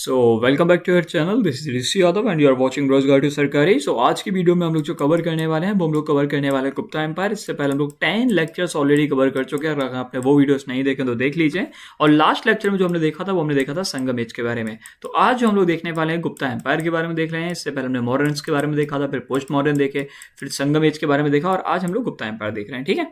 So welcome back to your channel. This is Rishi Yadav and you are watching Rozgar to Sarkari. So आज की video में हम लोग जो कवर करने वाले हैं वो हम लोग कवर करने वाले हैं गुप्ता एम्पायर। इससे पहले हम लोग 10 लेक्चर्स ऑलरेडी कवर कर चुके हैं। अगर आपने वो वीडियोस नहीं देखे तो देख लीजिए। और लास्ट लेक्चर में जो हमने देखा था वो हमने देखा था संगम एज के बारे में। तो आज जो हम लोग देखने वाले हैं गुप्ता एम्पायर के बारे में देख रहे हैं। इससे पहले हमने मॉडर्न्स के बारे में देखा था, फिर पोस्ट मॉडर्न देखे, फिर संगम एज के बारे में देखा और आज हम लोग गुप्ता एम्पायर देख रहे हैं। ठीक है,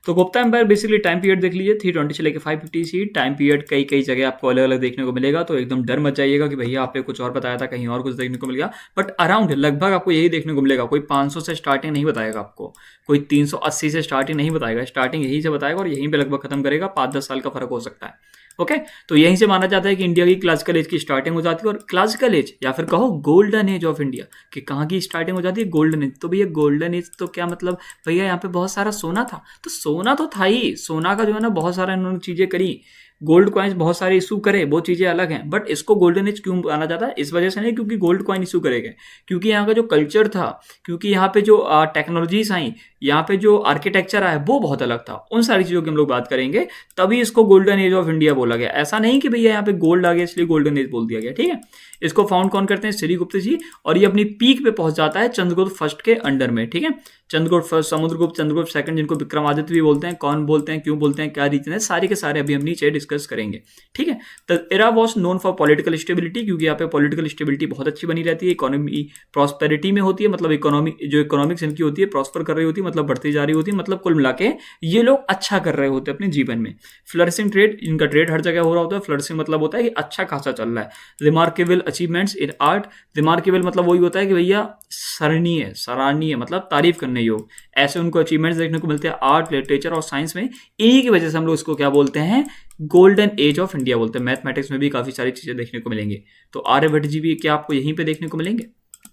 तो Gupta empire basically time period देख लीजिए 320 से लेकर 550 सी। टाइम पीरियड कई कई जगह आपको अलग अलग देखने को मिलेगा, तो एकदम डर मच जाइएगा कि भैया आपने कुछ और बताया था, कहीं और कुछ देखने को मिलेगा। बट अराउंड लगभग आपको यही देखने को मिलेगा। कोई 500 से स्टार्टिंग नहीं बताएगा आपको, कोई 380 से स्टार्टिंग नहीं बताएगा। स्टार्टिंग यहीं से बताएगा और यहीं पे लगभग खत्म करेगा। 5-10 साल का फर्क हो सकता है। ओके, तो यहीं से माना जाता है कि इंडिया की क्लासिकल एज की स्टार्टिंग हो जाती है। और क्लासिकल एज या फिर कहो गोल्डन एज ऑफ इंडिया, कि कहाँ की स्टार्टिंग हो जाती है? Golden age. तो भैया गोल्डन एज तो क्या मतलब? भैया यहाँ पे बहुत सारा सोना था, तो सोना तो था ही। सोना का जो है ना बहुत सारा इन्होंने चीजें करी, गोल्ड कॉइन्स बहुत सारे इशू करे, वो चीजें अलग हैं। बट इसको गोल्डन एज क्यों माना जाता है? इस वजह से नहीं क्योंकि गोल्ड कॉइन इशू करेंगे, क्योंकि यहाँ का जो कल्चर था, क्योंकि यहाँ पे जो टेक्नोलॉजीज आई, यहाँ पे जो आर्किटेक्चर आया वो बहुत अलग था। उन सारी चीजों की हम लोग बात करेंगे, तभी इसको गोल्डन एज ऑफ इंडिया बोला गया। ऐसा नहीं कि भैया यहाँ पे गोल्ड आ गया इसलिए गोल्डन एज बोल दिया गया। ठीक है, इसको फाउंड कौन करते हैं? श्रीगुप्त जी। और ये अपनी पीक पे पहुंच जाता है चंद्रगुप्त फर्स्ट के अंडर में। ठीक है, चंद्रगुप्त फर्स्ट, समुद्रगुप्त, चंद्रगुप्त सेकंड, जिनको विक्रमादित्य भी बोलते हैं। कौन बोलते हैं, क्यों बोलते हैं, क्या रीजन है, सारे के सारे अभी हम नीचे डिस्कस करेंगे। ठीक है, the era was known for political stability, क्योंकि यहाँ पे पॉलिटिकल स्टेबिलिटी बहुत अच्छी बनी रहती है। इकोनॉमी प्रॉस्पेरिटी में होती है, मतलब इकोनॉमी जो इकोनॉमिक्स इनकी होती है प्रॉस्पर कर रही होती है, मतलब बढ़ती जा रही होती है। मतलब कुल मिला के ये लोग अच्छा कर रहे होते हैं अपने जीवन में। फ्लरिशिंग ट्रेड, इनका ट्रेड हर जगह हो रहा होता है। फ्लरिशिंग मतलब होता है कि अच्छा खासा चल रहा है। Remarkable achievements in art, remarkable मतलब वही होता है कि भैया सराहनीय, सराहनीय मतलब तारीफ करने योग। ऐसे उनको अचीवमेंट्स देखने को मिलते हैं आर्ट, लिटरेचर और साइंस में। इन्हीं की वजह से हम लोग इसको क्या बोलते हैं? गोल्डन एज ऑफ इंडिया बोलते हैं। मैथमेटिक्स में भी काफी सारी चीजें देखने को मिलेंगी। तो आर्यभट्ट जी भी क्या आपको यहीं पे देखने को मिलेंगे?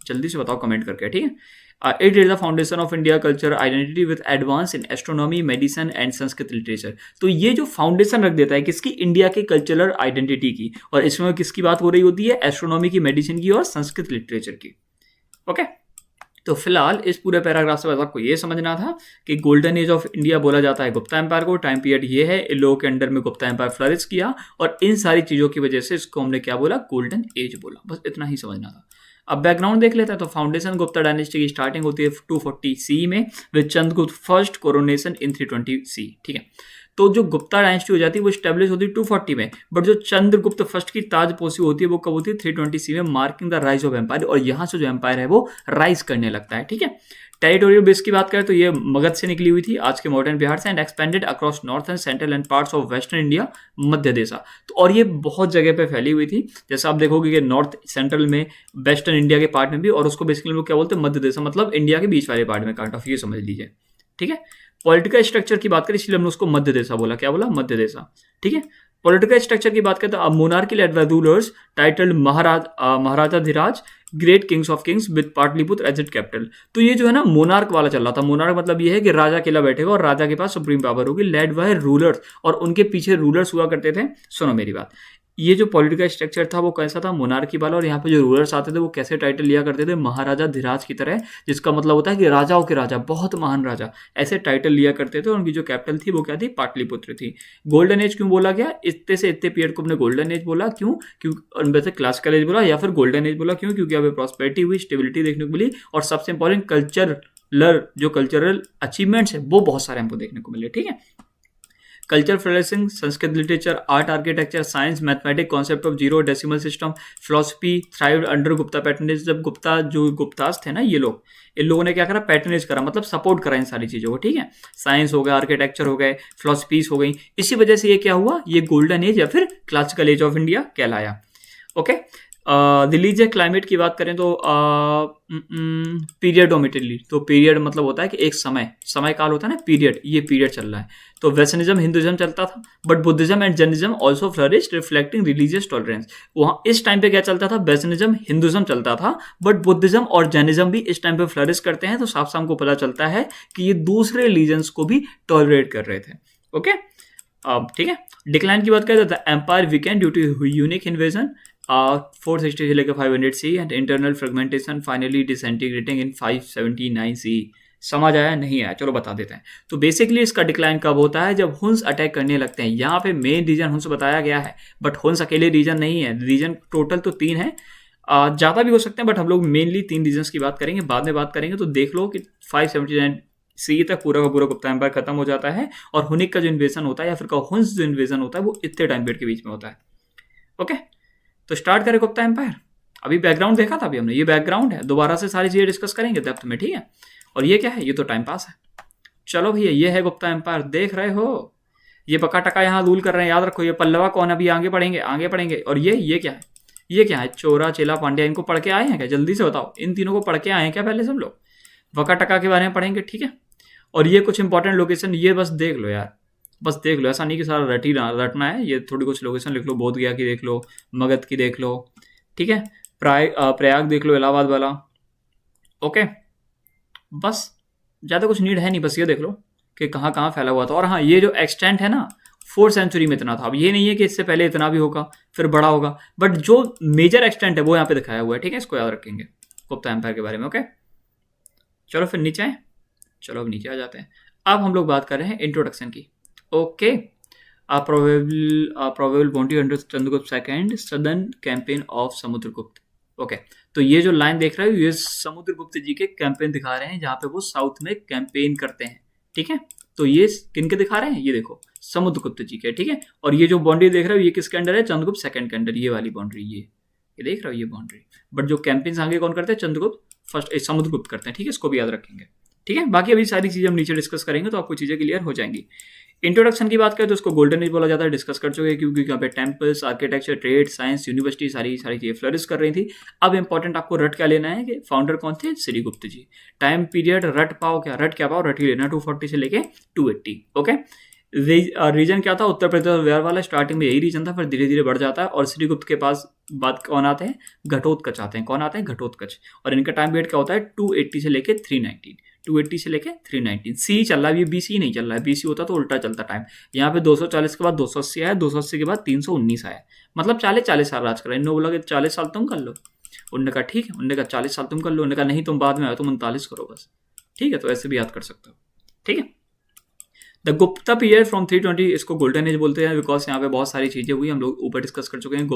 जल्दी से बताओ कमेंट करके। ठीक है, it is the foundation of India culture identity with advance in astronomy, medicine and Sanskrit literature. तो ये जो फाउंडेशन रख देता है किसकी? इंडिया के कल्चरल आइडेंटिटी की। और इसमें किसकी बात हो रही होती है? एस्ट्रोनॉमी की, मेडिसिन की और संस्कृत लिटरेचर की। ओके, तो फिलहाल इस पूरे पैराग्राफ से बस आपको ये समझना था कि गोल्डन एज ऑफ इंडिया बोला जाता है गुप्ता एम्पायर को। टाइम पीरियड ये है, इन लोगों के अंडर में गुप्ता एम्पायर फ्लरिश किया और इन सारी चीजों की वजह से इसको हमने क्या बोला? गोल्डन एज बोला। बस इतना ही समझना था। अब बैकग्राउंड देख लेते हैं। तो फाउंडेशन गुप्ता डायनेस्टी की स्टार्टिंग होती है 240 सी में विद चंद्रगुप्त फर्स्ट कोरोनेशन इन 320 सी। ठीक है, तो जो गुप्ता डायनेस्टी हो जाती है वो स्टेब्लिश होती है 240 में। बट जो चंद्रगुप्त फर्स्ट की ताजपोशी होती है वो कब होती है? 320 सी में, marking the rise of empire. और यहाँ से जो एम्पायर है वो राइज करने लगता है। ठीक है, टेरिटोरियल बेस की बात करें तो ये मगध से निकली हुई थी, आज के मॉडर्न बिहार से, and expanded across north and central and parts of western India, Madhya Desha. तो और ये बहुत जगह पे फैली हुई थी। जैसा आप देखोगे कि नॉर्थ सेंट्रल में, वेस्टर्न इंडिया के पार्ट में भी, और उसको बेसिकली लोग क्या बोलते हैं? मध्य देशा, मतलब इंडिया के बीच वाले पार्ट में, काइंड ऑफ, ये समझ लीजिए। ठीक है, पॉलिटिकल स्ट्रक्चर की बात करें इसलिए हमने उसको मध्य देशा बोला। क्या बोला? मध्य देशा। ठीक है, पॉलिटिकल स्ट्रक्चर की बात करें तो monarchy led by rulers titled Maharajadhiraja, great kings of kings with Pataliputra as it capital. तो ये जो है ना मोनार्क वाला चल रहा था। मोनार्क मतलब ये है कि राजा अकेला बैठेगा और राजा के पास सुप्रीम पावर होगी, लेड बाय रूलर्स, और उनके पीछे रूलर्स हुआ करते थे। सुनो मेरी बात, ये जो पॉलिटिकल स्ट्रक्चर था वो कैसा था? मोनार्की वाला। और यहाँ पे जो रूलर्स आते थे वो कैसे टाइटल लिया करते थे? महाराजा धीराज की तरह, जिसका मतलब होता है कि राजाओं के राजा, बहुत महान राजा, ऐसे टाइटल लिया करते थे। और उनकी जो कैपिटल थी वो क्या थी? पाटलिपुत्र थी। गोल्डन एज क्यों बोला गया? इतने से इतने पीरियड को हमने गोल्डन एज बोला। क्यों? क्योंकि वैसे क्लासिकल एज बोला या फिर गोल्डन एज बोला। क्यों? क्योंकि अब प्रॉस्पेरिटी हुई, स्टेबिलिटी देखने को मिली, और सबसे इंपॉर्टेंट कल्चरल अचीवमेंट्स है वो बहुत सारे हमको देखने को मिले। ठीक है, culture flourishing, Sanskrit literature, art, architecture, science, mathematics, concept of zero decimal system, philosophy thrived under Gupta patronage. जब गुप्ता जो गुप्तास थे ना, ये लोग, इन लोगों ने क्या करा? पैटर्नेज करा, मतलब सपोर्ट करा इन सारी चीजों को। ठीक है, साइंस हो गया, आर्किटेक्चर हो गए, फिलोसफीज हो गई। इसी वजह से ये क्या हुआ? ये गोल्डन एज या फिर क्लासिकल एज ऑफ इंडिया कहलाया। ओके, रिलीजियस क्लाइमेट की बात करें तो पीरियडोमेट्रिकली, तो पीरियड मतलब होता है कि एक समय काल होता है ना, पीरियड, ये पीरियड चल रहा है। तो वेस्टर्निज्म, हिंदुइज्म चलता था, but Buddhism and Jainism also flourished reflecting religious tolerance. वहां इस टाइम पे क्या चलता था? वेस्टर्निज्म, हिंदुइज्म चलता था, बट बुद्धिज्म और जैनिज्म भी इस टाइम पे फ्लरिश करते हैं। तो साफ साफ को पता चलता है कि ये दूसरे रिलीजन्स को भी टॉलरेट कर रहे थे। ओके, अब ठीक है, डिक्लाइन की बात करें तो empire weakened due to Hunnic invasion 460 से लेकर 500 C, and internal fragmentation finally disintegrating in 579 C. समझ आया नहीं आया, चलो बता देते हैं। तो बेसिकली इसका डिक्लाइन कब होता है, जब हुंस अटैक करने लगते हैं। यहाँ पे मेन रीजन हुंस बताया गया है, बट हुंस अकेले रीजन नहीं है, रीजन टोटल तो 3 है, ज़्यादा भी हो सकते हैं, बट हम लोग मेनली 3 रीजन्स की बात करेंगे, बाद में बात करेंगे। तो देख लो कि 579 सी तक पूरा का पूरा गुप्ता एम्पायर खत्म हो जाता है, और हुनिक का जो इन्वेजन होता है या फिर का हुंस जो इन्वेजन होता है वो इतने टाइम पीरियड के बीच में होता है। ओके, तो स्टार्ट करें गुप्ता एम्पायर। अभी बैकग्राउंड देखा था अभी हमने, ये बैकग्राउंड है, दोबारा से सारी चीज़ें डिस्कस करेंगे डेप्थ में, ठीक है। और ये क्या है, ये तो टाइम पास है। चलो भैया, ये है गुप्ता एम्पायर, देख रहे हो, ये बका टका यहाँ रूल कर रहे हैं, याद रखो। ये पल्लवा कौन, अभी आगे पढ़ेंगे आगे पढ़ेंगे। और ये क्या है, ये क्या है, चोरा चेला पांड्या, इनको पढ़ के आए हैं क्या, जल्दी से बताओ, इन तीनों को पढ़ के आए हैं क्या पहले सब लोग? बका टका के बारे में पढ़ेंगे, ठीक है। और ये कुछ इंपॉर्टेंट लोकेशन, ये बस देख लो यार, बस देख लो, ऐसा नहीं कि सारा रटना है, ये थोड़ी कुछ लोकेशन लिख लो, बोध गया की देख लो, मगध की देख लो, ठीक है, प्रयाग देख लो, इलाहाबाद वाला। ओके, बस ज़्यादा कुछ नीड है नहीं, बस ये देख लो कि कहाँ कहाँ फैला हुआ था। और हाँ, ये जो एक्सटेंट है ना, 4th सेंचुरी में इतना था। अब ये नहीं है कि इससे पहले इतना भी होगा फिर बड़ा होगा, बट जो मेजर एक्सटेंट है वो यहाँ पे दिखाया हुआ है, ठीक है, इसको याद रखेंगे गुप्ता एम्पायर के बारे में। ओके, चलो फिर नीचे आए, चलो अब नीचे आ जाते हैं। अब हम लोग बात कर रहे हैं इंट्रोडक्शन की। Okay, probable bounty under Chandragupta second southern campaign of Samudragupta. Okay, तो ये जो लाइन देख रहे हो, ये समुद्रगुप्त जी के कैंपेन दिखा रहे हैं, जहाँ पे वो साउथ में कैंपेन करते हैं, ठीक है। तो ये किन के दिखा रहे हैं, ये देखो समुद्रगुप्त जी के, ठीक है। और ये जो बाउंड्री देख रहे हो, ये किसके अंडर है, चंद्रगुप्त सेकंड के अंडर, ये वाली बाउंड्री, ये देख रहे हो, ये बाउंड्री। बट जो कैंपेन्स आगे कौन करते हैं, चंद्रगुप्त फर्स्ट, समुद्रगुप्त करते हैं, ठीक है, इसको भी याद रखेंगे, ठीक है। बाकी अभी सारी चीज़ें हम नीचे डिस्कस करेंगे, तो आपको चीज़ें क्लियर हो जाएंगी। इंट्रोडक्शन की बात करें तो उसको गोल्डन एज बोला जाता है, डिस्कस कर चुके हैं, क्योंकि यहाँ पे temples, architecture, trade, science, university, सारी चीज़ें फ्लरिश कर रही थी। अब इंपॉर्टेंट आपको रट क्या लेना है कि फाउंडर कौन थे, श्रीगुप्त जी। टाइम पीरियड रट पाओ, क्या रट क्या पाओ, रट ही लेना, 240 से लेके 280। ओके, रीजन क्या था, उत्तर प्रदेश और बिहार वाला, स्टार्टिंग में यही रीजन था, फिर धीरे धीरे बढ़ जाता है। और श्रीगुप्त के पास बात कौन आते हैं, घटोत्कच आते हैं। कौन आते हैं, घटोत्कच। और इनका टाइम पीरियड क्या होता है, 280 से लेके 319, 280 से लेके 319। सी चल रहा है, ये बीसी नहीं चल रहा है, बीसी होता तो उल्टा चलता टाइम। यहाँ पे 240 के बाद 280 आया, 280 के बाद 319 आया, मतलब 40 साल राज करा। इन्होंने बोला कि 40 साल तुम कर लो, उन्होंने कहा ठीक है, उन्होंने कहा 40 साल तुम कर लो, उन्होंने कहा नहीं तुम बाद में आओ, तुम 39 करो बस, ठीक है। तो ऐसे भी याद कर सकते हो, ठीक है। द गुप्ता पीरियड फ्रॉम 320, इसको गोल्डन एज बोलते हैं, बिकॉज यहाँ पे बहुत सारी चीज़ें हुई, हम लोग ऊपर डिस्कस कर चुके हैं।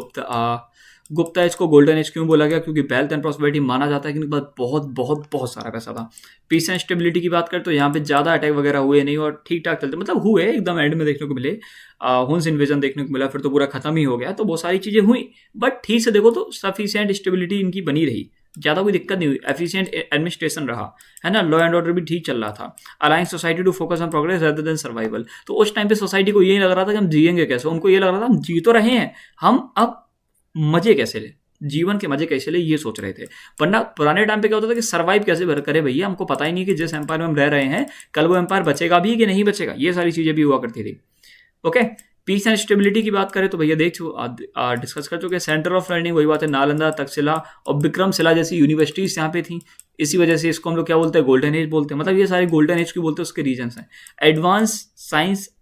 गुप्ता एज को गोल्डन एज क्यों बोला गया, क्योंकि वेल्थ एंड प्रॉस्पेरिटी माना जाता है कि इनके पास बहुत बहुत बहुत सारा पैसा था। पीस एंड स्टेबिलिटी की बात करें तो यहाँ पे ज़्यादा अटैक वगैरह हुए नहीं, और ठीक ठाक चलते, मतलब हुए एकदम एंड में देखने को मिले, हुंस इन्वेजन देखने को मिला, फिर तो पूरा खत्म ही हो गया, तो बहुत सारी चीज़ें हुई, बट ठीक से देखो तो सफिशिएंट स्टेबिलिटी इनकी बनी रही, ज़्यादा कोई दिक्कत नहीं हुई, एफिशिएंट एडमिनिस्ट्रेशन रहा, है ना, लॉ एंड ऑर्डर भी ठीक चल रहा था, aligning society to focus on progress rather than survival. तो उस टाइम पे सोसाइटी को ये लग रहा था कि हम जिएंगे कैसे, उनको ये लग रहा था हम जी तो रहे हैं, हम अब मजे कैसे ले, जीवन के मजे कैसे ले, ये सोच रहे थे। वरना पुराने टाइम पे क्या होता था कि सर्वाइव कैसे करे भैया, हमको पता ही नहीं कि जिस एम्पायर में हम रह रहे हैं कल वो एम्पायर बचेगा भी कि नहीं बचेगा, ये सारी चीज़ें भी हुआ करती थी। ओके, पीस एंड स्टेबिलिटी की बात करें तो भैया देख डिस्कस कर चुके हैं। सेंटर ऑफ लर्निंग वही बात है, नालंदा, तक्षशिला और विक्रमशिला जैसी यूनिवर्सिटीज यहाँ पे थी, इसी वजह से इसको हम लोग क्या बोलते हैं, गोल्डन एज बोलते हैं। मतलब ये सारे गोल्डन एज क्यों बोलते हैं, उसके रीजंस हैं।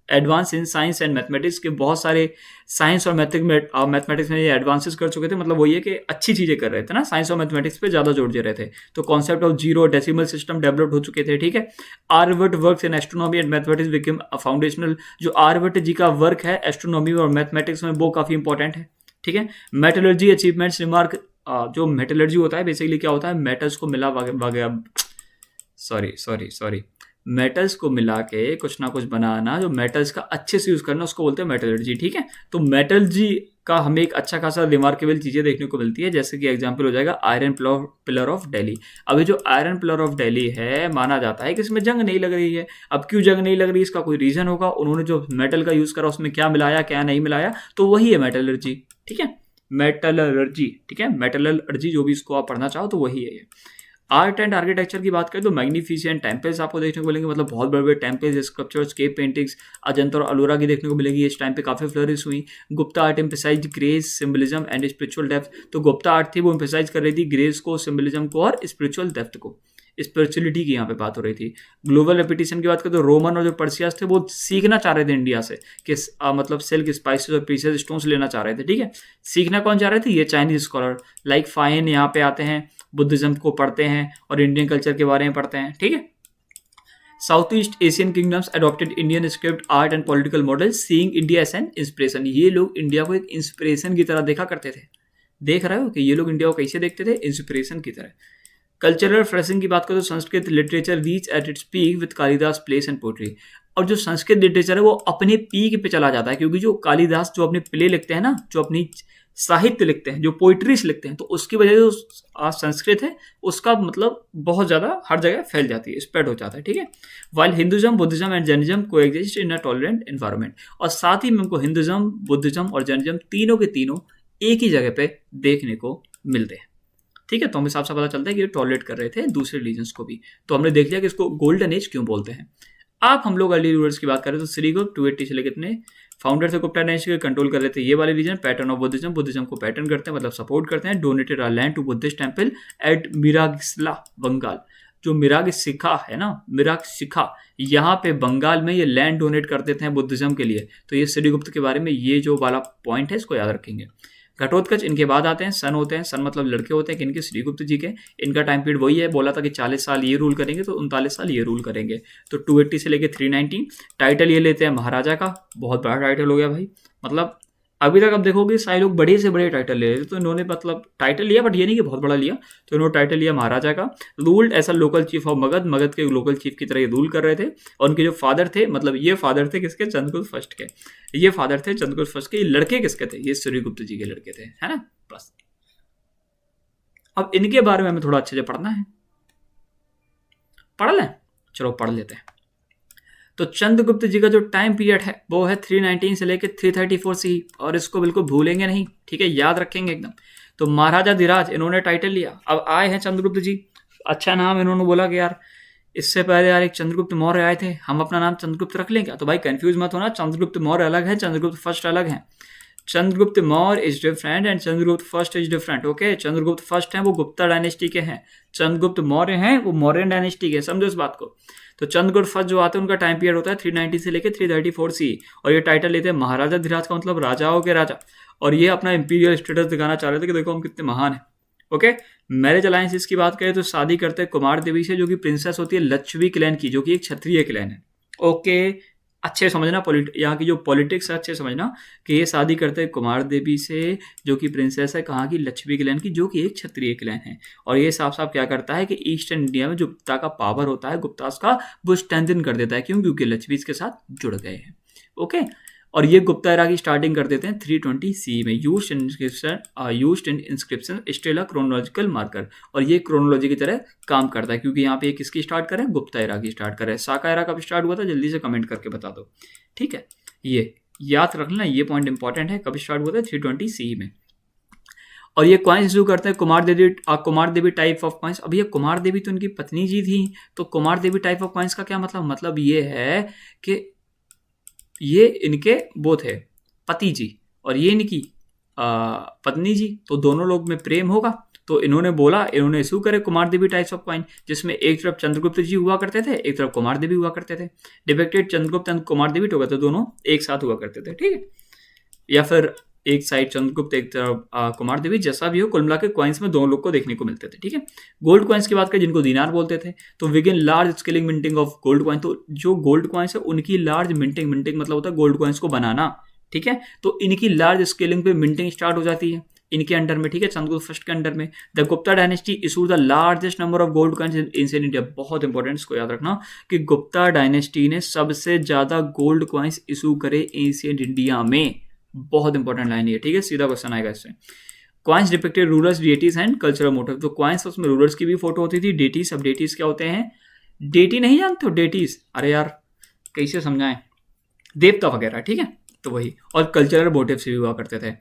Advance in science and mathematics के बहुत सारे साइंस और मैथमेटिक्स में ये एडवांसेस कर चुके थे, मतलब वही है कि अच्छी चीज़ें कर रहे थे ना, साइंस और मैथमेटिक्स पे ज़्यादा जोर दे रहे थे, तो concept of zero decimal system develop हो चुके थे, ठीक है। Aryabhata works in astronomy and mathematics became foundational, जो आर्यभट्ट जी का वर्क है एस्ट्रोनॉमी और मैथमेटिक्स में वो काफ़ी इंपॉर्टेंट है, ठीक है। मेटलर्जी अचीवमेंट्स रिमार्क, जो मेटलर्जी होता है बेसिकली क्या होता है, मेटल्स को मिला वगैरह, सॉरी मेटल्स को मिला के कुछ ना कुछ बनाना, जो मेटल्स का अच्छे से यूज़ करना, उसको बोलते हैं मेटलर्जी, ठीक है। तो मेटलर्जी का हमें एक अच्छा खासा रिमार्केबल चीज़ें देखने को मिलती है, जैसे कि एग्जांपल हो जाएगा आयरन पिलर ऑफ दिल्ली। अभी जो आयरन पिलर ऑफ दिल्ली है, माना जाता है कि इसमें जंग नहीं लग रही है। अब क्यों जंग नहीं लग रही, इसका कोई रीज़न होगा, उन्होंने जो मेटल का यूज़ करा उसमें क्या मिलाया क्या नहीं मिलाया, तो वही है मेटलर्जी, ठीक है, मेटलर्जी, ठीक है, मेटलर्जी जो भी इसको आप पढ़ना चाहो तो वही है ये। आर्ट एंड आर्किटेक्चर की बात करें तो मैग्निफिसेंट टेम्पल्स आपको देखने को मिलेंगे, मतलब बहुत बड़े बड़े temples, sculptures, cave paintings, Ajanta और अलोरा की देखने को मिलेगी। इस टाइम पे काफ़ी फ्लरिश हुई। Gupta art emphasize grace, symbolism and spiritual depth. तो गुप्ता आर्ट थी वो एम्फेसाइज कर रही थी ग्रेस को, सिंबलिज्म को और स्पिरिचुअल डेप्थ को, स्पिरिचुअलिटी की यहाँ पे बात हो रही थी। ग्लोबल रेपिटेशन की बात करें तो रोमन और जो पर्सियास थे वो सीखना चाह रहे थे इंडिया से कि मतलब सिल्क, स्पाइसेस और प्रीशियस स्टोन्स लेना चाह रहे थे, ठीक है। सीखना कौन चाह रहे थे, ये चाइनीज स्कॉलर लाइक फाइन यहाँ पे आते हैं, बुद्धिज्म को पढ़ते हैं और इंडियन कल्चर के बारे में पढ़ते हैं, ठीक है। South east Asian kingdoms adopted Indian script art and political model seeing India as an inspiration. ये लोग इंडिया को एक इंस्पिरेशन की तरह देखा करते थे। देख रहे हो कि ये लोग इंडिया को कैसे देखते थे, इंस्पिरेशन की तरह। कल्चरल फ्रेसिंग की बात करो तो Sanskrit literature reach at its peak with Kalidas place and poetry. और जो संस्कृत लिटरेचर है वो अपने पीक पे चला जाता है, क्योंकि जो कालिदास जो अपने प्ले लिखते हैं ना, जो अपनी साहित्य लिखते हैं, जो पोइट्रीज लिखते हैं, तो उसकी वजह से जो संस्कृत है उसका मतलब बहुत ज़्यादा हर जगह फैल जाती है, स्प्रेड हो जाता है, ठीक है। While Hinduism Buddhism and Jainism coexist in a tolerant environment. और साथ ही में हमको हिंदुज्म बुद्धिज्म और जैनिज्म तीनों के तीनों एक ही जगह पे देखने को मिलते हैं, ठीक है। तो हमें साफ साफ पता चलता है कि ये टॉलरेट कर रहे थे दूसरे रिलीजन्स को भी। तो हमने देख लिया कि इसको गोल्डन एज क्यों बोलते हैं। आप हम लोग अर्ली रूलर्स की बात करें तो श्रीगुप्त 280 से लेकर कितने फाउंडर थे गुप्ता डायनेस्टी के, कंट्रोल कर रहे थे ये वाले region. Patron of Buddhism, Buddhism को पैटर्न करते हैं मतलब सपोर्ट करते हैं। Donated our land to Buddhist temple at मिरागिस्ला बंगाल। जो मिरागिसिखा है ना, मिरागिसिखा, यहाँ पे बंगाल में ये लैंड डोनेट कर देते हैं बुद्धिज्म के लिए। तो ये श्रीगुप्त के बारे में ये जो वाला पॉइंट है इसको याद रखेंगे। घटोत्कच इनके बाद आते हैं, सन होते हैं, सन मतलब लड़के होते हैं किनके, श्रीगुप्त जी के। इनका टाइम पीरियड वही है, बोला था कि 40 साल ये रूल करेंगे तो 39 साल ये रूल करेंगे। तो 280 से लेके 390। टाइटल ये लेते हैं महाराजा का, बहुत बड़ा टाइटल हो गया भाई। मतलब अभी तक अब देखोगे सारे लोग बड़े से बड़े टाइटल ले रहे थे, तो इन्होंने मतलब टाइटल लिया, बट ये नहीं कि बहुत बड़ा लिया। तो इन्होंने टाइटल लिया महाराजा का। Ruled as a local chief of Magadh, Magadh के लोकल चीफ की तरह ये रूल कर रहे थे। और उनके जो फादर थे, मतलब ये फादर थे किसके, चंद्रगुप्त फर्स्ट के। ये फादर थे चंद्रगुप्त फर्स्ट के। ये लड़के किसके थे, ये श्रीगुप्त जी के लड़के थे, है ना। बस अब इनके बारे में हमें थोड़ा अच्छे से पढ़ना है, पढ़ लें, चलो पढ़ लेते हैं। तो चंद्रगुप्त जी का जो टाइम पीरियड है वो है 319 से लेकर 334 सी, और इसको बिल्कुल भूलेंगे नहीं, ठीक है, याद रखेंगे एकदम। तो महाराजा धीराज इन्होंने टाइटल लिया। अब आए हैं चंद्रगुप्त जी, अच्छा नाम, इन्होंने बोला कि यार इससे पहले यार एक चंद्रगुप्त मौर्य आए थे, हम अपना नाम चंद्रगुप्त रख लें क्या। तो भाई कंफ्यूज मत होना, चंद्रगुप्त मौर्य अलग है, चंद्रगुप्त फर्स्ट अलग है। Chandragupta Maurya is different and Chandragupta first is different, okay. Chandragupta first हैं वो गुप्ता डायनेस्टी के हैं, चंद्रगुप्त मौर्य हैं वो मौर्यन डायनेस्टी के, समझो इस बात को। तो चंद्रगुप्त फर्स्ट जो आते हैं उनका टाइम पीरियड होता है 390 से लेकर 334 सी, और ये टाइटल लेते हैं महाराजा धीराज का, मतलब राजाओं के राजा। और ये अपना इंपीरियल स्टेटस दिखाना चाह रहे थे कि देखो हम कितने महान हैं, ओके। मैरिज अलायंसेस की बात करें तो शादी करते हैं कुमार देवी से, जो कि प्रिंसेस होती है लक्ष्मी क्लैन की, जो कि एक क्षत्रिय क्लैन है, ओके। अच्छे समझना, यहाँ की जो पॉलिटिक्स है अच्छे समझना कि ये शादी करते हैं कुमार देवी से, जो कि प्रिंसेस है कहाँ की, लक्ष्मी क्लैन की, जो कि एक क्षत्रिय क्लैन है। और ये साफ साफ क्या करता है कि ईस्टर्न इंडिया में जो गुप्ता का पावर होता है, गुप्तास का, वो स्ट्रेंथन कर देता है। क्यों, क्योंकि लक्ष्मी इसके साथ जुड़ गए हैं, ओके। और ये गुप्ता एरा की स्टार्टिंग कर देते हैं 320 सी में। Used in inscription still a chronological marker, और ये क्रोनोलॉजी की तरह काम करता है, क्योंकि यहाँ पे किसकी स्टार्ट करें, गुप्ता एरा की स्टार्ट करें। साका एरा कब स्टार्ट हुआ था, जल्दी से कमेंट करके बता दो, ठीक है। ये याद रख लेना, ये पॉइंट इंपॉर्टेंट है, कब स्टार्ट हुआ था 320 सी में। और ये कॉइन्स इशू करते हैं कुमार देवी टाइप ऑफ कॉइन्स। अब ये कुमार देवी तो इनकी पत्नी जी थी, तो कुमार देवी टाइप ऑफ कॉइन्स का क्या मतलब ये है कि ये इनके वो थे पति जी, और ये इनकी पत्नी जी, तो दोनों लोग में प्रेम होगा। तो इन्होंने बोला, इन्होंने इशू करे कुमार देवी टाइप्स ऑफ कॉइन, जिसमें एक तरफ चंद्रगुप्त जी हुआ करते थे, एक तरफ कुमार देवी हुआ करते थे। डिपेक्टेड चंद्रगुप्त एंड कुमार देवी तो कहते दोनों एक साथ हुआ करते थे, ठीक है। या फिर एक साइड चंद्रगुप्त एक तरफ कुमार देवी, जैसा भी हो, कुल मिला के कॉइन्स में दोनों लोग को देखने को मिलते थे, ठीक है। गोल्ड कॉइन्स की बात करें जिनको दीनार बोलते थे, तो began large scaling minting of gold coin. तो जो गोल्ड कॉइन्स है उनकी लार्ज मिंटिंग मतलब होता है गोल्ड कॉइन्स को बनाना, ठीक है। तो इनकी लार्ज स्केलिंग पे मिंटिंग स्टार्ट हो जाती है इनके अंडर में, ठीक है, चंद्रगुप्त फर्स्ट के अंडर में। The Gupta dynasty issued the largest number of gold coins in ancient India. बहुत इंपॉर्टेंट, इसको याद रखना कि गुप्ता डायनेस्टी ने सबसे ज्यादा गोल्ड कॉइन्स इशू करे एंशिएंट इंडिया में। बहुत इंपॉर्टेंट लाइन है, ठीक है, सीधा क्वेश्चन आएगा इससे। Coins depicted rulers, deities and cultural motive. तो कॉइन्स उसमें रूलर्स की भी फोटो होती थी, डेटीज। अब डेटीज क्या होते हैं, डेटी नहीं जानते हो, डेटीज, अरे यार कैसे समझाएं, देवता वगैरह, ठीक है, तो वही। और कल्चरल मोटिव से भी हुआ करते थे।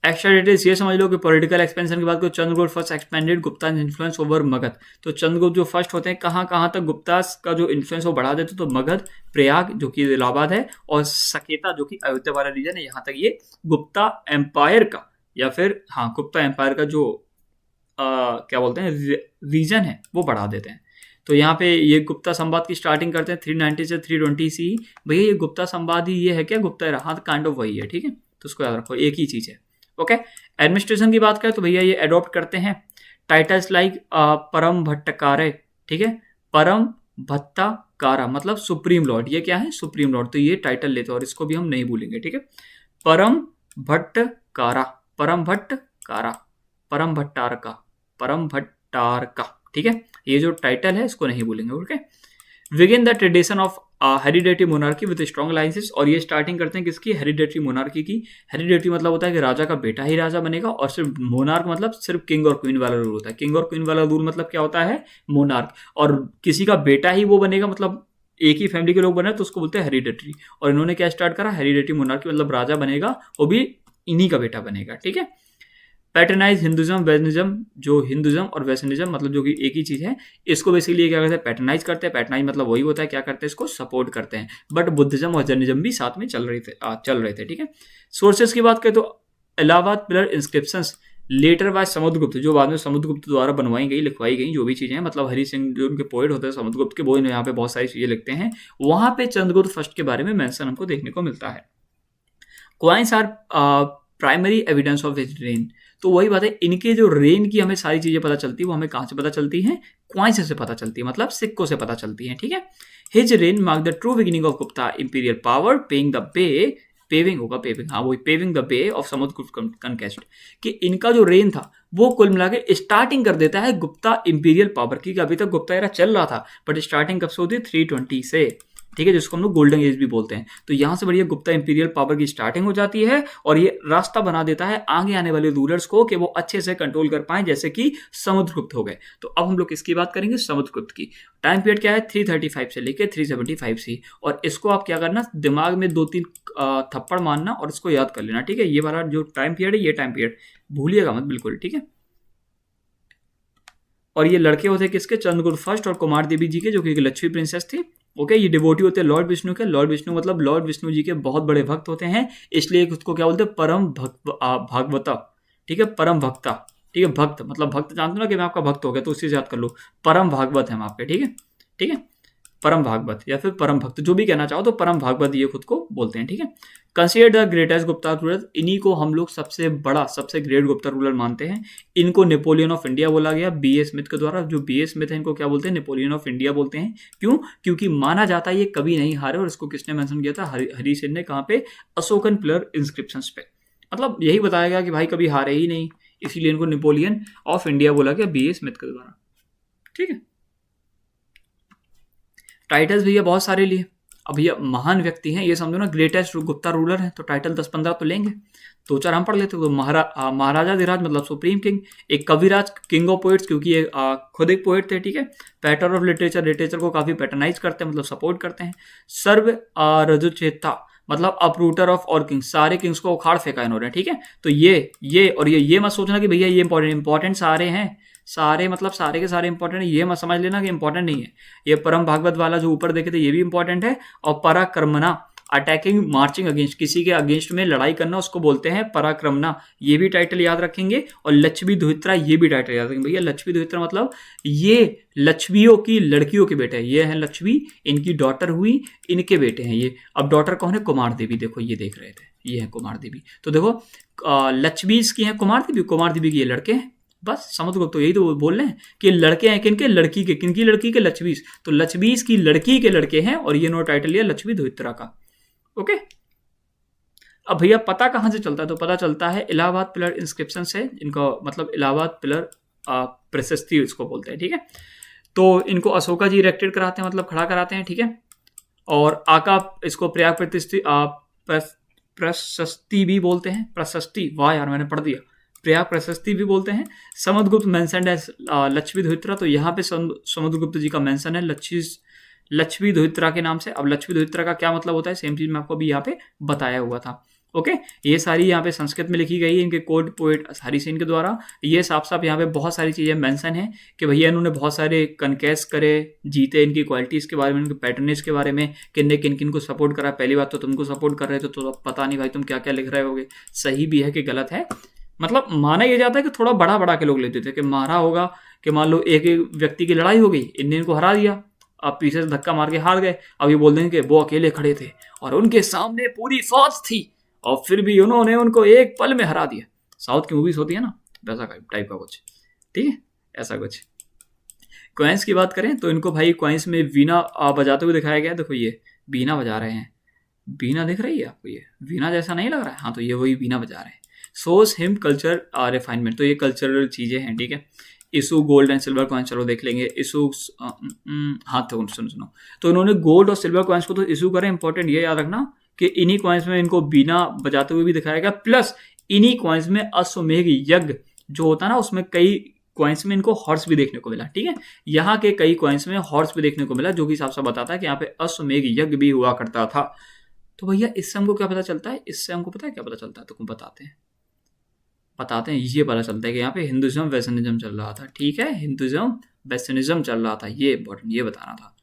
एक्स्ट्रा डिटेल्स ये समझ लो कि पॉलिटिकल एक्सपेंशन की बात करो, Chandragupta first expanded Gupta influence over Magadh. तो चंद्रगुप्त जो फर्स्ट होते हैं कहाँ तक गुप्ता का जो इन्फ्लुएंस वो बढ़ा देते, तो मगध, प्रयाग जो कि इलाहाबाद है, और सकेता जो कि अयोध्या वाला रीजन है, यहाँ तक ये गुप्ता एम्पायर का, या फिर हाँ गुप्ता एम्पायर का जो क्या बोलते हैं रीजन है वो बढ़ा देते हैं। तो यहाँ पे ये गुप्ता संवाद की स्टार्टिंग करते हैं 390 से 320 सी। भैया ये गुप्ता संवाद ही ये है क्या, गुप्ता एरा, हाँ काइंड ऑफ वही है, ठीक है, तो उसको याद रखो, एक ही चीज है, ओके। एडमिनिस्ट्रेशन की बात करें तो भैया ये अडॉप्ट करते हैं टाइटल्स लाइक परम भट्टकार्य, ठीक है, परम भट्टाकारा मतलब सुप्रीम लॉर्ड, ये क्या है सुप्रीम लॉर्ड, तो ये टाइटल लेते हैं और इसको भी हम नहीं भूलेंगे, ठीक है। परम भट्टकारा, परम भट्टकारा, परम भट्टारका, परम भट्टारका, ठीक है। ये जो टाइटल है इसको नहीं भूलेंगे, okay. विगिन the tradition of hereditary monarchy with strong alliances, और ये स्टार्टिंग करते हैं किसकी, हेरिडेटरी मोनार्की की। हेरिडेटरी मतलब होता है कि राजा का बेटा ही राजा बनेगा, और सिर्फ मोनार्क मतलब सिर्फ किंग और क्वीन वाला रूल होता है। किंग और क्वीन वाला रूल मतलब क्या होता है, मोनार्क, और किसी का बेटा ही वो बनेगा, मतलब एक ही फैमिली के लोग बने तो उसको बोलते हैं हेरिडेटरी। और इन्होंने क्या स्टार्ट करा, हेरिडेटरी मोनार्की, मतलब राजा बनेगा वो भी इन्हीं का बेटा बनेगा, ठीक है। पैटर्नाइज हिंदुज्म वैशनिज्म, जो हिंदुज्म और वैशनिज्म मतलब जो कि एक ही चीज है, इसको बेसिकली क्या करते हैं, पैटर्नाइज करते हैं। पैटर्नाइज मतलब वही होता है, क्या करते हैं, इसको सपोर्ट करते हैं। बट बुद्धिज्म और जैनिज्म भी साथ में चल रहे थे, ठीक है। सोर्सेस की बात करें तो Allahabad pillar inscriptions later by Samudragupta, जो बाद में समुद्रगुप्त द्वारा बनवाई गई, लिखवाई गई जो भी चीजें हैं, मतलब हरि सिंह जो उनके पोएट होते हैं समुद्रगुप्त के, वो यहाँ पे बहुत सारी चीजें लिखते हैं। वहां पे चंद्रगुप्त फर्स्ट के बारे में मेंशन हमको देखने को मिलता है। Coins are primary evidence of his reign, तो वही बात है, इनके जो रेन की हमें सारी चीजें पता चलती है, वो हमें कहाँ से पता चलती हैं, क्वाइंस से पता चलती है, मतलब सिक्कों से पता चलती है, ठीक है। His rain marked the true beginning of Gupta imperial power, paying the pay, paving होगा, पेविंग, हाँ वही, paving the way of Samudragupta कनकेस्ट, कि इनका जो रेन था वो कुल मिला के स्टार्टिंग कर देता है गुप्ता इंपीरियल पावर की। अभी तक गुप्ता एरा चल रहा था, बट स्टार्टिंग कब से होती है, 320 से, ठीक है, जिसको हम लोग गोल्डन एज भी बोलते हैं। तो यहां से बढ़िया गुप्ता इंपीरियल पावर की स्टार्टिंग हो जाती है, और ये रास्ता बना देता है आगे आने वाले रूलर्स को कि वो अच्छे से कंट्रोल कर पाए, जैसे कि समुद्रगुप्त हो गए। तो अब हम लोग किसकी बात करेंगे, समुद्रगुप्त की। टाइम पीरियड क्या है, 335 से लेकर 375 सी, और इसको आप क्या करना, दिमाग में 2-3 थप्पड़ मारना और इसको याद कर लेना, ठीक है। ये वाला जो टाइम पीरियड है, ये टाइम पीरियड भूलिएगा मत बिल्कुल, ठीक है। और ये लड़के होते किसके, चंद्रगुप्त फर्स्ट और कुमार देवी जी के, जो कि लक्ष्मी प्रिंसेस थी, ओके। ये डिवोटी होते हैं लॉर्ड विष्णु के। लॉर्ड विष्णु मतलब लॉर्ड विष्णु जी के बहुत बड़े भक्त होते हैं, इसलिए उसको क्या बोलते हैं, परम भागवता, ठीक है, परम भक्ता, ठीक है। भक्त मतलब भक्त, जानते हो ना कि मैं आपका भक्त हो गया, तो उससे याद कर लो, परम भागवत है हम आपके, ठीक है, ठीक है। परम भागवत या फिर परम भक्त, जो भी कहना चाहो, तो परम भागवत ये खुद को बोलते हैं, ठीक है। Consider the greatest Gupta ruler, इन्हीं को हम लोग सबसे बड़ा, सबसे ग्रेट गुप्ता रूलर मानते हैं। इनको नेपोलियन ऑफ इंडिया बोला गया B.A. स्मिथ के द्वारा। जो B.A. स्मिथ है इनको क्या बोलते हैं, नेपोलियन ऑफ इंडिया बोलते हैं। क्यों, क्योंकि माना जाता है ये कभी नहीं हारे, और इसको किसने मेंशन किया था, हरी सिंह ने, कहाँ पे, अशोकन पिलर इंस्क्रिप्शंस पे। मतलब यही बताया गया कि भाई कभी हारे ही नहीं, इसीलिए इनको नेपोलियन ऑफ इंडिया बोला गया B.A. स्मिथ के द्वारा, ठीक है। टाइटल्स भैया बहुत सारे लिए। अब भैया महान व्यक्ति हैं, ये समझो ना, ग्रेटेस्ट गुप्ता रूलर हैं, तो टाइटल 10-15 तो लेंगे, 2-4 हम पढ़ लेते। तो महाराजा धीराज मतलब सुप्रीम किंग, एक कविराज, किंग ऑफ पोएट्स, क्योंकि ये खुद एक पोएट थे, ठीक है। पैटर ऑफ लिटरेचर, लिटरेचर को काफी पैटर्नाइज करते हैं, मतलब सपोर्ट करते हैं। सर्व रजुचेता मतलब अपरूटर ऑफ ऑल किंग्स, सारे किंग्स को उखाड़ फेंका इन्होंने, ठीक है। तो ये और ये मत सोचना कि भैया ये इंपॉर्टेंट सारे हैं, सारे मतलब सारे के सारे इंपॉर्टेंट है, ये मत समझ लेना कि इंपॉर्टेंट नहीं है। ये परम भागवत वाला जो ऊपर देखे थे ये भी इंपॉर्टेंट है। और पराक्रमना अटैकिंग मार्चिंग अगेंस्ट, किसी के अगेंस्ट में लड़ाई करना, उसको बोलते हैं पराक्रमना, ये भी टाइटल याद रखेंगे। और लक्ष्मी दुहित्रा, ये भी टाइटल याद रखेंगे भैया। लक्ष्मी दुहित्रा मतलब ये लक्ष्मियों की लड़कियों के बेटे हैं, ये हैं लक्ष्मी, इनकी डॉटर हुई, इनके बेटे हैं ये। अब डॉटर कौन है, कुमार देवी, देखो ये देख रहे थे, ये है कुमार देवी। तो देखो लक्ष्मी की है कुमार देवी की ये लड़के हैं, बस समझ गो। तो यही तो बोल रहे हैं कि लड़के हैं किनके, लड़की के, किनकी लड़की के, लक्ष्मीस, तो लक्ष्मीस की लड़की के लड़के हैं, और ये नो टाइटल लिया लक्ष्मी दुहित्रा का, ओके। अब भैया पता कहाँ से चलता है, तो पता चलता है इलाहाबाद पिलर इंस्क्रिप्शन से, इनका मतलब इलाहाबाद पिलर प्रशस्ति इसको बोलते हैं, ठीक है। तो इनको अशोका जी इरेक्टेड कराते हैं, मतलब खड़ा कराते हैं, ठीक है। और आका इसको प्रयाग प्रशस्ति भी बोलते हैं, प्रशस्ति, वाह यार मैंने पढ़ दिया, प्रयाग प्रशस्ति भी बोलते हैं। समुद्रगुप्त मेंशन है लक्ष्मी दुहित्रा, तो यहाँ पे समुद्रगुप्त जी का मेंशन है लक्ष्मी दुहित्रा के नाम से। अब लक्ष्मी दुहित्रा का क्या मतलब होता है, सेम चीज मैं आपको अभी यहाँ पे बताया हुआ था, ओके। ये सारी यहाँ पे संस्कृत में लिखी गई है, इनके कोड पोएट हरि सिंह के द्वारा। ये साफ साफ यहाँ पे बहुत सारी चीजें मेंशन है कि भैया इन्होंने बहुत सारे कनकेस करे, जीते, इनकी क्वालिटीज के बारे में, इनके पैटर्नेज के बारे में, किन किन किन को सपोर्ट करा। पहली बात तो तुमको सपोर्ट कर रहे थे, तो पता नहीं भाई तुम क्या क्या लिख रहे होगे, सही भी है कि गलत है। मतलब माना यह जाता है कि थोड़ा बड़ा बड़ा के लोग लेते थे, कि मारा होगा कि मान लो एक व्यक्ति की लड़ाई हो गई, इनने इनको हरा दिया, अब पीछे से धक्का मार के हार गए। अब ये बोल देंगे कि वो अकेले खड़े थे और उनके सामने पूरी फौज थी, और फिर भी उन्होंने उनको एक पल में हरा दिया। साउथ की मूवीज होती है ना, वैसा टाइप का कुछ, ठीक है, ऐसा कुछ। कॉइन्स की बात करें तो इनको भाई कॉइन्स में वीणा बजाते हुए दिखाया गया है। देखो ये वीणा बजा रहे हैं, वीणा दिख रही है आपको, ये वीणा जैसा नहीं लग रहा है? हाँ, तो ये वही वीणा बजा रहे हैं। सोस हिम कल्चर रिफाइनमेंट, तो ये कल्चरल चीज़ें हैं, ठीक है। Issue gold and silver coin, चलो देख लेंगे। इशू हाँ, तो सुनो, तो इन्होंने गोल्ड और सिल्वर कॉइन्स को तो इशू करें। इंपॉर्टेंट ये याद रखना कि इन्हीं कॉइन्स में इनको बीना बजाते हुए भी दिखाया गया, प्लस इन्हीं कॉइन्स में अश्वमेघ यज्ञ जो होता है ना, उसमें कई कॉइन्स में इनको हॉर्स भी देखने को मिला, ठीक है। यहाँ के कई कॉइन्स में हॉर्स भी देखने को मिला, जो कि साफ साफ बताता है कि यहाँ पे अश्वमेघ यज्ञ भी हुआ करता था। तो भैया इससे हमको क्या पता चलता है? इससे हमको पता है क्या पता चलता है? तो बताते हैं ये पता चलता है कि यहाँ पे हिंदुज्म वेस्टर्निज्म चल रहा था, ठीक है। हिंदुज्म वेस्टर्निज्म चल रहा था, ये इंपॉर्टेंट, ये बताना था।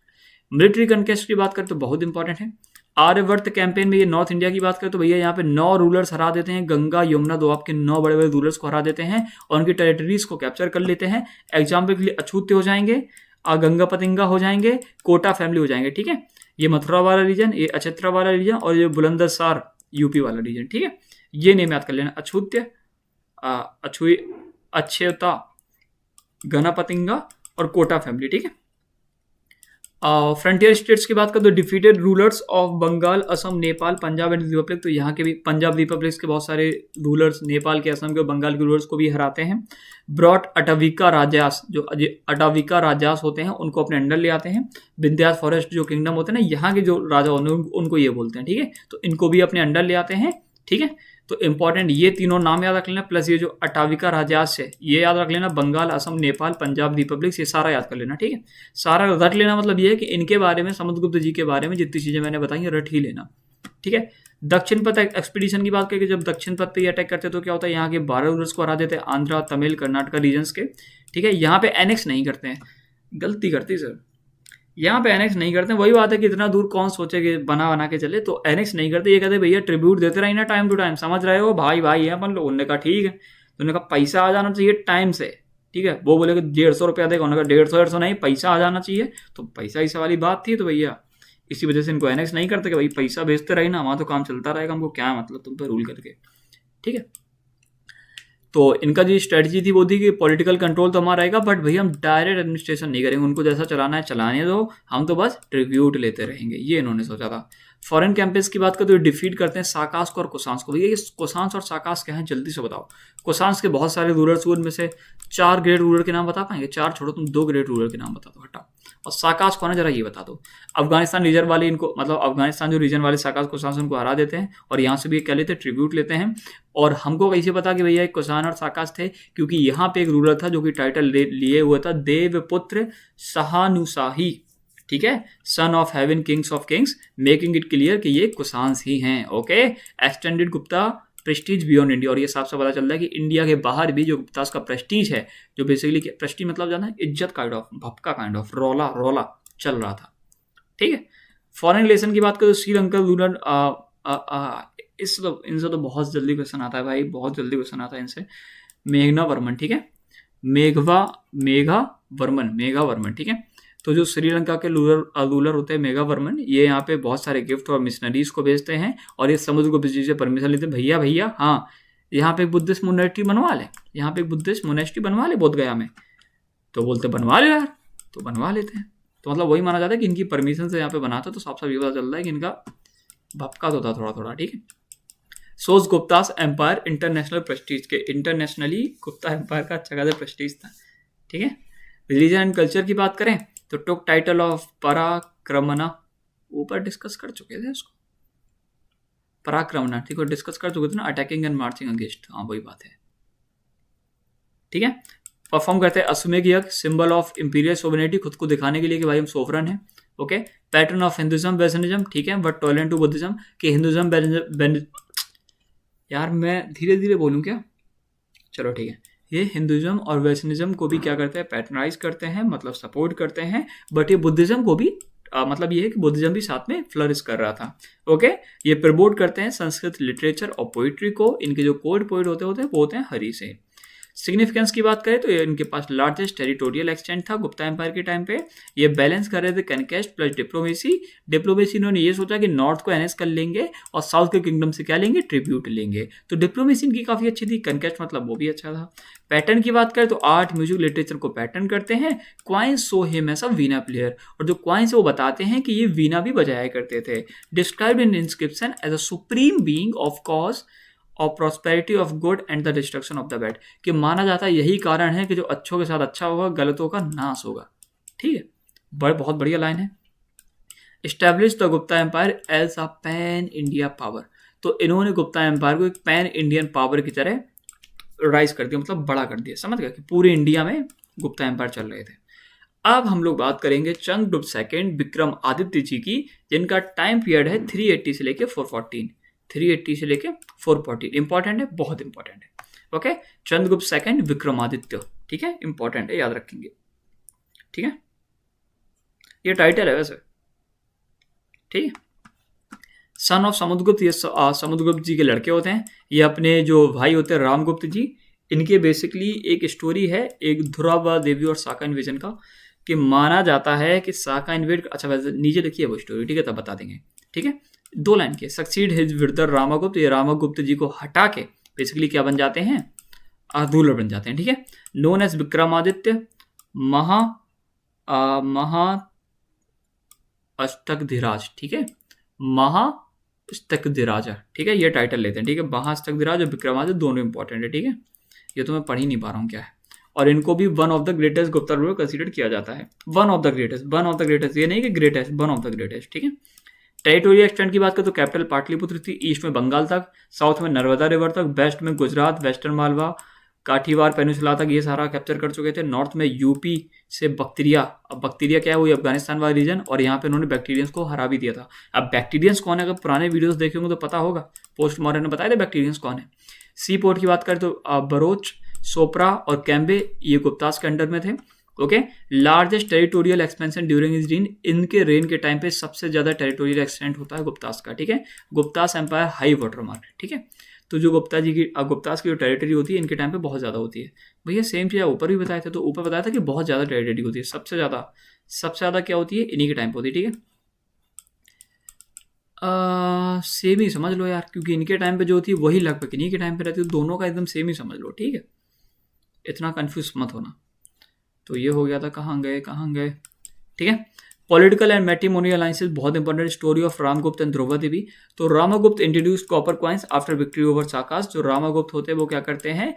मिलिट्री कंक्वेस्ट की बात करें तो बहुत इंपॉर्टेंट है। आर्यवर्त कैंपेन में ये नॉर्थ इंडिया की बात करें तो भैया यहाँ पे 9 रूलर्स हरा देते हैं। गंगा यमुना दोआब के 9 बड़े बड़े रूलर्स को हरा देते हैं और उनकी टेरिटरीज को कैप्चर कर लेते हैं। एग्जाम्पल के लिए अछूते हो जाएंगे, गंगा पतिंगा हो जाएंगे, कोटा फैमिली हो जाएंगे, ठीक है। ये मथुरा वाला रीजन, ये अछत्रा वाला रीजन और ये बुलंदशहर यूपी वाला रीजन, ठीक है। ये नेम याद कर लेना, अछूत्य, अछुई, अक्षयता, गणपतिंगा और कोटा फैमिली, ठीक है। फ्रंटियर स्टेट्स की बात करें तो defeated rulers of Bengal, Assam, Nepal, Punjab and republic, तो यहाँ के भी पंजाब रिपब्लिक के बहुत सारे रूलर्स नेपाल के, असम के, बंगाल के रूलर्स को भी हराते हैं। ब्रॉट अटाविका राजास, जो अटाविका राजास होते हैं उनको अपने अंडर ले आते हैं। विंध्यास फॉरेस्ट जो किंगडम होते हैं ना, यहाँ के जो राजा होते हैं उनको ये बोलते हैं, ठीक है। तो इनको भी अपने अंडर ले आते हैं, ठीक है। तो इंपॉर्टेंट ये तीनों नाम याद रख लेना, प्लस ये जो अटाविका राजास है ये याद रख लेना। बंगाल, असम, नेपाल, पंजाब रिपब्लिक, ये सारा याद कर लेना, ठीक है। सारा रट लेना, मतलब ये है कि इनके बारे में, समुद्रगुप्त जी के बारे में जितनी चीजें मैंने बताई रट ही लेना, ठीक है। दक्षिण पथ एक्सपीडिशन की बात करें, जब दक्षिण पथ पे ये अटैक करते तो क्या होता है, यहाँ के 12 रूलर्स को हरा देते हैं, आंध्रा, तमिल, कर्नाटका रीजन्स के, ठीक है। यहाँ पे एनेक्स नहीं करते हैं, गलती करती सर, यहाँ पे एनेक्स नहीं करते। वही बात है कि इतना दूर कौन सोचे कि बना के चले, तो एनेक्स नहीं करते। ये कहते भैया ट्रिब्यूट देते रही ना टाइम टू टाइम, समझ रहे हो, भाई भाई है अपन लोग। उन्होंने कहा ठीक है, तो उन्होंने कहा पैसा आ जाना चाहिए टाइम से, ठीक है। वो बोले कि 150 रुपया देगा, उन्होंने कहा 150 नहीं, पैसा आ जाना चाहिए। तो पैसा इस वाली बात थी, तो भैया इसी वजह से इनको एनेक्स नहीं करते कि भाई पैसा भेजते रहे ना, वहाँ तो काम चलता रहेगा, हमको क्या मतलब तुम पे रूल करके, ठीक है। तो इनका जो स्ट्रेटजी थी वो थी कि पॉलिटिकल कंट्रोल तो हमारा रहेगा, बट भैया हम डायरेक्ट एडमिनिस्ट्रेशन नहीं करेंगे, उनको जैसा चलाना है चलाने दो, हम तो बस ट्रिब्यूट लेते रहेंगे, ये इन्होंने सोचा था। फॉरेन कैंपेन्स की बात करें तो डिफीट करते हैं साकास को और कुशांस को। भैया ये कुशांस और साकास क्या है जल्दी से बताओ। कुशांस के बहुत सारे रूलर्स हुए, उनमें से 4 ग्रेट रूलर के नाम बता पाएंगे? 4 छोड़ो, तुम 2 ग्रेट रूलर के नाम बता दो, हटाओ। और साकास कौन है जरा ये बता दो। अफगानिस्तान रीजन वाले इनको, मतलब अफगानिस्तान जो रीजन वाले साकास कुशांस उनको हरा देते हैं और यहाँ से भी क्या लेते हैं, ट्रिब्यूट लेते हैं। और हमको कैसे पता कि भैया कुशान और साकास थे? क्योंकि यहाँ पे एक रूलर था जो कि टाइटल लिए हुआ था देवपुत्र सहानुसाही, ठीक है, son of haven, Kings of Kings, making it clear कि ये कुशांस ही हैं, okay. Extended Gupta Prestige beyond India, और ये साफ साफ पता चलता है कि इंडिया के बाहर भी जो गुप्तास का प्रेस्टीज है, जो बेसिकली प्रेस्टीज मतलब जाना है इज्जत काइंड ऑफ, भपका काइंड ऑफ, रोला चल रहा था, ठीक है। फॉरेन रिलेशन की बात करें तो श्रीलंका रूलर, इनसे तो बहुत जल्दी क्वेश्चन आता है भाई, बहुत जल्दी क्वेश्चन आता है इनसे। मेघना वर्मन, ठीक है, मेघा वर्मन, ठीक है। तो जो श्रीलंका के रूलर होते हैं मेघा वर्मन, ये यहाँ पे बहुत सारे गिफ्ट और मिशनरीज को भेजते हैं और ये समुद्रगुप्त जी से परमिशन लेते हैं, भैया हाँ यहाँ पे बुद्धिस्ट मोनेस्ट्री बनवा ले, यहाँ पे बुद्धिस्ट मोनेस्ट्री बनवा ले बोध गया में। तो बोलते बनवा ले यार, तो बनवा लेते हैं। तो मतलब वही माना जाता है कि इनकी परमिशन से यहाँ पे बनाते, तो साफ साफ ये पता चल रहा है कि इनका भपका तो था थोड़ा, ठीक है। सोज गुप्तास एम्पायर इंटरनेशनल प्रेस्टीज के, इंटरनेशनली गुप्ता एम्पायर का अच्छा खासा प्रेस्टीज था, ठीक है। रिलीजन एंड कल्चर की बात करें तो टुक टाइटल ऑफ पराक्रमना, ऊपर डिस्कस कर चुके थे उसको, पराक्रमना, ठीक है, डिस्कस कर चुके थे ना, अटैकिंग एंड मार्चिंग अगेंस्ट, हाँ वही बात है, ठीक है। परफॉर्म करते हैं अश्वमेघ यज्ञ, सिंबल ऑफ इंपीरियल सोवरेनिटी, खुद को दिखाने के लिए कि भाई हम सोवरन हैं, okay. Pattern of Hinduism westernism, ठीक है, बट टॉलरेंट टू बुद्धिज्म, कि हिंदुज्म यार मैं धीरे धीरे बोलूँ क्या, चलो ठीक है, ये हिंदुज्म और वेस्टर्निज्म को भी क्या करते हैं, पैटर्नाइज करते हैं, मतलब सपोर्ट करते हैं, बट ये बुद्धिज्म को भी मतलब ये है कि बुद्धिज्म भी साथ में फ्लरिश कर रहा था, ओके। ये प्रमोट करते हैं संस्कृत लिटरेचर और पोइट्री को, इनके जो कोड पोइट होते हैं वो होते हैं हरि से। सिग्निफिकेंस की बात करें तो ये इनके पास लार्जेस्ट टेरिटोरियल एक्सटेंट था गुप्ता एम्पायर के टाइम पे। ये बैलेंस कर रहे थे कनकेस्ट प्लस डिप्लोमेसी इन्होंने ये सोचा कि नॉर्थ को एनएस कर लेंगे और साउथ के किंगडम से क्या लेंगे, ट्रिब्यूट लेंगे। तो डिप्लोमेसी इनकी काफ़ी अच्छी थी, कनकेस्ट मतलब वो भी अच्छा था। पैटर्न की बात करें तो आर्ट म्यूजिक लिटरेचर को पैटर्न करते हैं। Coins show him as a veena player, और जो क्वाइंस वो बताते हैं कि ये वीना भी बजाया करते थे। Described in inscription as a supreme being of cause of prosperity of good and the destruction of the bad, कि माना जाता है यही कारण है कि जो अच्छों के साथ अच्छा होगा, गलतों का नाश होगा। ठीक है, बहुत बढ़िया लाइन है। Establish the Gupta empire as a pan India power, तो इन्होंने गुप्ता एम्पायर को एक पैन इंडियन पावर की तरह राइज कर दिया, मतलब बड़ा कर दिया। समझ गया कि पूरे इंडिया में गुप्ता एम्पायर चल रहे थे। अब हम लोग बात करेंगे चंद्रगुप्त सेकंड विक्रम आदित्य जी की, जिनका टाइम पीरियड है 380 से लेके 414। 380 से लेके 414 इंपॉर्टेंट है, बहुत इंपॉर्टेंट है। ओके, चंद्रगुप्त सेकंड विक्रमादित्य, ठीक है, इंपॉर्टेंट है, याद रखेंगे। ठीक है, ये टाइटल है वैसे। ठीक है, सन ऑफ समुद्रगुप्त, ये समुद्रगुप्त जी के लड़के होते हैं। ये अपने जो भाई होते हैं रामगुप्त जी, इनके बेसिकली एक स्टोरी है, एक ध्रुवा देवी और साका इन्वेजन का, कि माना जाता है कि साका इन्वेड, अच्छा वैसे नीचे लिखिए वो स्टोरी, ठीक है, तब बता देंगे। ठीक है, 2 लाइन के, सक्सीड हिज ब्रदर रामागुप्त, ये रामागुप्त जी को हटा के बेसिकली क्या बन जाते हैं, रूलर बन जाते हैं। ठीक है, नोन एज विक्रमादित्य महा अष्टकधिराज। ठीक है, महाअष्टकधिराज, ठीक है, ये टाइटल लेते हैं। ठीक है, महाअष्टकधिराज और विक्रमादित्य दोनों इंपॉर्टेंट है। ठीक है, ये तो मैं पढ़ ही नहीं पा रहा हूँ क्या है। और इनको भी one of the greatest Gupta ruler consider किया जाता है। वन ऑफ द ग्रेटेस्ट, ये नहीं कि greatest, one of the greatest. ठीक है, टेरिटोरियल एक्सटेंट की बात करें तो कैपिटल पाटलिपुत्र थी, ईस्ट में बंगाल तक, साउथ में नर्मदा रिवर तक, वेस्ट में गुजरात, वेस्टर्न मालवा, काठीवार पेनिनसुला तक, ये सारा कैप्चर कर चुके थे। नॉर्थ में यूपी से बक्तिरिया, अब बक्तिरिया क्या है, वही अफगानिस्तान वाला रीजन, और यहाँ पे उन्होंने बैक्टीरियंस को हरा भी दिया था। अब बैक्टीरियंस कौन है, अगर पुराने वीडियोस देखे होंगे तो पता होगा, पोस्ट मॉडर्न ने बताया था बैक्टीरियंस कौन है। सी पोर्ट की बात करें तो बरोच, सोपरा और कैम्बे ये गुप्तास के अंडर में थे। Okay, largest territorial expansion during his rain, इनके रेन के टाइम पे सबसे ज्यादा टेरिटोरियल एक्सटेंट होता है गुप्तास का। ठीक है, Guptas empire high water mark. ठीक है, तो जो गुप्तास की जो टेरिटरी होती है इनके टाइम पे बहुत ज़्यादा होती है। भैया सेम चीज़ ऊपर भी बताए थे, तो ऊपर बताया था कि बहुत ज़्यादा टेरिटरी होती है, सबसे ज़्यादा क्या होती है, इन्हीं के टाइम पे होती है। ठीक है, सेम ही समझ लो यार, क्योंकि इनके टाइम पे जो होती है वही लगभग इन्हीं के टाइम पे रहती है, दोनों का एकदम सेम ही समझ लो। ठीक है, इतना कंफ्यूज मत होना। तो ये हो गया था, कहाँ गए। ठीक है, पॉलिटिकल एंड मैट्रिमोनियल अलायंसेस बहुत important, story of Ramagupta and Dhruva Devi. तो Ramagupta introduced copper coins after victory over Sakas, जो रामागुप्त होते हैं वो क्या करते हैं,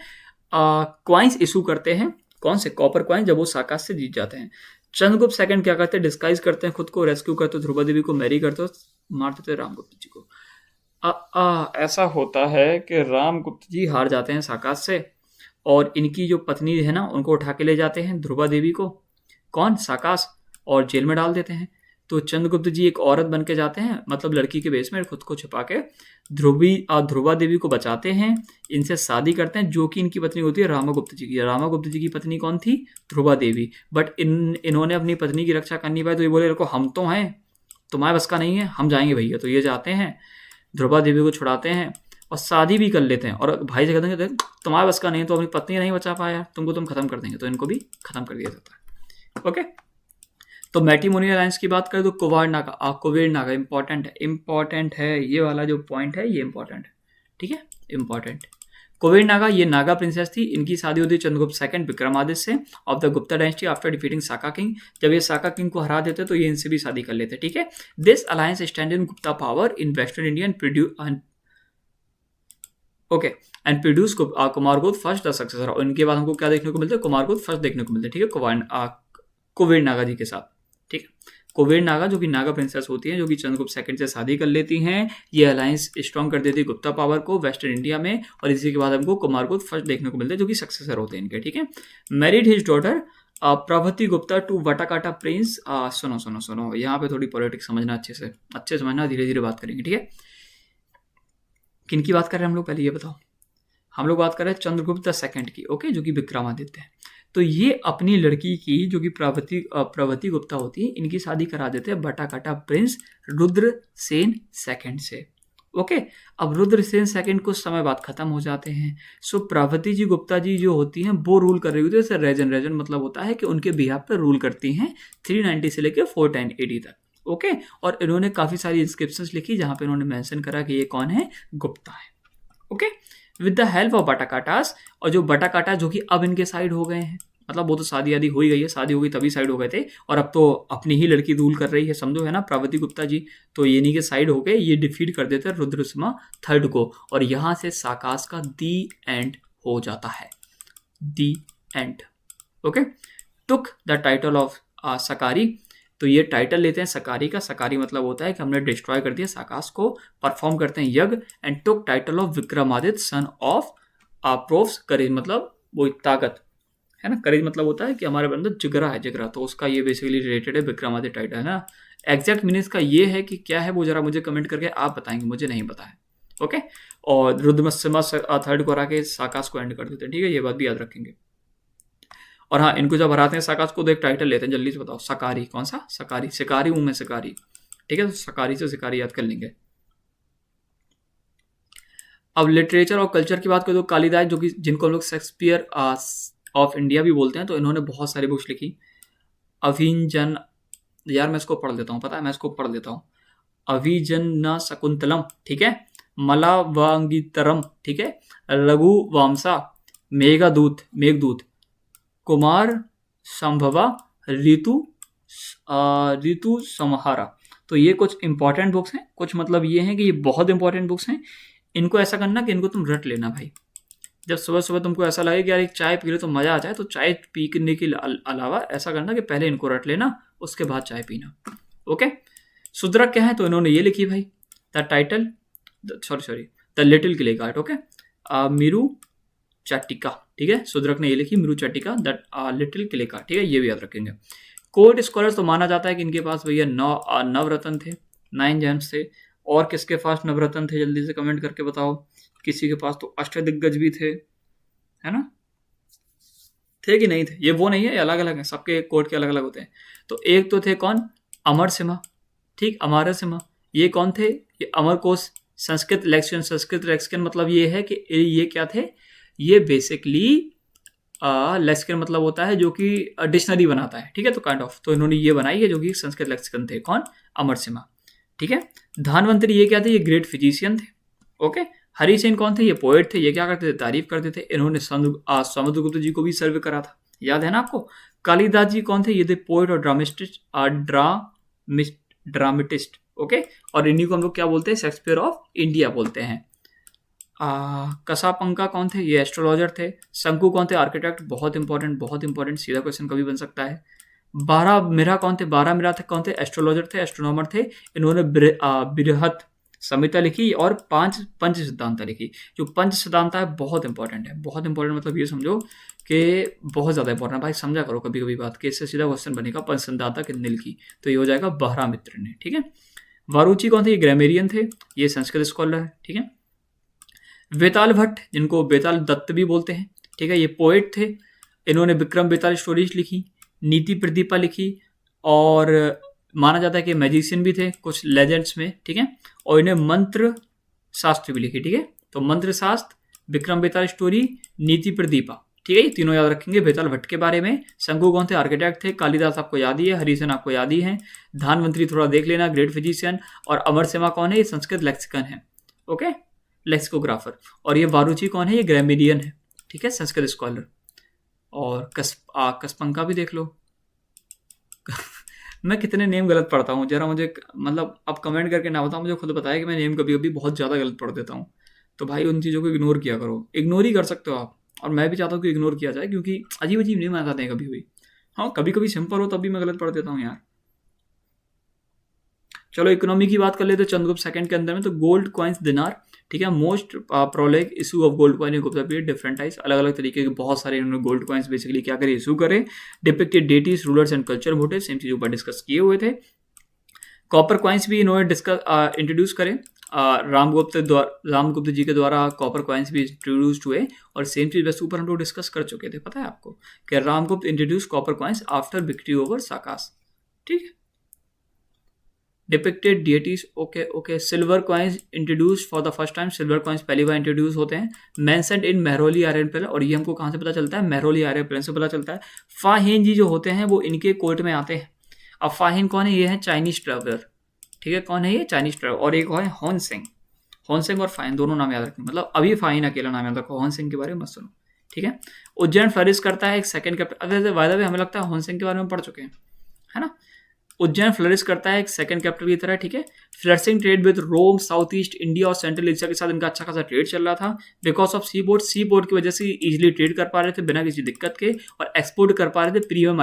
क्वाइंस इशू करते हैं, कौन से, कॉपर क्वाइंस, जब वो साकास से जीत जाते हैं। चंद्रगुप्त सेकंड क्या करते हैं, डिस्गाइज करते हैं खुद को, रेस्क्यू करते हैं ध्रुवा देवी को, मैरी करते हो, मार देते हैं रामगुप्त जी को। ऐसा होता है कि रामगुप्त जी हार जाते हैं साकास से, और इनकी जो पत्नी है ना उनको उठा के ले जाते हैं ध्रुवा देवी को, कौन, साकास, और जेल में डाल देते हैं। तो चंद्रगुप्त जी एक औरत बन के जाते हैं, मतलब लड़की के बेस में खुद को छुपा के ध्रुवा देवी को बचाते हैं, इनसे शादी करते हैं, जो कि इनकी पत्नी होती है रामागुप्त जी की। रामागुप्त जी की पत्नी कौन थी, ध्रुवा देवी। बट इन्होंने अपनी पत्नी की रक्षा करनी पाई, तो ये बोले देखो हम तो हैं, तुम्हारे बस का नहीं है, हम जाएंगे भैया। तो ये जाते हैं, ध्रुवा देवी को छुड़ाते हैं और शादी भी कर लेते हैं, और भाई से कहते हैं देख तुम्हारे बस का नहीं, तो अपनी पत्नी नहीं बचा पाया, तुमको तुम खत्म कर देंगे, तो इनको भी खत्म कर दिया जाता है। ओके, तो मैट्रिमोनियल अलायंस की बात करें तो कुवेर नागा इंपॉर्टेंट है, ये वाला जो पॉइंट है ये इंपॉर्टेंट है। ठीक है, इंपॉर्टेंट। कुवेर नागा ये नागा प्रिंसेस थी, इनकी शादी होती है चंद्रगुप्त सेकंड विक्रमादित्य से of the Gupta dynasty after defeating Saka king. जब ये साका किंग को हरा देते तो ये इनसे भी शादी कर लेते। ठीक है, this alliance stand in Gupta power in western India and produce Kumaragupta first the successor. और इनके बाद हमको क्या देखने को मिलता है, कुमारगुप्त फर्स्ट देखने को मिलता है। ठीक है, कुवेर नागा जी के साथ। ठीक है, कुवेर नागा जो कि नागा प्रिंसेस होती हैं, जो कि चंद्रगुप्त सेकंड से शादी कर लेती हैं, ये अलायंस स्ट्रॉन्ग कर देती है गुप्ता पावर को वेस्टर्न इंडिया में, और इसी के बाद हमको कुमारगुप्त फर्स्ट देखने को मिलते हैं, जो कि सक्सेसर होते हैं इनके। ठीक है, married his daughter Prabhavati Gupta to वटाकाटा प्रिंस। सुनो यहाँ पे थोड़ी पॉलिटिक्स समझना, अच्छे समझना, धीरे धीरे बात करेंगे। ठीक है, किन की बात कर रहे हैं हम लोग, पहले ये बताओ। हम लोग बात कर रहे हैं चंद्रगुप्त सेकंड की, ओके, जो कि विक्रमादित्य है। तो ये अपनी लड़की की, जो कि प्रभति गुप्ता होती है, इनकी शादी करा देते हैं बटाकाटा प्रिंस रुद्र सेन सेकंड से। ओके। अब रुद्रसेन सेकंड कुछ समय बाद खत्म हो जाते हैं। सो प्रभावती जी गुप्ता जी जो होती हैं वो रूल कर रही होती है। जैसे रेजन मतलब होता है कि उनके बिहाफ पे रूल करती हैं 390 से लेकर 410 AD तक। ओके। और इन्होंने काफ़ी सारी इंस्क्रिप्शंस लिखी जहाँ पे इन्होंने मेंशन करा कि ये कौन है, गुप्ता है। Okay. With the help of Vakatakas, और जो बटाकाटा जो कि अब इनके साइड हो गए हैं, मतलब वो तो शादी आदि हो ही गई है, शादी हो गई तभी साइड हो गए थे, और अब तो अपनी ही लड़की रूल कर रही है, समझो, है ना, प्रभावती गुप्ता जी। तो ये नहीं के साइड हो गए, ये डिफीट कर देते हैं रुद्रसिम्हा थर्ड को, और यहाँ से साकास का दी एंड हो जाता है, the end. Okay. Took the title of Sakari, तो ये टाइटल लेते हैं सकारी का। सकारी मतलब होता है कि हमने डिस्ट्रॉय कर दिया साकास को, परफॉर्म करते हैं यज्ञ। And took title of Vikramaditya son of prowess, courage मतलब वो ताकत है ना, करेज मतलब होता है कि हमारे अंदर जिगरा है, जिगरा, तो उसका ये बेसिकली रिलेटेड है विक्रमादित्य टाइटल, है ना। एग्जैक्ट मीनिंग का ये है कि क्या है वो जरा मुझे कमेंट करके आप बताएंगे, मुझे नहीं पता है। ओके। और रुद्रसिम्हा थर्ड को हरा के साकास को एंड कर देते हैं, ठीक है, ये बात भी याद रखेंगे। और हाँ, इनको जब हराते हैं साकास को तो एक टाइटल लेते हैं, जल्दी से बताओ, सकारी। कौन सा? सकारी, शिकारी हूं मैं, शिकारी, ठीक है, तो सकारी से शिकारी याद कर लेंगे। अब लिटरेचर और कल्चर की बात करें तो कालिदास, जो कि जिनको हम लोग शेक्सपियर ऑफ इंडिया भी बोलते हैं, तो इन्होंने बहुत सारी बुक्स लिखी। अभिजन, यार मैं इसको पढ़ लेता हूँ, पता है, मैं इसको पढ़ लेता हूँ। अभिजन शकुंतलम, ठीक है, मलावांगितरम, ठीक है, रघुवंशा, मेघदूत, मेघदूत, कुमार संभवा, ऋतु ऋतु संहारा। तो ये कुछ इंपॉर्टेंट बुक्स हैं, कुछ मतलब ये हैं कि ये बहुत इंपॉर्टेंट बुक्स हैं। इनको ऐसा करना कि इनको तुम रट लेना भाई। जब सुबह सुबह तुमको ऐसा लगे कि यार एक चाय पी लो तो मज़ा आ जाए, तो चाय पीने के अलावा ऐसा करना कि पहले इनको रट लेना, उसके बाद चाय पीना। ओके। सुद्रक क्या है, तो इन्होंने ये लिखी भाई, the title, sorry the little clay cart. Okay. Mrichchhakatika, ठीक है, सुद्रक ने ये लिखी, Mrichchhakatika, the little clay cart, ठीक है, ये भी याद रखेंगे। कोर्ट स्कॉलर्स तो माना जाता है कि इनके पास भैया नवरत्न थे, 9 जेम्स थे। और किसके पास नवरत्न थे, जल्दी से कमेंट करके बताओ। किसी के पास तो अष्टदिग्गज भी थे, है ना, थे कि नहीं थे, ये वो नहीं है, अलग अलग है, सबके कोर्ट के अलग अलग होते हैं। तो एक तो थे कौन, अमर सिम्हा, ठीक, अमर सिम्हा। ये कौन थे, ये अमर कोश, संस्कृत लेक्सिकन। संस्कृत लेक्सिकन मतलब ये है कि ये क्या थे, ये बेसिकली लेक्सिकन मतलब होता है जो कि डिक्शनरी बनाता है, ठीक है, तो काइंड ऑफ, तो इन्होंने ये बनाई है जो कि संस्कृत लेक्सिकन थे, कौन, अमर सिम्हा, ठीक है। धनवंतरी ये क्या थे, ये ग्रेट फिजिशियन थे। ओके। हरिसेन कौन थे, ये पोएट थे, ये क्या करते थे, तारीफ करते थे। इन्होंने समुद्रगुप्त जी को भी सर्व करा था, याद है ना आपको। कालिदास जी कौन थे, ये थे पोएट और ड्रामेटिस्ट। ओके। और इन्हीं को हम लोग क्या बोलते हैं, शेक्सपियर ऑफ इंडिया बोलते हैं। कसापंका कौन थे, ये एस्ट्रोलॉजर थे। शंकु कौन थे, आर्किटेक्ट, बहुत इंपॉर्टेंट, बहुत इंपॉर्टेंट, सीधा क्वेश्चन कभी बन सकता है। 12 मिरा कौन थे, 12 मिरा थे कौन थे, एस्ट्रोलॉजर थे, एस्ट्रोनॉमर थे। इन्होंने बृहत संहिता लिखी और 5 पंच सिद्धांता लिखी। जो पंच सिद्धांता है बहुत इंपॉर्टेंट है, बहुत इंपॉर्टेंट, मतलब ये समझो कि बहुत ज़्यादा इंपॉर्टेंट है भाई, समझा करो कभी कभी बात, कि इससे सीधा क्वेश्चन बनेगा पंच सिद्धांता कितने लिखी, तो ये हो जाएगा बहरामित्र ने, ठीक है। वारुचि कौन थे, ये ग्रामेरियन थे, ये संस्कृत स्कॉलर है, ठीक है। बेताल भट्ट, जिनको बेताल दत्त भी बोलते हैं, ठीक है, ये पोएट थे। इन्होंने विक्रम बेताल स्टोरीज लिखी, नीति प्रदीपा लिखी, और माना जाता है कि मैजिशियन भी थे कुछ लेजेंड्स में, ठीक है। और इन्हें मंत्र शास्त्र भी लिखी, ठीक है। तो मंत्र शास्त्र, विक्रम बेताल स्टोरी, नीति प्रदीपा, ठीक है, ये तीनों याद रखेंगे बेताल भट्ट के बारे में। शंकु कौन थे, आर्किटेक्ट थे। कालिदास आपको याद ही है, हरिसेन आपको याद ही है। धनवंतरी थोड़ा देख लेना, ग्रेट फिजिशियन। और अमर सिम्हा कौन है, ये संस्कृत लेक्सिकन है, ओके, लेक्सिकोग्राफर। और ये वारुचि कौन है, ये ग्रामेरियन है, ठीक है, संस्कृत स्कॉलर। और कसपंका भी देख लो। मैं कितने नेम गलत पढ़ता हूँ, जरा मुझे मतलब अब कमेंट करके ना बताओ, मुझे खुद बताया कि मैं नेम कभी कभी बहुत ज़्यादा गलत पढ़ देता हूँ। तो भाई उन चीज़ों को इग्नोर किया करो, इग्नोर ही कर सकते हो आप, और मैं भी चाहता हूँ कि इग्नोर किया जाए, क्योंकि अजीब अजीब नेम आ जाते हैं कभी कभी। हाँ, कभी कभी सिंपल हो तब भी मैं गलत पढ़ देता हूँ यार। चलो इकोनॉमी की बात कर लेते चंद्रगुप्त सेकंड के अंदर में। तो गोल्ड कॉइन्स दिनार, ठीक है, most prolific issue of gold coin in Gupta period, different types, अलग अलग तरीके के बहुत सारे इन्होंने गोल्ड कॉइन्स बेसिकली क्या करे, इशू करे। Depicted deities, rulers and culture motif, same चीज़ ऊपर डिस्कस किए हुए थे। कॉपर कॉइन्स भी इन्होंने डिस्कस इंट्रोड्यूस करे, रामगुप्त जी के द्वारा कॉपर कॉइन्स भी इंट्रोड्यूस्ड हुए। और सेम चीज़ वैसे ऊपर हम लोग डिस्कस कर चुके थे, पता है आपको, कि Ramagupta introduce copper coins after victory over Sakas, ठीक है। Depicted deities, okay okay. Silver coins introduce for the first time, silver coins पहली बार इंट्रोड्यूस होते हैं। Mentioned in Mehrauli iron pillar, और ये हमको कहाँ से पता चलता है? मेहरौली आर्यन पिलर से पता चलता है। फाहिन जी जो होते हैं वो इनके कोर्ट में आते हैं। अब फाहिन कौन है? ये है चाइनीज ट्रैवलर, ठीक है। कौन है ये? Chinese traveller. और एक है हॉन सिंह। हॉन सिंह और फाहिन दोनों नाम याद रखें, मतलब अभी फाहिन अकेला नाम याद रखो, हॉन सिंह के बारे में मत सुनो, ठीक है। उज्जैन फ्लरिश करता है एक second capital, by the way हमें लगता है हॉन सिंह के बारे में पढ़ चुके हैं, है ना। उज्जैन फ्लरिश करता है एक सेकंड कैपिटल की तरह, ठीक है। Flourishing trade with Rome, south east India और सेंट्रल एशिया के साथ इनका अच्छा खासा ट्रेड चल रहा था। बिकॉज ऑफ सी पोर्ट की वजह से इजीली ट्रेड कर पा रहे थे बिना किसी दिक्कत के, और एक्सपोर्ट कर पा रहे थे प्रीमियम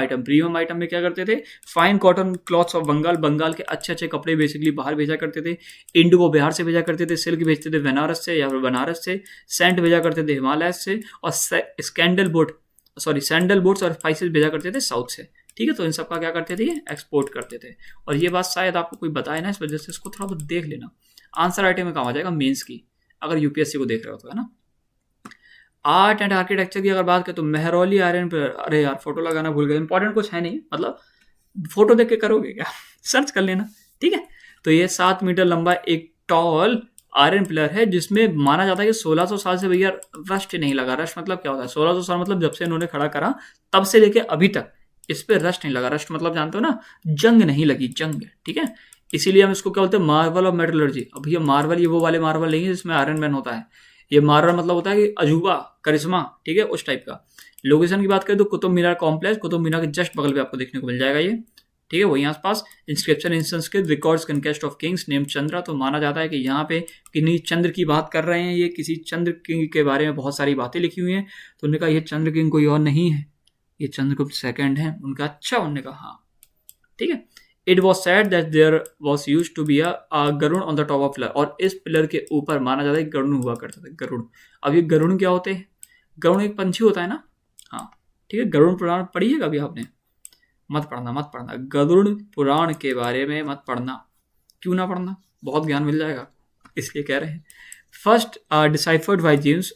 आइटम में क्या करते थे? Fine cotton cloths of Bengal के अच्छे अच्छे कपड़े बेसिकली बाहर भेजा करते थे। इंडिगो बिहार से भेजा करते थे, सिल्क भेजते थे बनारस से या फिर बनारस से, सेंट भेजा करते थे हिमालय से, और सैंडल बोट्स और स्पाइसेस भेजा करते थे साउथ से, ठीक है। तो इन सब का क्या करते थे? ये एक्सपोर्ट करते थे। और ये बात शायद आपको कोई बताए ना, इस वजह से इसको थोड़ा बहुत देख लेना, आंसर राइटिंग में काम आ जाएगा मेंस की, अगर यूपीएससी को देख रहे हो तो, है ना। आर्ट एंड आर्किटेक्चर की अगर बात करें तो मेहरौली आर्यन पर, अरे यार फोटो लगाना भूल गए, इंपॉर्टेंट कुछ है नहीं, मतलब फोटो देख के करोगे क्या? सर्च कर लेना, ठीक है। तो ये 7 मीटर लंबा एक टॉल आयरन पिलर है, जिसमें माना जाता है कि 1600 साल से भैया रस्ट नहीं लगा। रस्ट मतलब क्या होता है? 1600 साल मतलब जब से इन्होंने खड़ा करा तब से लेके अभी तक इस पे रस्ट नहीं लगा। रस्ट मतलब जानते हो ना, जंग नहीं लगी, जंग, ठीक है। इसीलिए हम इसको क्या बोलते हैं? Marvel of metallurgy. अब ये मार्वल, ये वो वाले मार्वल नहीं है जिसमें आयरन मैन होता है। ये मार्वल मतलब होता है कि अजूबा, करिश्मा, ठीक है, उस टाइप का। लोकेशन की बात करें तो कुतुब मीनार कॉम्प्लेक्स, कुतुब मीनार के जस्ट बगल पे आपको देखने को मिल जाएगा ये, ठीक है, वहीं आसपास। Inscription in Sanskrit, records कनकेस्ट of Kings name Chandra. तो माना जाता है कि यहाँ पे किन्हीं चंद्र की बात कर रहे हैं, ये किसी चंद्र किंग के बारे में बहुत सारी बातें लिखी हुई हैं। तो उन्होंने कहा ये चंद्र किंग कोई और नहीं है, ये चंद्रगुप्त सेकंड है। उनका अच्छा, उन्होंने कहा हाँ, ठीक है। It was said that there was use to be a Garuda on the top of pillar, और इस पिलर के ऊपर माना जाता है गरुड़ हुआ करता था, गरुड़। अब ये गरुड़ क्या होते हैं? गरुड़ एक पंछी होता है ना, हाँ, ठीक है। गरुड़ पुराण पढ़ी है कभी आपने? मत पढ़ना गरुड़ पुराण के बारे में मत पढ़ना। क्यों ना पढ़ना? बहुत ज्ञान मिल जाएगा, इसलिए कह रहे हैं। First deciphered by James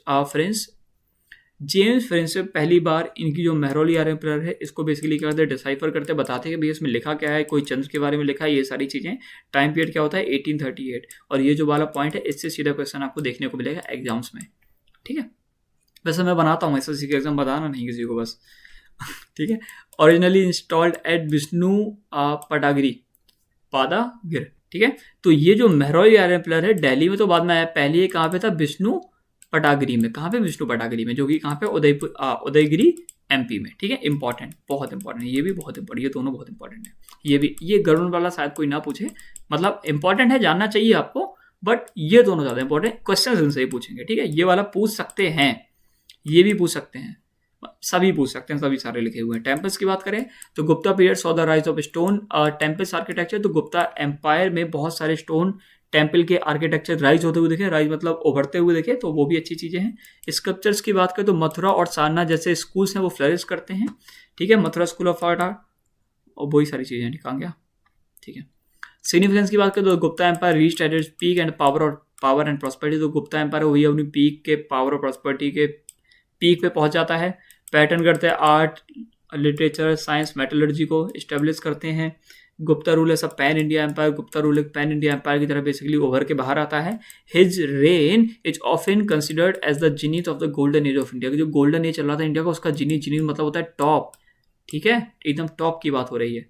French से पहली बार इनकी जो मेहरौली आर्यन पिलर है, इसको बेसिकली क्या करते हैं? डिसाइफर करते, बताते हैं कि भैया इसमें लिखा क्या है, कोई चंद्र के बारे में लिखा है, ये सारी चीज़ें। टाइम पीरियड क्या होता है? 1838। और ये जो वाला पॉइंट है, इससे सीधा क्वेश्चन आपको देखने को मिलेगा एग्जाम्स में, ठीक है। वैसे मैं बनाता हूँ एसएससी के एग्जाम, बताना नहीं किसी को बस, ठीक है। ओरिजिनली इंस्टॉल्ड एट विष्णु पादागिर, ठीक है। तो ये जो मेहरौली आयरन पिलर है दिल्ली में तो बाद में आया, पहले ये कहाँ पे था? विष्णु पटागिरी में। कहाँ पे? विष्णु पटागिरी में, जो कि कहाँ पे? उदयगिरी एमपी में, ठीक है। इंपॉर्टेंट, बहुत इंपॉर्टेंट, ये भी बहुत इंपॉर्टेंट, ये दोनों बहुत इंपॉर्टेंट है। ये भी, ये गरुड़ वाला शायद कोई ना पूछे, मतलब इंपॉर्टेंट है, जानना चाहिए आपको, बट ये दोनों ज़्यादा इंपॉर्टेंट क्वेश्चन इनसे ही पूछेंगे, ठीक है। ये वाला पूछ सकते हैं, ये भी पूछ सकते हैं, सभी पूछ सकते हैं, सभी सारे लिखे हुए हैं। टेम्पल्स की बात करें तो Gupta period saw the rise of stone temples architecture. तो गुप्ता एम्पायर में बहुत सारे स्टोन टेम्पल के आर्किटेक्चर राइज होते हुए देखे, राइज मतलब उभरते हुए देखे, तो वो भी अच्छी चीज़ें हैं। स्कल्पचर्स की बात करें तो मथुरा और सारनाथ जैसे स्कूल्स हैं वो फ्लरिश करते हैं, ठीक है। मथुरा स्कूल ऑफ आर्ट और वही सारी चीज़ें निकाल गया, ठीक है। सिग्निफिकेंस की बात करें तो Gupta empire reached at its peak and power and prosperity. तो गुप्ता एम्पायर वही अपनी पीक के पावर और प्रॉस्पेरिटी के पीक पे पहुंच जाता है। पैटर्न करते हैं आर्ट, लिटरेचर, साइंस, मेटलर्जी को इस्टेब्लिश करते हैं। गुप्ता रूल है सब pan India empire, Gupta rule एक पैन इंडिया एम्पायर की तरह बेसिकली उभर के बाहर आता है। His reign is often considered as the zenith of the golden age of India. जो गोल्डन एज चल रहा था इंडिया का, उसका जीनीथ मतलब होता है टॉप, ठीक है, एकदम टॉप की बात हो रही है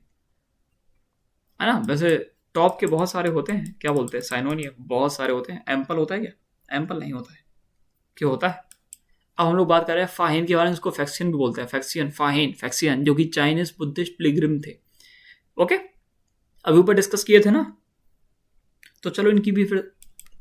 ना। वैसे टॉप के बहुत सारे होते हैं, क्या बोलते हैं, साइनोनियम बहुत सारे होते हैं। एम्पल होता है क्या? एम्पल नहीं होता है, क्यों होता है? अब हम लोग बात कर रहे हैं फाहिन के बारे में, इसको फैक्सियन भी बोलते हैं, फैक्सियन जो कि चाइनीज बुद्धिस्ट पिलग्रिम थे, ओके। अभी ऊपर डिस्कस किए थे ना, तो चलो इनकी भी फिर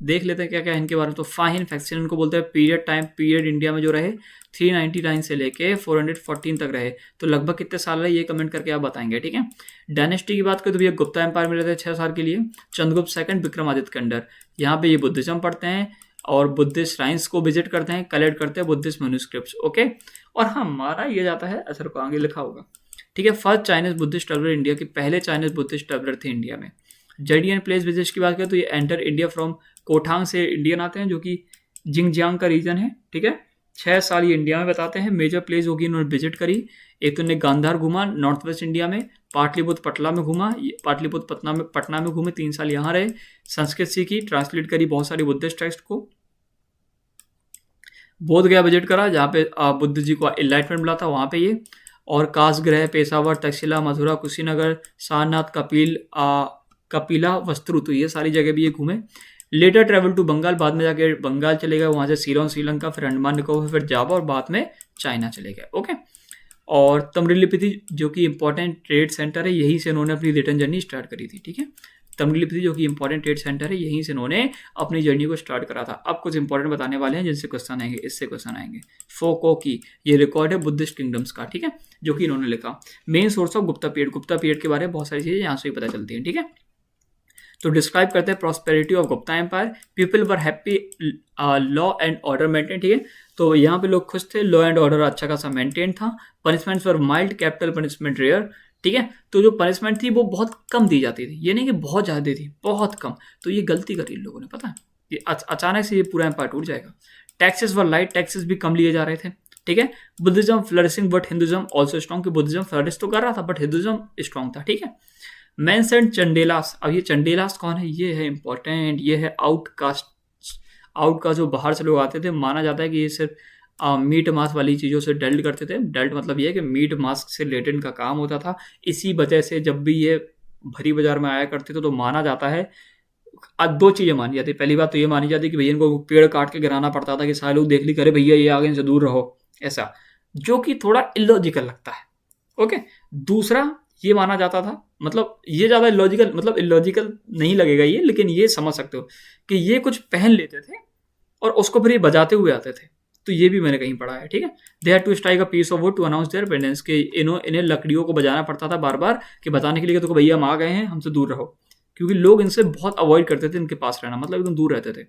देख लेते हैं क्या क्या है इनके बारे में। तो फाहिन फैक्सियन इनको बोलते हैं। पीरियड इंडिया में जो रहे 399 से लेके 414 तक रहे, तो लगभग कितने साल रहे ये कमेंट करके आप बताएंगे, ठीक है। डायनेस्टी की बात करें तो भैया गुप्ता एम्पायर में रहते हैं 6 साल के लिए, चंद्रगुप्त सेकंड, विक्रमादित्य के अंडर। यहाँ पे ये बुद्धिज्म पढ़ते हैं और बुद्धिस्ट श्राइन्स को विजिट करते हैं, कलेक्ट करते हैं बुद्धिस्ट मैन्युस्क्रिप्ट्स, ओके। और हमारा ये जाता है असर को आगे लिखा होगा, ठीक है। First Chinese Buddhist traveller India के पहले चाइनीज बुद्धिस्ट ट्रैवलर थे इंडिया में। जर्नी एंड प्लेस विजिट की बात करें तो ये एंटर इंडिया फ्रॉम कोठांग से इंडियन आते हैं, जो कि जिंगजियांग का रीजन है, ठीक है। 6 साल ये इंडिया में बताते हैं। मेजर प्लेस होगी इन्होंने विजिट करी, एक तो इन्हें गांधार घूमा नॉर्थ वेस्ट इंडिया में, पाटलिपुत्र पटना में घूमा, पाटलिपुत्र पटना में घूमे, 3 साल यहाँ रहे, संस्कृत सीखी, ट्रांसलेट करी बहुत सारी बुद्धिस्ट टेक्स्ट को, बोध गया विजिट करा जहाँ पे बुद्ध जी को एनलाइटमेंट मिला था वहाँ पे ये, और कासगृह, पेशावर, तक्षशिला, मथुरा, कुशीनगर, सारनाथ, कपिला वस्त्रु, तो ये सारी जगह भी ये घूमे। लेटर ट्रेवल टू बंगाल, बाद में जाके बंगाल चले गए, वहाँ से सीलोन श्रीलंका, फिर अंडमान निकोबार, फिर जावा और बाद में चाइना चले गए। ओके, और तमिलिपति जो कि इंपॉर्टेंट ट्रेड सेंटर है, यहीं से इन्होंने अपनी रिटर्न जर्नी स्टार्ट करी थी। ठीक है, तमिलिपति जो कि इंपॉर्टेंट ट्रेड सेंटर है, यहीं से इन्होंने अपनी जर्नी को स्टार्ट करा था। अब कुछ इंपॉर्टेंट बताने वाले हैं जिनसे क्वेश्चन आएंगे, इससे क्वेश्चन आएंगे। फोको की ये रिकॉर्ड है बुद्धिस्ट किंगडम्स का, ठीक है, जो कि इन्होंने लिखा। Main source of Gupta period, Gupta period के बारे में बहुत सारी चीजें यहाँ से ही पता चलती हैं। ठीक है, तो डिस्क्राइब करते हैं prosperity of Gupta empire. People were happy, law and order maintain. ठीक है, तो यहाँ पे लोग खुश थे, लॉ एंड ऑर्डर अच्छा खासा मेंटेन था। पनिशमेंट्स वर माइल्ड, कैपिटल पनिशमेंट रेयर। ठीक है, तो जो पनिशमेंट थी वो बहुत कम दी जाती थी, ये नहीं कि बहुत ज़्यादा थी, बहुत कम। तो ये गलती करी इन लोगों ने, पता है, ये अचानक से ये पूरा एम्पायर टूट जाएगा। टैक्सेस वर लाइट, टैक्सेस भी कम लिए जा रहे थे। ठीक है, Buddhism flourishing but Hinduism also strong, कि बुद्धिज्म फ्लरिश तो कर रहा था बट हिंदुज्म स्ट्रॉन्ग था। ठीक है, मेंस एंड चंडेलास। अब ये चंडेलास कौन है, ये है इंपॉर्टेंट, ये है आउटकास्ट, आउटकास्ट जो बाहर से लोग आते थे। माना जाता है कि ये सिर्फ मीट मांस वाली चीज़ों से डेल्ट करते थे। डेल्ट मतलब ये है कि मीट मांस से रिलेटेड इनका काम होता था। इसी वजह से जब भी ये भरी बाजार में आया करते थे तो माना जाता है, दो चीज़ें मानी जाती। पहली बात तो ये मानी जाती कि भैया इनको पेड़ काट के गिराना पड़ता था कि सारे लोग देख ली करे भैया ये आगे इनसे दूर रहो, ऐसा, जो कि थोड़ा इलॉजिकल लगता है। ओके, दूसरा ये माना जाता था, मतलब ये ज़्यादा इलॉजिकल, मतलब इलॉजिकल नहीं लगेगा ये, लेकिन ये समझ सकते हो कि ये कुछ पहन लेते थे और उसको फिर ये बजाते हुए आते थे। तो ये भी मैंने कहीं पढ़ा है। ठीक है, they had to strike a piece of wood to announce their presence, के इन्हें लकड़ियों को बजाना पड़ता था बार बार कि बताने के लिए कि तो भैया हम आ गए हैं, हमसे दूर रहो, क्योंकि लोग इनसे बहुत अवॉइड करते थे इनके पास रहना, मतलब एकदम दूर रहते थे।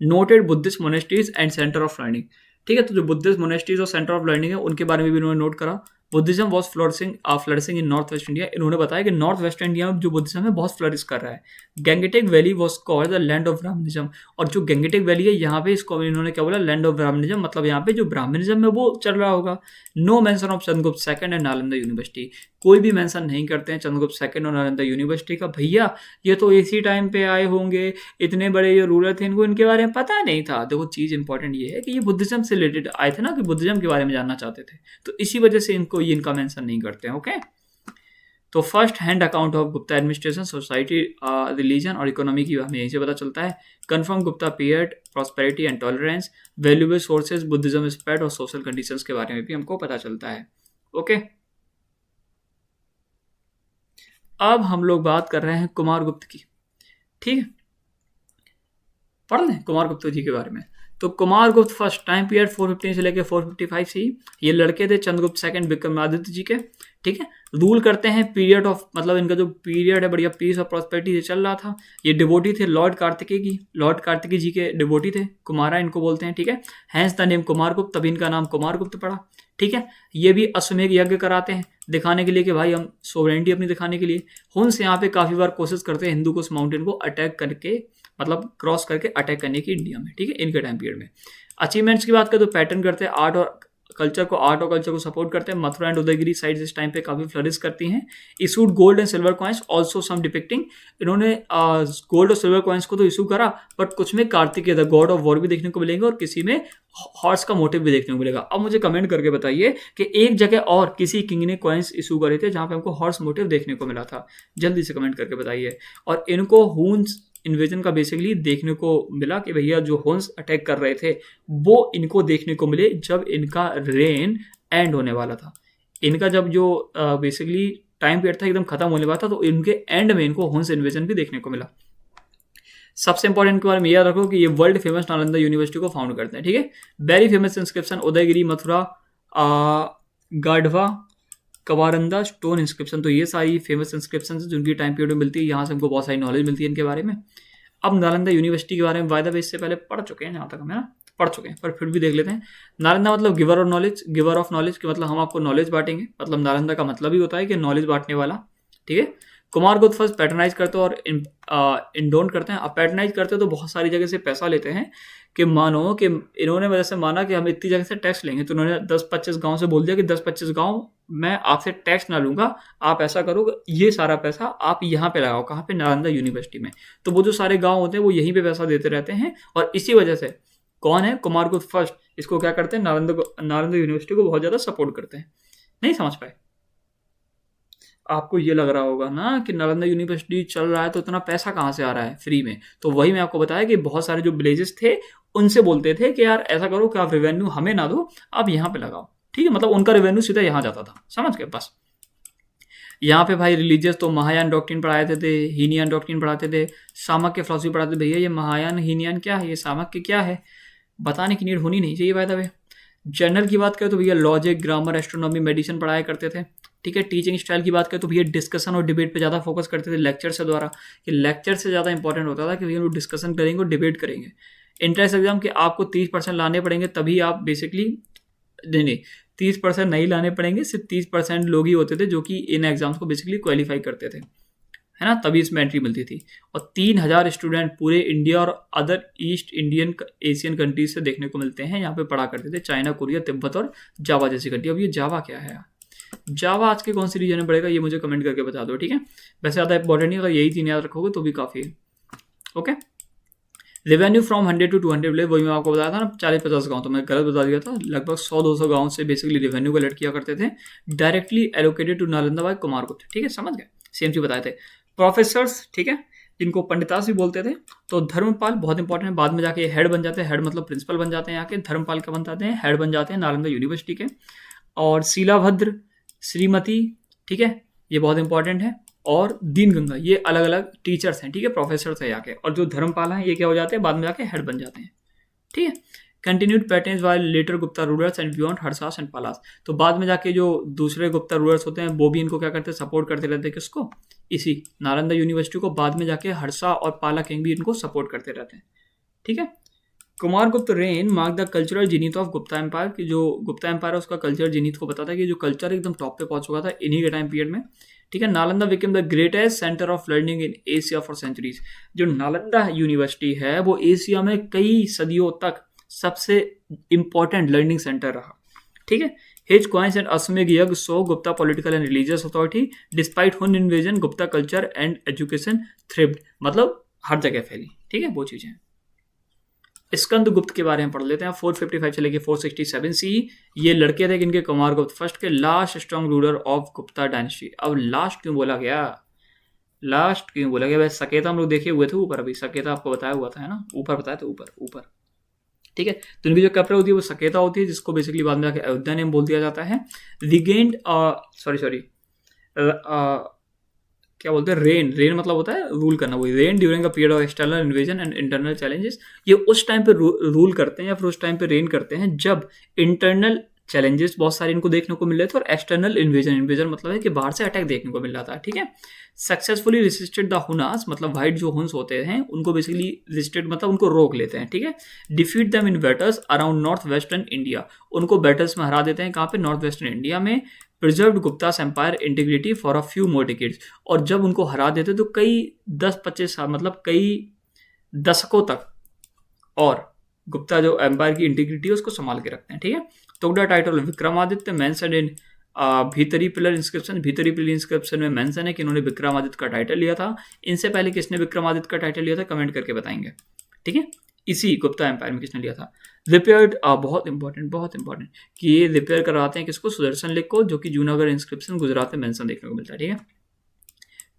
Noted Buddhist monasteries and centre of learning. ठीक है, तो जो बुद्धिस्ट मोनेस्ट्रीज और सेंटर ऑफ लर्निंग है उनके बारे में भी इन्होंने नोट करा। Buddhism was flourishing in north west India. इन्होंने बताया कि नॉर्थ वेस्ट इंडिया में जो बुद्धिज्म है बहुत फ्लरिश कर रहा है। Gangetic valley was called the land of Brahmanism, और जो गैंगेटिक वैली है यहाँ पे इसको इन्होंने क्या बोला, लैंड ऑफ ब्राह्मणिज्म, मतलब यहाँ पे जो ब्राह्मणिज्म है वो चल रहा होगा। No mention of Chandragupta second and Nalanda university, कोई भी मेंशन नहीं करते हैं चंद्रगुप्त सेकंड और नालंदा यूनिवर्सिटी का। भैया ये तो इसी टाइम पे आए होंगे, इतने बड़े जो रूलर थे इनको इनके बारे में पता नहीं था। देखो चीज़ इंपॉर्टेंट ये है कि ये बुद्धिज्म से रिलेटेड आए थे ना, कि बुद्धिज्म के बारे में जानना चाहते थे, तो इसी वजह से इनको ये इनका मेंशन नहीं करते हैं। ओके, तो first hand account of Gupta administration, society, religion और इकोनॉमी की हमें यहीं से पता चलता है। Confirm Gupta period, prosperity and tolerance, valuable sources, Buddhism spread और सोशल कंडीशंस के बारे में भी हमको पता चलता है। ओके, अब हम लोग बात कर रहे हैं कुमारगुप्त की। ठीक है, पढ़ लें कुमारगुप्त जी के बारे में। तो कुमारगुप्त फर्स्ट टाइम पीरियड 415 से लेकर 455 सी, ये लड़के थे चंद्रगुप्त सेकंड विक्रमादित्य जी के। ठीक है, रूल करते हैं पीरियड ऑफ, मतलब इनका जो पीरियड है बढ़िया पीस और प्रॉस्पेरिटी से चल रहा था। ये डिवोटी थे लॉर्ड कार्तिकेय जी के डिवोटी थे, कुमारा इनको बोलते हैं। ठीक है, हैंस द नेम कुमारगुप्त, तभी इनका नाम कुमारगुप्त पड़ा। ठीक है, ये भी अश्वमेध यज्ञ कराते हैं दिखाने के लिए कि भाई हम सोवरेनिटी अपनी दिखाने के लिए। हुन्स यहाँ पे काफी बार कोशिश करते हैं हिंदू कुश माउंटेन को अटैक करके, मतलब क्रॉस करके अटैक करने की इंडिया में। ठीक है, इनके टाइम पीरियड में। अचीवमेंट्स की बात करें तो पैटर्न करते हैं, आर्ट और कल्चर को सपोर्ट करते हैं। मथुरा एंड उदयगिरी साइड इस टाइम पे काफी फ्लरिश करती हैं। Issued gold and silver coins, also some depicting, इन्होंने गोल्ड और सिल्वर कॉइन्स को तो इशू करा, बट कुछ में Kartikeya the god of war भी देखने को मिलेंगे और किसी में हॉर्स का मोटिव भी देखने को मिलेगा। अब मुझे कमेंट करके बताइए कि एक जगह और किसी किंग ने कॉइन्स इशू करे थे जहां पे हमको हॉर्स मोटिव देखने को मिला था, जल्दी से कमेंट करके बताइए। और इनको हुन्स इन्वेजन का बेसिकली देखने को मिला कि भैया जो हुन्स अटैक कर रहे थे वो इनको देखने को मिले जब इनका रेन एंड होने वाला था। इनका जब जो बेसिकली टाइम पीरियड था एकदम खत्म होने वाला था, तो इनके एंड में इनको हुन्स इन्वेजन भी देखने को मिला। सबसे इंपॉर्टेंट के बारे में याद रखो कि ये वर्ल्ड फेमस नालंदा यूनिवर्सिटी को फाउंड करते हैं। ठीक है, very famous inscription, Udayagiri, Mathura, Gadhwa, Karamdanda stone inscription, तो ये सारी फेमस इंस्क्रिप्शन है जिनकी टाइम पीरियड में मिलती है। यहाँ से हमको बहुत सारी नॉलेज मिलती है इनके बारे में। अब नालंदा यूनिवर्सिटी के बारे में वायदा इससे पहले पढ़ चुके हैं, जहाँ तक हमें ना पढ़ चुके हैं, पर फिर भी देख लेते हैं। नालंदा मतलब गिवर ऑफ नॉलेज, कि मतलब हम आपको नॉलेज बांटेंगे, मतलब नालंदा का मतलब ही होता है कि नॉलेज बांटने वाला। ठीक है, कुमार गुप्त फर्स्ट पैटर्नाइज करते हो और इंडोन करते हैं। अब पैटर्नाइज करते हो तो बहुत सारी जगह से पैसा लेते हैं कि मानो कि इन्होंने वजह से माना कि हम इतनी जगह से टैक्स लेंगे, तो उन्होंने 10-25 गांव से बोल दिया कि 10-25 गांव मैं आपसे टैक्स ना लूंगा, आप ऐसा करो ये सारा पैसा आप यहाँ पे लगाओ, कहाँ पे, नालंदा यूनिवर्सिटी में। तो वो जो सारे गांव होते हैं वो यहीं पे पैसा देते रहते हैं, और इसी वजह से कौन है, कुमार गुप्त फर्स्ट, इसको क्या करते हैं, नालंदा यूनिवर्सिटी को बहुत ज़्यादा सपोर्ट करते हैं। नहीं समझ पाए? आपको ये लग रहा होगा ना कि नालंदा यूनिवर्सिटी चल रहा है तो इतना पैसा कहाँ से आ रहा है फ्री में, तो वही मैं आपको बताया कि बहुत सारे जो विलेजेस थे उनसे बोलते थे कि यार ऐसा करो कि आप रेवेन्यू हमें ना दो, आप यहाँ पे लगाओ, ठीक है, मतलब उनका रेवेन्यू सीधा यहाँ जाता था, समझ गए? बस यहाँ पे भाई रिलीजियस तो महायान डॉक्ट्रिन पढ़ाते थे, हीनियान डॉक्ट्रिन पढ़ाते थे, सामक के फिलॉसफी पढ़ाते थे। भैया ये महायान हीनियान क्या है, ये सामक के क्या है, बताने की नीड होनी नहीं चाहिए बाय द वे। जर्नल की बात करें तो भैया लॉजिक, ग्रामर, एस्ट्रोनॉमी, मेडिसिन पढ़ाया करते थे, ठीक है। टीचिंग स्टाइल की बात करें तो भैया डिस्कशन और डिबेट पे ज़्यादा फोकस करते थे लेक्चर से द्वारा, कि लेक्चर से ज़्यादा इंपॉर्टेंट होता था कि भैया लोग डिस्कशन करेंगे और डिबेट करेंगे। इंट्रेंस एग्जाम के आपको 30% लाने पड़ेंगे तभी आप बेसिकली, नहीं 30% नहीं लाने पड़ेंगे, सिर्फ 30% लोग ही होते थे जो कि इन एग्जाम्स को बेसिकली क्वालिफाई करते थे, है ना, तभी इसमें एंट्री मिलती थी। और 3000 स्टूडेंट पूरे इंडिया और other east Indian Asian countries से देखने को मिलते हैं, यहाँ पे पढ़ा करते थे, चाइना, कोरिया, तिब्बत और जावा जैसी कंट्री। अब ये जावा क्या है, जावा आज के कौन सी रीजन में पड़ेगा ये मुझे कमेंट करके बता दो, ठीक है। वैसे ज़्यादा इंपॉर्टेंट नहीं, अगर यही 3 याद रखोगे तो भी काफ़ी है, okay. Revenue from 100 to 200 village, वही मैं आपको बताया था ना, 40-50 गाँव, तो मैं गलत बता दिया था, लगभग 100-200 गाँव से बेसिकली रेवेन्यू कलेक्ट किया करते थे, directly allocated to Nalanda by Kumara Gupta, ठीक है, समझ गए, सेम चीज बताए थे। प्रोफेसर्स, ठीक है, जिनको पंडितास भी बोलते थे, तो धर्मपाल बहुत इंपॉर्टेंट है, बाद में जाके हेड बन जाते हैं, हेड मतलब प्रिंसिपल बन जाते हैं यहाँ के, धर्मपाल क्या बन जाते हैं, हेड बन जाते हैं नालंदा यूनिवर्सिटी के। और शीलाभद्र, श्रीमती, ठीक है, ये बहुत इंपॉर्टेंट है, और दीन गंगा, ये अलग अलग टीचर्स हैं, ठीक है, प्रोफेसर्स है यहाँ के। और जो धर्मपाल हैं ये क्या हो जाते हैं, बाद में जाके हेड बन जाते हैं, ठीक है। Continued patrons while later Gupta rulers and beyond Harshas and Palas, तो बाद में जाके जो दूसरे गुप्ता रूलर्स होते हैं वो भी इनको क्या करते हैं, सपोर्ट करते रहते हैं, किसको, इसी नालंदा यूनिवर्सिटी को। बाद में जाके हर्षा और पाला किंग भी इनको सपोर्ट करते रहते हैं, ठीक है। Kumara Gupta reign marked the cultural zenith of Gupta empire, की जो गुप्ता एम्पायर है उसका कल्चर जीनिथ को बताता है कि जो कल्चर एकदम टॉप पे पहुंच चुका था इन्हीं के टाइम पीरियड में, ठीक है। Nalanda became the greatest centre of learning in Asia for centuries, जो नालंदा यूनिवर्सिटी है वो एशिया में कई सदियों तक सबसे इंपॉर्टेंट लर्निंग सेंटर रहा, ठीक है। His coins and Ashvamedha yajna so Gupta political and religious authority despite Hun invasion Gupta culture and education thrived, मतलब हर जगह फैली, ठीक है, वो चीजें। स्कंद गुप्त के बारे में पढ़ लेते हैं, 455 से लेके 467 सी, ये लड़के थे जिनके कुमार गुप्त फर्स्ट के last strong ruler of Gupta dynasty. अब लास्ट क्यों बोला गया, लास्ट क्यों बोला गया, वैसे सकेता हम लोग देखे हुए थे ऊपर, अभी सकेता आपको बताया हुआ था, है ना, ऊपर बताया था, ऊपर ऊपर, ठीक है। तो इनकी जो कैपिटल होती है वो सकेता होती है, जिसको बेसिकली बाद में जाके अयोध्या नेम बोल दिया जाता है। रिगेन्ड, सॉरी क्या बोलते हैं, रेन मतलब होता है रूल करना, वही rain during a period of external invasion and internal challenges, ये उस टाइम पे रूल करते हैं या फिर उस टाइम पे रेन करते हैं जब इंटरनल चैलेंजेस बहुत सारे इनको देखने को मिल रहे थे, और एक्सटर्नल इन्वेजन मतलब है कि बाहर से अटैक देखने को मिल रहा था, ठीक है। सक्सेसफुली रेसिस्टेड द हुनास, मतलब वाइट जो हुन्स होते हैं उनको बेसिकली रेसिस्टेड मतलब उनको रोक लेते हैं, ठीक है। Defeat them in battles around north western India, उनको बैटल्स में हरा देते हैं, कहाँ पे, नॉर्थ वेस्टर्न इंडिया में। Preserved Guptas empire integrity for a few more decades, और जब उनको हरा देते तो कई 10-25 साल, मतलब कई दशकों तक और गुप्ता जो एम्पायर की इंटीग्रिटी है उसको संभाल के रखते हैं, ठीक है। तोगड़ा टाइटल विक्रमादित्य मेंशन इन भीतरी पिलर इंस्क्रिप्शन, भीतरी पिलर इंस्क्रिप्शन में मेंशन है कि इन्होंने विक्रमादित्य का टाइटल लिया था। इनसे पहले किसने विक्रमादित्य का टाइटल लिया था, कमेंट करके बताएंगे, ठीक है। इसी गुप्ता एम्पायर में किसने लिया था। रिपेयर्ड, बहुत इंपॉर्टेंट कि ये रिपेयर करवाते हैं किसको, सुदर्शन लेक को, जो कि जूनागढ़ इंस्क्रिप्शन गुजरात में मेंशन देखने को मिलता है, ठीक है।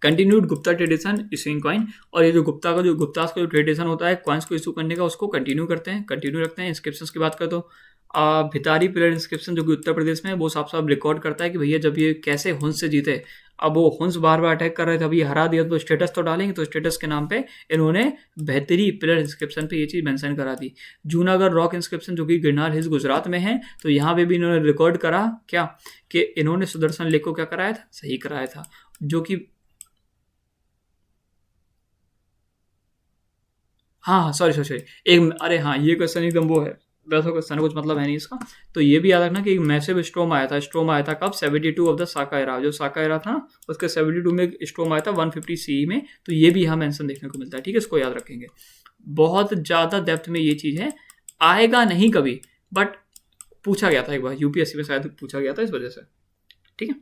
Continued Gupta tradition issuing coin, और ये जो गुप्तास का जो ट्रेडिशन होता है कॉइन्स को इशू करने का, उसको कंटिन्यू रखते हैं। इंस्क्रिप्शन की बात करें तो भितारी पिलर इंस्क्रिप्शन जो कि उत्तर प्रदेश में है, वो साफ साफ रिकॉर्ड करता है कि भैया जब ये कैसे हुंस से जीते, अब वो हुंस बार बार अटैक कर रहे थे, अभी हरा दिया तो स्टेटस तो डालेंगे, तो स्टेटस के नाम पे इन्होंने बेहतरी पिलर इंस्क्रिप्शन पे ये चीज़ मेंशन करा दी। जूनागढ़ रॉक इंस्क्रिप्शन जो कि गिरनार हिल्स गुजरात में है, तो यहाँ पे भी इन्होंने रिकॉर्ड करा क्या, कि इन्होंने सुदर्शन लेक को क्या कराया था, सही कराया था, जो कि हाँ सॉरी एक, अरे हाँ ये क्वेश्चन एकदम वो है, वैसा कुछ मतलब है नहीं इसका। तो ये भी याद रखना कि मैसिव स्टॉर्म आया था। स्टॉर्म आया था कब? 72 ऑफ द साका एरा। जो साका एरा था ना, उसके 72 में स्टॉर्म आया था 150 CE में। तो ये भी यहाँ मेंशन देखने को मिलता है, ठीक है, इसको याद रखेंगे। बहुत ज़्यादा डेप्थ में ये चीज़ है, आएगा नहीं कभी, बट पूछा गया था एक बार, UPSC में शायद पूछा गया था इस वजह से, ठीक है।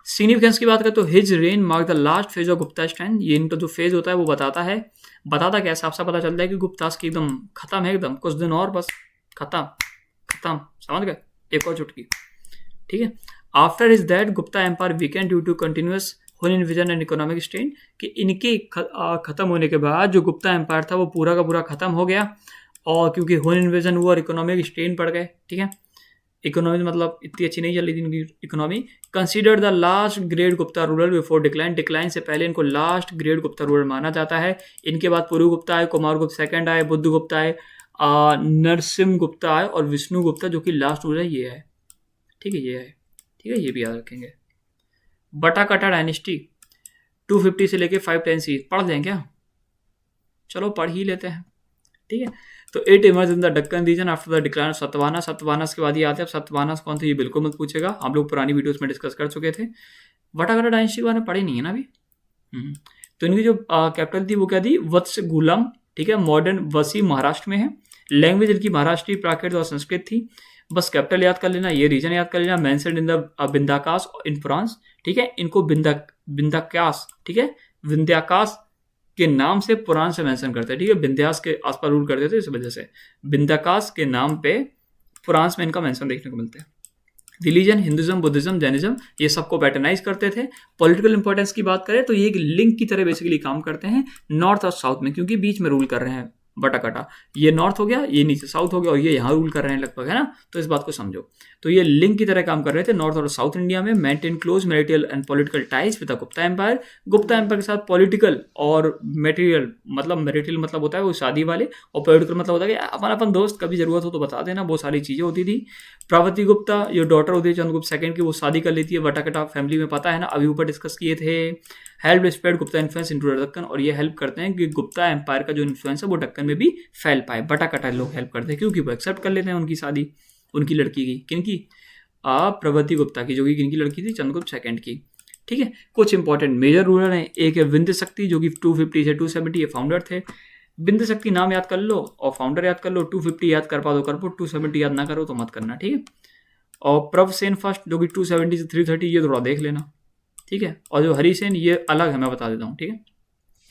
सिग्निफिकेंस की बात करें तो his rain marked the last phase of Gupta stand. ये इनका जो फेज होता है वो बताता क्या, साफ साफ पता चलता है कि गुप्तास की एकदम खत्म है, एकदम कुछ दिन और बस खत्म, समझ गए, एक और चुटकी, ठीक है। After is that Gupta empire weakened due to continuous Hun invasion and economic strain, कि इनके खत्म होने के बाद जो गुप्ता एम्पायर था वो पूरा का पूरा खत्म हो गया, और क्योंकि हुन इन्वेजन हुआ और इकोनॉमिक स्ट्रेन पड़ गए, ठीक है। इकोनॉमी मतलब इतनी अच्छी नहीं चल रही थी इनकी economy. Consider the last grade Gupta rural before decline से पहले इनको लास्ट ग्रेड गुप्ता रूरल माना जाता है। इनके बाद पुरु गुप्ता आए, कुमार गुप्त सेकंड आए, बुद्ध गुप्ता आए, नरसिम्ह गुप्ता आए, और विष्णु गुप्ता जो कि लास्ट रूलर ये है, ठीक है, ये है, ठीक है, ये भी याद रखेंगे। बटाकटा डायनेस्टी 250 से लेके 510 CE पढ़ लें क्या? चलो पढ़ ही लेते हैं, ठीक है। तो it emerge in the Deccan region after the decline Satavahanas के बाद ये आते हैं। सतवाहनास कौन थे ये बिल्कुल मत पूछेगा, हम लोग पुरानी वीडियोस में डिस्कस कर चुके थे। वटाकटा डायनेस्टी के बारे में पढ़े नहीं है ना अभी। तो इनकी जो कैपिटल थी वो क्या थी? वत्सगुलम, ठीक है। मॉडर्न वसी महाराष्ट्र में है। लैंग्वेज इनकी महाराष्ट्री, प्राकृत और संस्कृत थी। बस कैपिटल याद कर लेना, ये रीजन याद कर लेना। मेंशन्ड इन द बिंदाकास इन फ्रांस, ठीक है। इनको बिंदाकास, ठीक है, विंध्याकास के नाम से पुराण से मेंशन करते हैं, ठीक है। विंध्यास के आसपास रूल करते थे, इस वजह से विंध्याकास के नाम पे फ्रांस में इनका मेंशन देखने को मिलता है। रिलीजन हिंदुज्म, बुद्धिज्म, जैनिज्म, ये सबको पैटर्नाइज करते थे। पॉलिटिकल इंपॉर्टेंस की बात करें तो ये एक लिंक की तरह बेसिकली काम करते हैं नॉर्थ और साउथ में, क्योंकि बीच में रूल कर रहे हैं बटाकटा। ये नॉर्थ हो गया, ये नीचे साउथ हो गया, और ये यहाँ रूल कर रहे हैं लगभग, है ना। तो इस बात को समझो। तो ये लिंक की तरह काम कर रहे थे नॉर्थ और साउथ इंडिया में। Maintain close marital and political ties with the Gupta empire. Gupta empire के साथ पॉलिटिकल और मैरिटल मतलब होता है वो शादी वाले, और पॉलिटिकल मतलब होता है कि अपन दोस्त, कभी जरूरत हो तो बता देना, बहुत सारी चीजें होती थी। प्रवती गुप्ता जो डॉटर होती है चंद्रगुप्त सेकंड की, वो शादी कर लेती है बटाकटा फैमिली में, पता है ना, अभी ऊपर डिस्कस किए थे। Help spread Gupta influence into Deccan, और ये हेल्प करते हैं कि गुप्ता एम्पायर का जो इन्फ्लुएंस है वो दक्कन में भी फैल पाए। बटाकटा लोग हेल्प करते हैं क्योंकि वो एक्सेप्ट कर लेते हैं उनकी शादी, उनकी लड़की की, किनकी? प्रवती गुप्ता की, जो कि किनकी लड़की थी? चंद्रगुप्त सेकंड की, ठीक है। कुछ इंपॉर्टेंट मेजर रूलर हैं। एक है विंध्य शक्ति जो कि 250 से 270 ये फाउंडर थे। विंध्य शक्ति नाम याद कर लो और फाउंडर याद कर लो। 250 याद कर पा दो कर पो, 270 याद ना करो तो मत करना, ठीक है। और प्रभसेन फर्स्ट जो कि 270 से 330, ये थोड़ा देख लेना, ठीक है। और जो हरिसेन ये अलग है, मैं बता देता हूँ, ठीक है,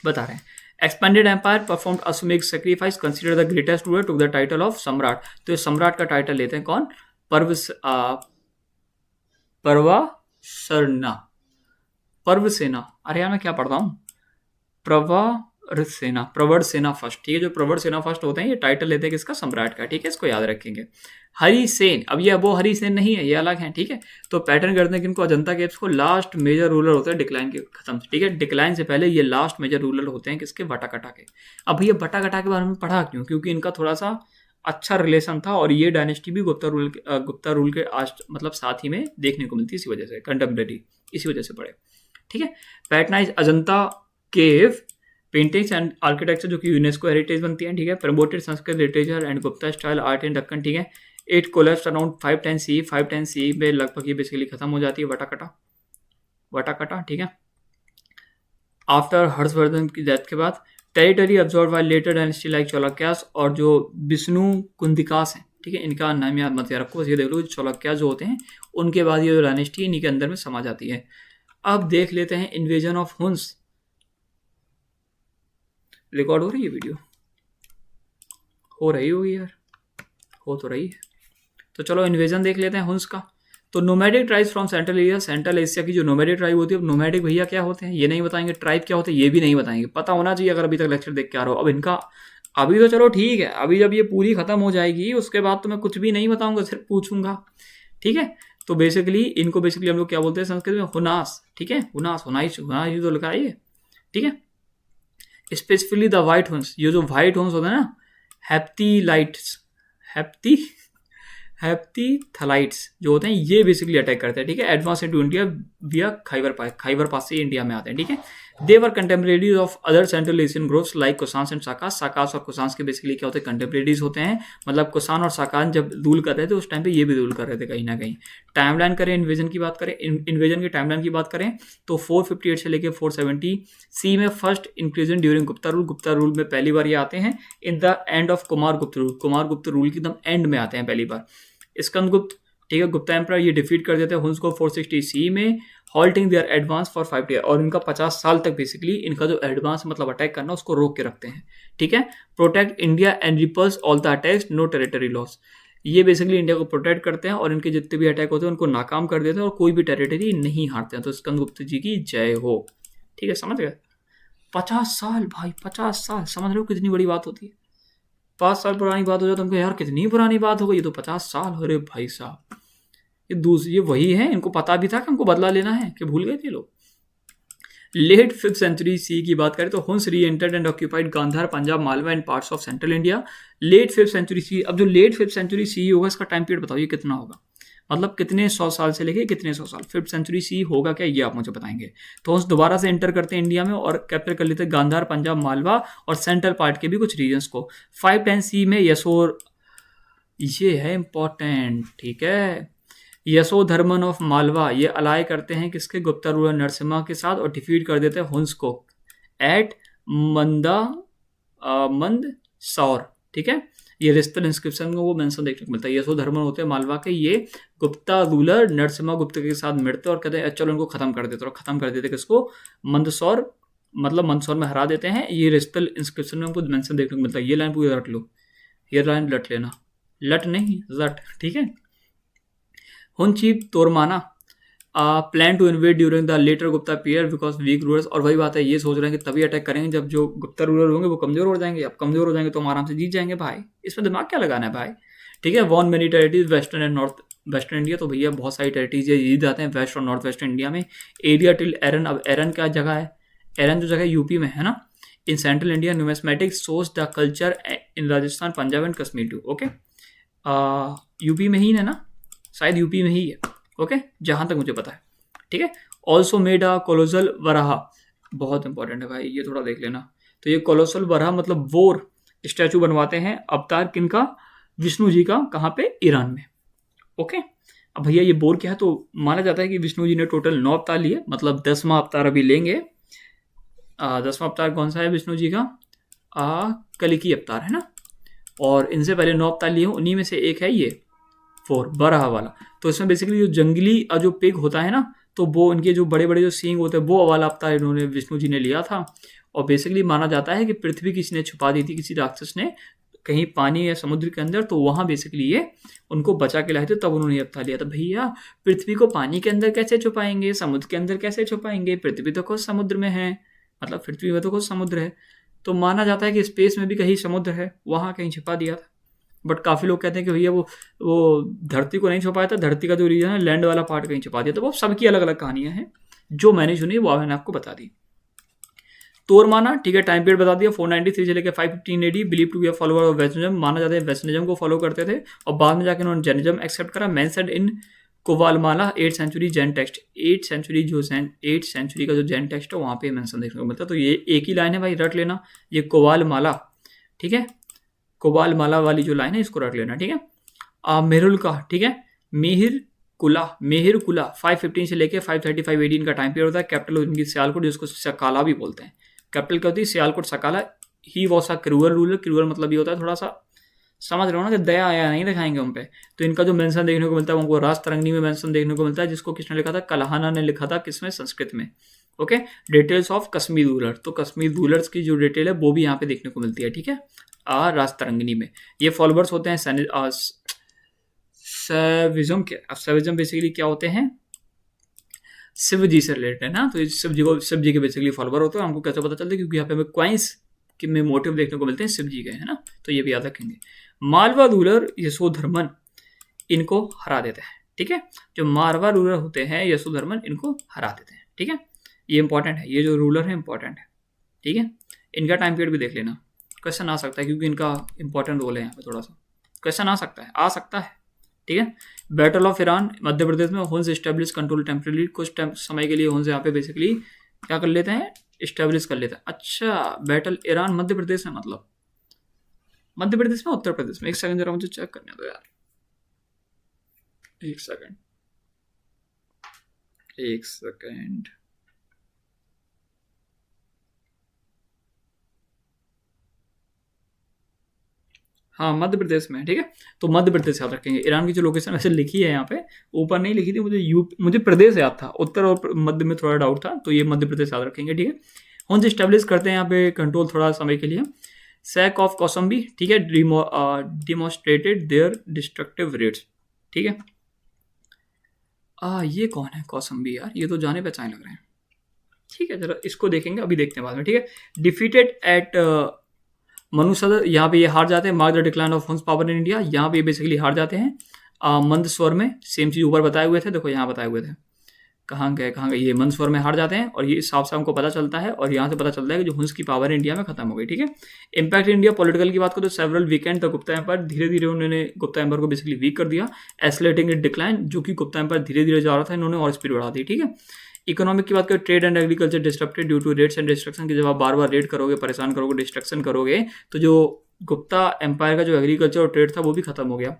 बता रहे हैं। Expanded empire performed Ashvamedha sacrifice, considered the greatest ruler, took the title of Samrat. तो इस सम्राट का टाइटल लेते हैं कौन? पर्वसेना, अरे यार मैं क्या पढ़ता हूँ, प्रवर सेना फर्स्ट, ठीक है। जो प्रवर सेना फर्स्ट होते हैं ये टाइटल लेते हैं किसका? सम्राट का, ठीक है, इसको याद रखेंगे। हरिसेन, अब ये वो हरिसेन नहीं है, ये अलग है, ठीक है। तो पैटर्न करते हैं किनको? अजंता केव्स को। लास्ट मेजर रूलर होता है डिक्लाइन के खत्म, ठीक है। डिक्लाइन से पहले ये लास्ट मेजर रूलर होते हैं किसके? बटाकटा के। अब ये बटाकटा के बारे में पढ़ा क्यों? क्योंकि इनका थोड़ा सा अच्छा रिलेशन था, और ये डायनेस्टी भी गुप्ता रूल के मतलब साथ ही में देखने को मिलती है, इसी वजह से कंटेम्परेरी, इसी वजह से पढ़े, ठीक है। Patronise Ajanta cave paintings and architecture जो कि यूनेस्को हेरिटेज बनती है, ठीक है। Promoted Sanskrit literature and Gupta style art in Deccan, ठीक है। इट कोलैप्स्ड अराउंड 510 CE में लगभग ये बेसिकली खत्म हो जाती है बटाकटा, ठीक है। आफ्टर हर्षवर्धन की डेथ के बाद territory absorbed by later dynasty like Chalukyas, और जो विष्णु कुंदिकास हैं, ठीक है, इनका नाम याद मत रखो, ये देख लो, चालुक्यास जो होते हैं उनके बाद ये जो डायनेस्टी इन्हीं के अंदर में समा जाती है। अब देख लेते हैं इन्वेजन ऑफ हुन्स। रिकॉर्ड हो रही है वीडियो? हो रही होगी यार, हो तो रही है। तो चलो इन्वेजन देख लेते हैं हुन्स का। तो nomadic tribes from central Asia की जो नोमैडिक ट्राइब होती है, नोमैडिक भैया क्या होते हैं ये नहीं बताएंगे, ट्राइब क्या होते हैं ये भी नहीं बताएंगे, पता होना चाहिए अगर अभी तक लेक्चर देख के आ रहे हो। अब इनका अभी तो चलो ठीक है, अभी जब ये पूरी खत्म हो जाएगी उसके बाद तो मैं कुछ भी नहीं बताऊंगा, सिर्फ पूछूंगा, ठीक है। तो बेसिकली इनको हम लोग क्या बोलते हैं संस्कृत में? हुनास, ठीक है, हुनास तो लिखा है ये, ठीक है। स्पेसिफिकली द व्हाइट हुन्स, ये जो व्हाइट हुन्स होते हैं ना, हेप्टीथलाइट्स जो होते हैं, ये बेसिकली अटैक करते हैं, ठीक है। एडवांस इनटू इंडिया विया खैबर पास से इंडिया में आते हैं, ठीक है। They were contemporaries of other Central Asian groups like Kushans and Sakas. Sakas और कुशान्स के बेसिकली क्या होते हैं, कंटेम्परेरीज होते हैं, मतलब कुशान और साकान जब रूल कर रहे थे उस टाइम पे ये भी रूल कर रहे थे कहीं ना कहीं। टाइमलाइन करें, इन्वेजन की बात करें, इन्वेजन की टाइमलाइन की बात करें तो 458 से लेकर 470 सी में first inclusion during Gupta rule. Gupta rule में पहली बार ये आते हैं in the end of Kumar गुप्त रूल। कुमार गुप्त रूल की एकदम एंड में आते हैं पहली बार। स्कंदगुप्त, ठीक है, गुप्ता एम्परर, ये डिफीट कर देते हैं हुन्स को 460 सी में, halting their advance for 5 year. और इनका 50 साल तक बेसिकली इनका जो एडवांस मतलब अटैक करना उसको रोक के रखते हैं, ठीक है। Protect India and repulse all the attacks, no territory loss. ये बेसिकली इंडिया को प्रोटेक्ट करते हैं और इनके जितने भी अटैक होते हैं उनको नाकाम कर देते हैं और कोई भी टेरिटरी नहीं हारते हैं। तो स्कंदगुप्त जी की जय हो, ठीक है, समझ गए। 50 साल भाई, 50 साल, समझ रहे हो कितनी बड़ी बात होती है। 5 साल पुरानी बात हो जाए तो हमको यार कितनी पुरानी बात हो गई, ये तो 50 साल। अरे भाई साहब, ये वही है, इनको पता भी था कि हमको बदला लेना है, कि भूल गए थे लोग। लेट 5th सेंचुरी सी की बात करें तो Huns reentered and occupied Gandhara, Punjab, Malwa and parts of central India. Late 5th century C, अब जो लेट 5th सेंचुरी सी होगा इसका टाइम पीरियड बताओ ये कितना होगा, मतलब कितने 100 साल से लेके कितने 100 साल। 5th सेंचुरी सी होगा क्या, ये आप मुझे बताएंगे। तो हुन्स दोबारा से एंटर करते हैं इंडिया में और कैप्चर कर लेते हैं गांधार, पंजाब, मालवा और सेंट्रल पार्ट के भी कुछ रीजन्स को। 510 सी में यशोर, ये है इंपॉर्टेंट, ठीक है, यशोधर्मन ऑफ मालवा ये अलाय करते हैं किसके, गुप्ता रूलर नरसिम्हा के साथ, और डिफीट कर देते हैं हुन्स को एट मंदसौर, ठीक है। ये रिस्तल इंस्क्रिप्शन में वो मेंशन देखने को मिलता है। यशोधर्मन होते हैं मालवा के, ये गुप्ता रूलर नरसिम्हा गुप्त के साथ मिलते हैं और कहते हैं चलो इनको खत्म कर देते, और खत्म कर देते किसको, मंदसौर, मतलब मंदसौर में हरा देते हैं। ये रिस्तल इंस्क्रिप्शन में हमको मेंशन देखने को मिलता है। ये लाइन पूरी रट लो, ये लाइन लट लेना, लट नहीं रट, ठीक है। Hun chief Toramana plan to invade during the later Gupta period because weak rulers. और वही बात है, ये सोच रहे हैं कि तभी अटैक करेंगे जब जो गुप्ता रूलर होंगे वो कमजोर हो जाएंगे। अब कमजोर हो जाएंगे तो हम आराम से जीत जाएंगे भाई, इसमें दिमाग क्या लगाना है भाई, ठीक है। Won many territories western and north western India, तो भैया बहुत सारी टेरिटरीज ये जीत जाते हैं वेस्ट और नॉर्थ वेस्टर्न इंडिया में। एरिया टिल एरन, अब एरन क्या जगह है, एरन जो जगह यूपी में है ना, in central India. Numismatics source the culture in Rajasthan, Punjab and Kashmir too, okay. UP में ही है ना, शायद यूपी में ही है, ओके, जहां तक मुझे पता है, ठीक है। Also made a colossal Varaha, बहुत इंपॉर्टेंट है भाई, ये थोड़ा देख लेना। तो ये कोलोसल वराहा मतलब वोर स्टैचू बनवाते हैं, अवतार किनका, विष्णु जी का, कहाँ पे, ईरान में, ओके। अब भैया ये बोर क्या है, तो माना जाता है कि विष्णु जी ने टोटल 9 अवतार लिए, मतलब 10वां अवतार अभी लेंगे। 10वां अवतार कौन सा है विष्णु जी का, कलिकी अवतार है ना, और इनसे पहले 9 अवतार लिए, उन्हीं में से एक है ये 4 बराहा वाला। तो इसमें बेसिकली जो जंगली जो पिग होता है ना, तो वो इनके जो बड़े बड़े जो सींग होते हैं वो वाला अवतार इन्होंने विष्णु जी ने लिया था। और बेसिकली माना जाता है कि पृथ्वी किसी ने छुपा दी थी, किसी राक्षस ने कहीं पानी या समुद्र के अंदर, तो वहाँ बेसिकली ये उनको बचा के लाए थे, तब उन्होंने ये अवतार लिया था। भैया पृथ्वी को पानी के अंदर कैसे छुपाएंगे, समुद्र के अंदर कैसे छुपाएंगे, पृथ्वी तो खुद समुद्र में है, मतलब पृथ्वी में तो खुद समुद्र है, तो माना जाता है कि स्पेस में भी कहीं समुद्र है, वहाँ कहीं छुपा दिया था। बट काफ़ी लोग कहते हैं कि भैया वो धरती को नहीं छुपाया था, धरती का जो रीजन है लैंड वाला पार्ट कहीं छुपा दिया। तो वो सबकी अलग अलग कहानियां हैं, जो मैंने सुनी वो मैंने आपको बता दी। तोरमाना, ठीक है, टाइम पीरियड बता दिया, 493 से लेकर 515 AD, believe to be a follower of westernism, माना जाता है वेस्टर्निज्म को फॉलो करते थे, और बाद में जाकर उन्होंने जैनिज्म एक्सेप्ट करा। Mentioned in Kuvalayamala 8th century Jain text, 8th century जो 8th सेंचुरी का जो जैन टेक्स्ट है वहाँ पे मेंशन देखने को मिलता है। तो ये एक ही लाइन है भाई, रट लेना, ये कोवालमाला, ठीक है, कोवालमाला वाली जो लाइन है इसको रख लेना, ठीक है। मेहुल का, ठीक है, मेहिर कुला 515 से लेके 535 AD इनका टाइम पीरियड होता है। कैपिटल इनकी सियालकोट, जिसको सकाला भी बोलते हैं। कैपिटल क्या होती है, Sialkot Sakala. He was a cruel ruler, cruel मतलब ये होता है थोड़ा सा, समझ रहे हो ना, कि दया आया नहीं दिखाएंगे उन पे। तो इनका जो मेंशन देखने को मिलता है उनको राजतरंगिणी में मेंशन देखने को मिलता है, जिसको किसने लिखा था, कलहाना ने लिखा था, किसमें, संस्कृत में, okay. Details of Kashmir ruler, तो कश्मीर रूलर्स की जो डिटेल है वो भी यहाँ पे देखने को मिलती है, ठीक है, राजतरंगिणी में। ये फॉलोअर्स होते हैं सैविज्म के। अब सैविज्म बेसिकली क्या होते हैं, शिव जी से रिलेटेड है ना, तो शिव जी के बेसिकली फॉलोअर होते हैं। हमको कैसे पता चलता है, क्योंकि यहाँ पे हमें क्वाइंस में मोटिव देखने को मिलते हैं शिव जी के, है ना, तो ये भी याद रखेंगे। मालवा रूलर यशोधर्मन इनको हरा देते हैं, ठीक है, जो मारवा रूलर होते हैं यशोधर्मन इनको हरा देते हैं, ठीक है। ये इंपॉर्टेंट है, ये जो रूलर है इंपॉर्टेंट है, ठीक है। इनका टाइम पीरियड भी देख लेना, क्वेश्चन आ सकता है, क्योंकि इनका इंपॉर्टेंट रोल है यहाँ पे, थोड़ा सा क्वेश्चन आ सकता है, ठीक है। Battle of Iran Madhya Pradesh में हुन्स एस्टेब्लिश कंट्रोल टेम्परेरी, कुछ समय के लिए हुन्स यहाँ पे बेसिकली क्या कर लेते हैं, इस्टेब्लिश कर लेता है। अच्छा, बैटल ईरान मध्य प्रदेश में, मतलब मध्य प्रदेश में उत्तर प्रदेश में, एक सेकंड जरा मुझे चेक करने दो यार, एक सेकंड एक सेकंड। हाँ मध्य प्रदेश में, ठीक है। तो मध्य प्रदेश याद रखेंगे। ईरान की जो लोकेशन वैसे लिखी है यहाँ पे, ऊपर नहीं लिखी थी, मुझे प्रदेश याद था, उत्तर और मध्य में थोड़ा डाउट था, तो ये मध्य प्रदेश याद रखेंगे, ठीक है। हम स्टेब्लिश करते हैं यहाँ पे कंट्रोल थोड़ा समय के लिए। सैक ऑफ कौसम्बी, ठीक है, डिमोस्ट्रेटेड देयर डिस्ट्रक्टिव रेट्स, ठीक है। ये कौन है कौसम्बी यार, ये तो जाने पहचाने लग रहे हैं, ठीक है। जरा इसको देखेंगे, अभी देखते हैं बाद में, ठीक है। डिफीटेड एट मनुसदर, यहाँ पे ये हार जाते हैं। Mark the decline of Hund's power in India, यहाँ पे बेसिकली हार जाते हैं। मंद स्वर में, सेम चीज़ ऊपर बताए हुए थे, देखो यहाँ बताए हुए थे, कहाँ गए, ये मंद स्वर में हार जाते हैं, और ये साफ साफ हमको पता चलता है, और यहाँ से पता चलता है कि जो हुन्स की पावर इंडिया में खत्म हो गई, ठीक है। इम्पैक्ट इंडिया पॉलिटिकल की बात करो तो several weakened the Gupta empire, धीरे धीरे उन्होंने गुप्ता एम्पायर को बेसिकली वीक कर दिया। एस्केलेटिंग इट डिक्लाइन, जो कि गुप्ता एम्पायर धीरे धीरे जा रहा था, इन्होंने और स्पीड बढ़ा दी, ठीक है। इकोनॉमिक की बात करें, trade and agriculture disturbed due to raids and destruction, की जब आप बार बार रेड करोगे, परेशान करोगे, डिस्ट्रक्शन करोगे, तो जो गुप्ता एम्पायर का जो एग्रीकल्चर और ट्रेड था वो भी खत्म हो गया।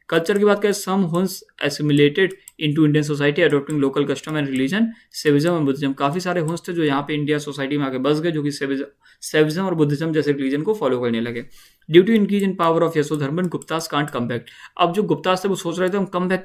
कल्चर की बात करें, some Huns assimilated into Indian society adopting local custom and religion, Shaivism and Buddhism, काफ़ी सारे हुन्स थे जो यहाँ पे इंडिया सोसाइटी में आके बस गए, जो कि सेविज्म और बुद्धिज्म जैसे रिलीजन को फॉलो करने लगे। Due to increase in power of Yashodharman, Guptas can't come back. अब जो गुप्तास थे वो सोच रहे थे हम कम बैक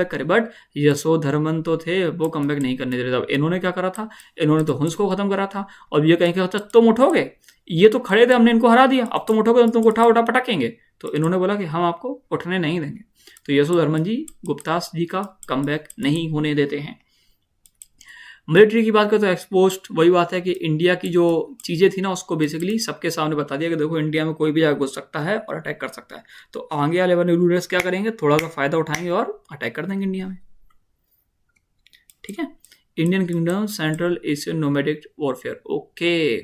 करें, बट यशोधर्मन तो थे, वो कम बैक नहीं करने दे रहे थे। इन्होंने क्या करा था, इन्होंने तो हुन्स को खत्म करा था, और ये कहीं क्या होता तुम उठोगे, ये तो खड़े थे, हमने इनको हरा दिया, अब तुम उठोगे, हम तुमको उठा पटकेंगे। तो इन्होंने बोला कि हम आपको उठने नहीं देंगे। तो यशोधर्मन जी गुप्तास जी का कमबैक नहीं होने देते हैं। मिलिट्री की बात करें तो एक्सपोस्ट, वही बात है कि इंडिया की जो चीज़ें थी ना, उसको बेसिकली सबके सामने बता दिया कि देखो इंडिया में कोई भी आगे घुस सकता है और अटैक कर सकता है। तो आगे वाले वाले रूलर्स क्या करेंगे, थोड़ा सा फायदा उठाएंगे और अटैक कर देंगे इंडिया में, ठीक है। Indian kingdom central Asian nomadic warfare, okay.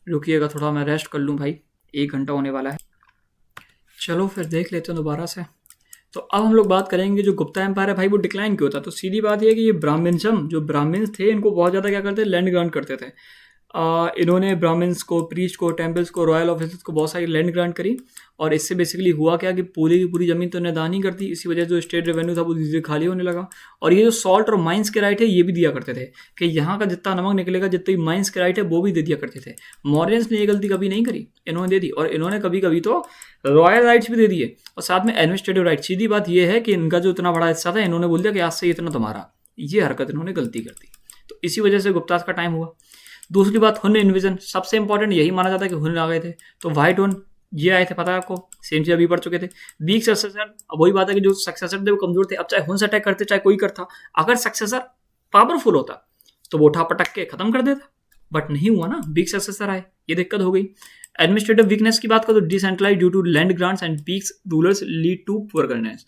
रुकिएगा थोड़ा, मैं रेस्ट कर लूँ भाई, 1 घंटा होने वाला है। चलो फिर देख लेते हैं दोबारा से। तो अब हम लोग बात करेंगे जो गुप्ता एम्पायर है भाई वो डिक्लाइन क्यों होता है। तो सीधी बात यह है कि ये ब्राह्मणिज्म, जो ब्राह्मण्स थे, इनको बहुत ज़्यादा क्या करते, लैंड ग्रांट करते थे। इन्होंने ब्राह्मण्स को, प्रीस्ट को, टेम्पल्स को, रॉयल ऑफिसर्स को बहुत सारी लैंड ग्रांट करी, और इससे बेसिकली हुआ क्या कि पूरी की पूरी ज़मीन तो इन्हें दान ही करती, इसी वजह से जो स्टेट रेवेन्यू था वो धीरे धीरे खाली होने लगा। और ये जो सॉल्ट और माइंस के राइट है ये भी दिया करते थे, कि यहाँ का जितना नमक निकलेगा, जितनी माइंस के राइट है वो भी दे दिया करते थे। मॉरियंस ने ये गलती कभी नहीं करी, इन्होंने दे दी, और इन्होंने कभी कभी तो रॉयल राइट्स भी दे दिए, और साथ में एडमिनिस्ट्रेटिव राइट। सीधी बात ये है कि इनका जो इतना बड़ा हिस्सा था, इन्होंने बोल दिया कि आज से इतना तुम्हारा, ये हरकत इन्होंने गलती कर दी। तो इसी वजह से गुप्तास का टाइम हुआ। दूसरी बात, हुन इन्वेजन, सबसे इंपॉर्टेंट यही माना जाता है कि हुन आ गए थे, तो व्हाइट हुन ये आए थे, पता है आपको, सेम चीज अभी पढ़ चुके थे। वीक सक्सेसर, अब वही बात है कि जो सक्सेसर थे वो कमजोर थे। अब चाहे हुन से अटैक करते, चाहे कोई करता, अगर सक्सेसर पावरफुल होता तो वो उठा पटक के खत्म कर देता, बट नहीं हुआ ना, वीक सक्सेसर आए, ये दिक्कत हो गई। एडमिनिस्ट्रेटिव वीकनेस की बात करो तो decentralize due to land grants and weak rulers lead to poor governance,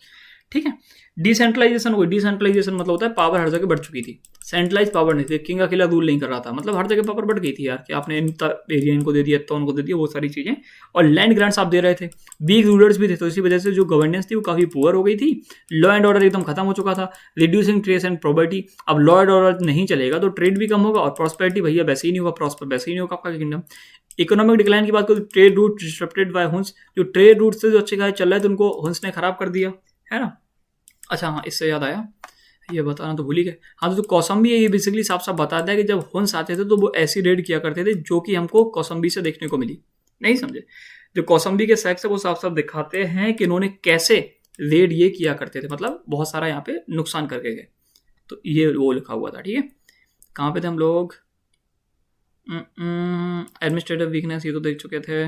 ठीक है। डिसेंट्रलाइजेशन हो गई, डिसेंट्रलाइजेशन मतलब होता है पावर हर जगह बढ़ चुकी थी, सेंट्रलाइज पावर नहीं थी, किंग अकेला रूल नहीं कर रहा था, मतलब हर जगह पावर बढ़ गई थी यार, कि आपने एरिया इनको दे दिया, तो उनको दे दिया, वो सारी चीजें, और लैंड ग्रांट्स आप दे रहे थे, वीक रूलर्स भी थे, तो इसी वजह से जो गवर्नेंस थी वो काफी पुअर हो गई थी। लॉ एंड ऑर्डर एकदम खत्म हो चुका था, रिड्यूसिंग ट्रेड एंड प्रॉपर्टी, अब लॉ एंड ऑर्डर नहीं चलेगा तो ट्रेड भी कम होगा, और प्रॉस्पेरिटी भैया वैसे ही नहीं होगा, प्रॉस्पर वैसे ही नहीं होगा आपका किंगडम। इकोनॉमिक डिक्लाइन की बात करो, trade route disturbed by Huns, जो ट्रेड रूट से जो अच्छे खासे चल रहे थे उनको हुन्स ने खराब कर दिया, है ना। अच्छा हाँ, इससे याद आया, ये बताना तो भूल ही गए। हाँ, तो जो कौसम्बी है ये बेसिकली साफ साफ बताता है कि जब हुन्स आते थे तो वो ऐसी रेड किया करते थे जो कि हमको कौसम्बी से देखने को मिली, नहीं समझे। जो कौसम्बी के सैक्स है वो साफ साफ दिखाते हैं कि इन्होंने कैसे रेड ये किया करते थे, मतलब बहुत सारा यहाँ पे नुकसान करके गए। तो ये वो लिखा हुआ था, ठीक है। कहाँ पे थे हम लोग, एडमिनिस्ट्रेटिव वीकनेस ये तो देख चुके थे,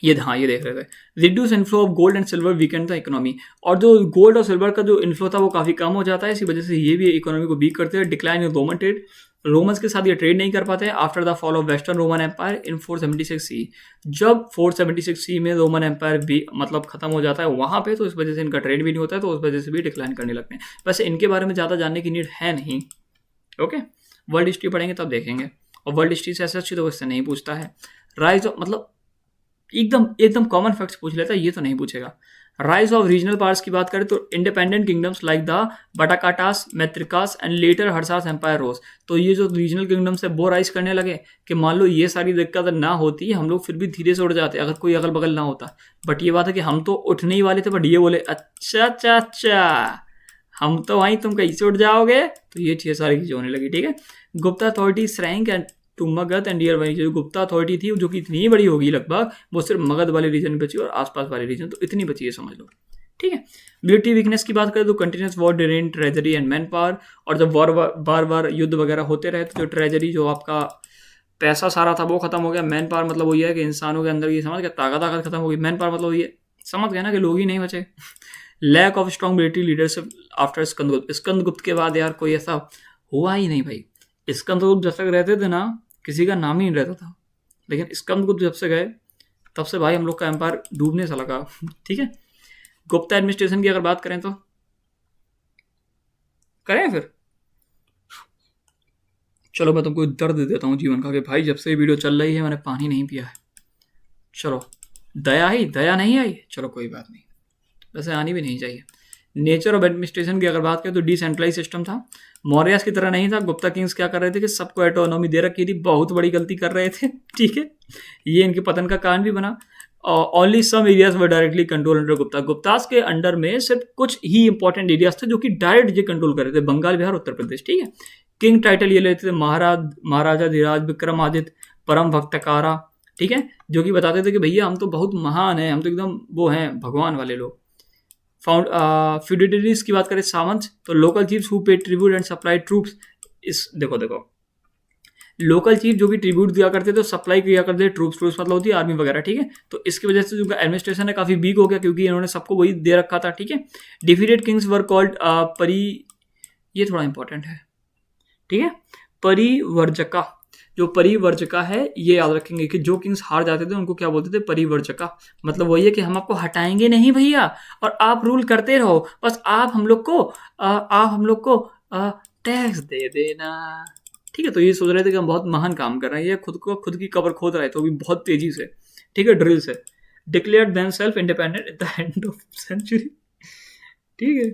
ये हाँ ये देख रहे थे। Reduce inflow of gold and silver weekend था इकोनॉमी, और जो गोल्ड और सिल्वर का जो इनफ्लो था वो काफ़ी कम हो जाता है, इसी वजह से ये भी इकोनॉमी को वीक करते हैं। Decline in Roman trade, Romans के साथ ये ट्रेड नहीं कर पाते after the fall of western Roman empire in 476 C. जब 476 सी में रोमन एम्पायर भी मतलब खत्म हो जाता है वहाँ पे, तो इस वजह से इनका ट्रेड भी नहीं होता है, तो उस वजह से भी डिक्लाइन करने लगते हैं। वैसे इनके बारे में ज़्यादा जानने की नीड है नहीं, ओके। वर्ल्ड हिस्ट्री पढ़ेंगे तब देखेंगे, और वर्ल्ड हिस्ट्री से ऐसे अच्छी तो उससे नहीं पूछता है। राइज ऑफ, मतलब एकदम कॉमन फैक्ट्स पूछ लेता है, ये तो नहीं पूछेगा। राइज ऑफ रीजनल पावर्स की बात करें तो independent kingdoms like the Vakatakas, Maitrakas and later Harshas empire rose. तो ये जो रीजनल किंगडम्स है वो राइज करने लगे कि मान लो ये सारी दिक्कत ना होती, हम लोग फिर भी धीरे से उड़ जाते अगर कोई अगल बगल ना होता। बट ये बात है कि हम तो उठने ही वाले थे, बट ये बोले अच्छा अच्छा अच्छा हम तो वहीं, तुम कैसे उठ जाओगे। तो ये छह सारी चीजें होने लगी। ठीक है, Gupta authority shrank and to Magadha and nearby. जो गुप्ता अथॉरिटी थी जो कि इतनी बड़ी होगी लगभग, वो सिर्फ मगध वाले रीजन में बची और आसपास वाले रीजन, तो इतनी बची है समझ लो। ठीक है, मिलिट्री वीकनेस की बात करें तो continuous war drain treasury and man power. और जब वॉर बार बार युद्ध वगैरह होते रहे तो जो ट्रेजरी, जो आपका पैसा सारा था वो खत्म हो गया। मैन पावर मतलब वही है कि इंसानों के अंदर की समझ गया ताकत खत्म हो गई। मैन पावर मतलब ये समझ गया ना कि लोग ही नहीं बचे। Lack of strong military leadership after Skandagupta. Skandagupta के बाद यार कोई ऐसा हुआ ही नहीं भाई। स्कंदगुप्त जब तक रहते थे ना किसी का नाम ही नहीं रहता था, लेकिन स्कंदगुप्त जब से गए तब से भाई हम लोग का एम्पायर डूबने सा लगा। ठीक है, गुप्ता एडमिनिस्ट्रेशन की अगर बात करें तो करें फिर, चलो मैं तुमको दर्द दे देता हूँ जीवन का कि भाई जब से ये वीडियो चल रही है मैंने पानी नहीं पिया है। चलो, दया नहीं आई, चलो कोई बात नहीं, वैसे आनी भी नहीं चाहिए। नेचर ऑफ एडमिनिस्ट्रेशन की अगर बात करें तो डिसेंट्रलाइज सिस्टम था, मौर्यास की तरह नहीं था। गुप्ता किंग्स क्या कर रहे थे कि सबको ऑटोनॉमी दे रखी थी, बहुत बड़ी गलती कर रहे थे। ठीक है, ये इनके पतन का कारण भी बना। Only some areas were directly control under Gupta. Guptas के अंडर में सिर्फ कुछ ही इंपॉर्टेंट एरियाज थे जो कि डायरेक्ट ये कंट्रोल कर रहे थे, बंगाल, बिहार, उत्तर प्रदेश। ठीक है, किंग टाइटल ये लेते थे महाराजा धीराज विक्रमादित्य परम भक्तकारा। ठीक है, जो कि बताते थे कि भैया हम तो बहुत महान हैं, हम तो एकदम वो हैं भगवान वाले लोग। फ्यूडिटरीज की बात करें सामंत, तो लोकल चीफ्स हु पे ट्रिब्यूट एंड सप्लाई ट्रूप्स। इस देखो लोकल चीफ जो कि ट्रिब्यूट दिया करते थे, सप्लाई किया करते थे ट्रूप्स मतलब होती है आर्मी वगैरह। ठीक है, तो इसकी वजह से जो एडमिनिस्ट्रेशन है काफी वीक हो गया क्योंकि इन्होंने सबको वही दे रखा था। ठीक है, डिफीटेड किंग्स वर कॉल्ड परी, ये थोड़ा इंपॉर्टेंट है। ठीक है, परिवर्जका, जो परिवर्जका है ये याद रखेंगे कि जो किंग्स हार जाते थे उनको क्या बोलते थे, परिवर्जका। मतलब वही है कि हम आपको हटाएंगे नहीं भैया और आप रूल करते रहो, बस आप हम लोग को टैक्स दे देना। ठीक है, तो ये सोच रहे थे कि हम बहुत महान काम कर रहे हैं, ये खुद की कबर खोद रहे थे, वो भी बहुत तेजी से। ठीक है, ड्रिल से। Declare them self independent at the end of century. ठीक है,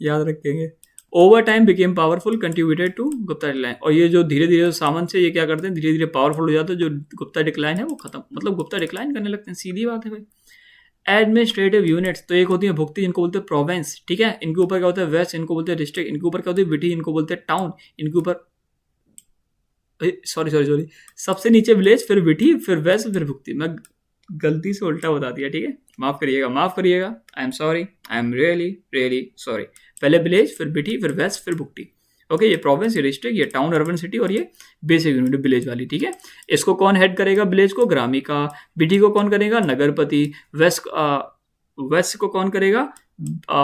याद रखेंगे। Over time became powerful contributed to Gupta decline. और ये जो धीरे धीरे सामंत से ये क्या करते हैं, धीरे धीरे पावरफुल हो जाते हैं, जो गुप्ता डिक्लाइन है वो खत्म, मतलब गुप्ता डिक्लाइन करने लगते हैं, सीधी बात है भाई। एडमिनिस्ट्रेटिव यूनिट्स, तो एक होती है भुक्ति, इनको बोलते हैं प्रोविंस। ठीक है, इनके ऊपर क्या होता है वेस्ट, इनको बोलते हैं डिस्ट्रिक्ट, इनके ऊपर क्या होती है विटी, इनको बोलते हैं टाउन, इनके ऊपर सॉरी सबसे नीचे विलेज, फिर विटी, फिर वेस्ट, फिर भुक्ति। मैं गलती से उल्टा बता दिया। ठीक है, माफ करिएगा, I am sorry, I am really sorry. पहले विलेज, फिर बिटी, फिर वेस्ट, फिर भुक्ति। ओके, ये प्रोविंस, ये डिस्ट्रिक्ट, ये टाउन अर्बन सिटी, और ये बेसिक यूनिट विलेज वाली। ठीक है, इसको कौन हेड करेगा विलेज को, ग्रामिका। बिटी को कौन करेगा, नगरपति। वेस्ट को कौन करेगा,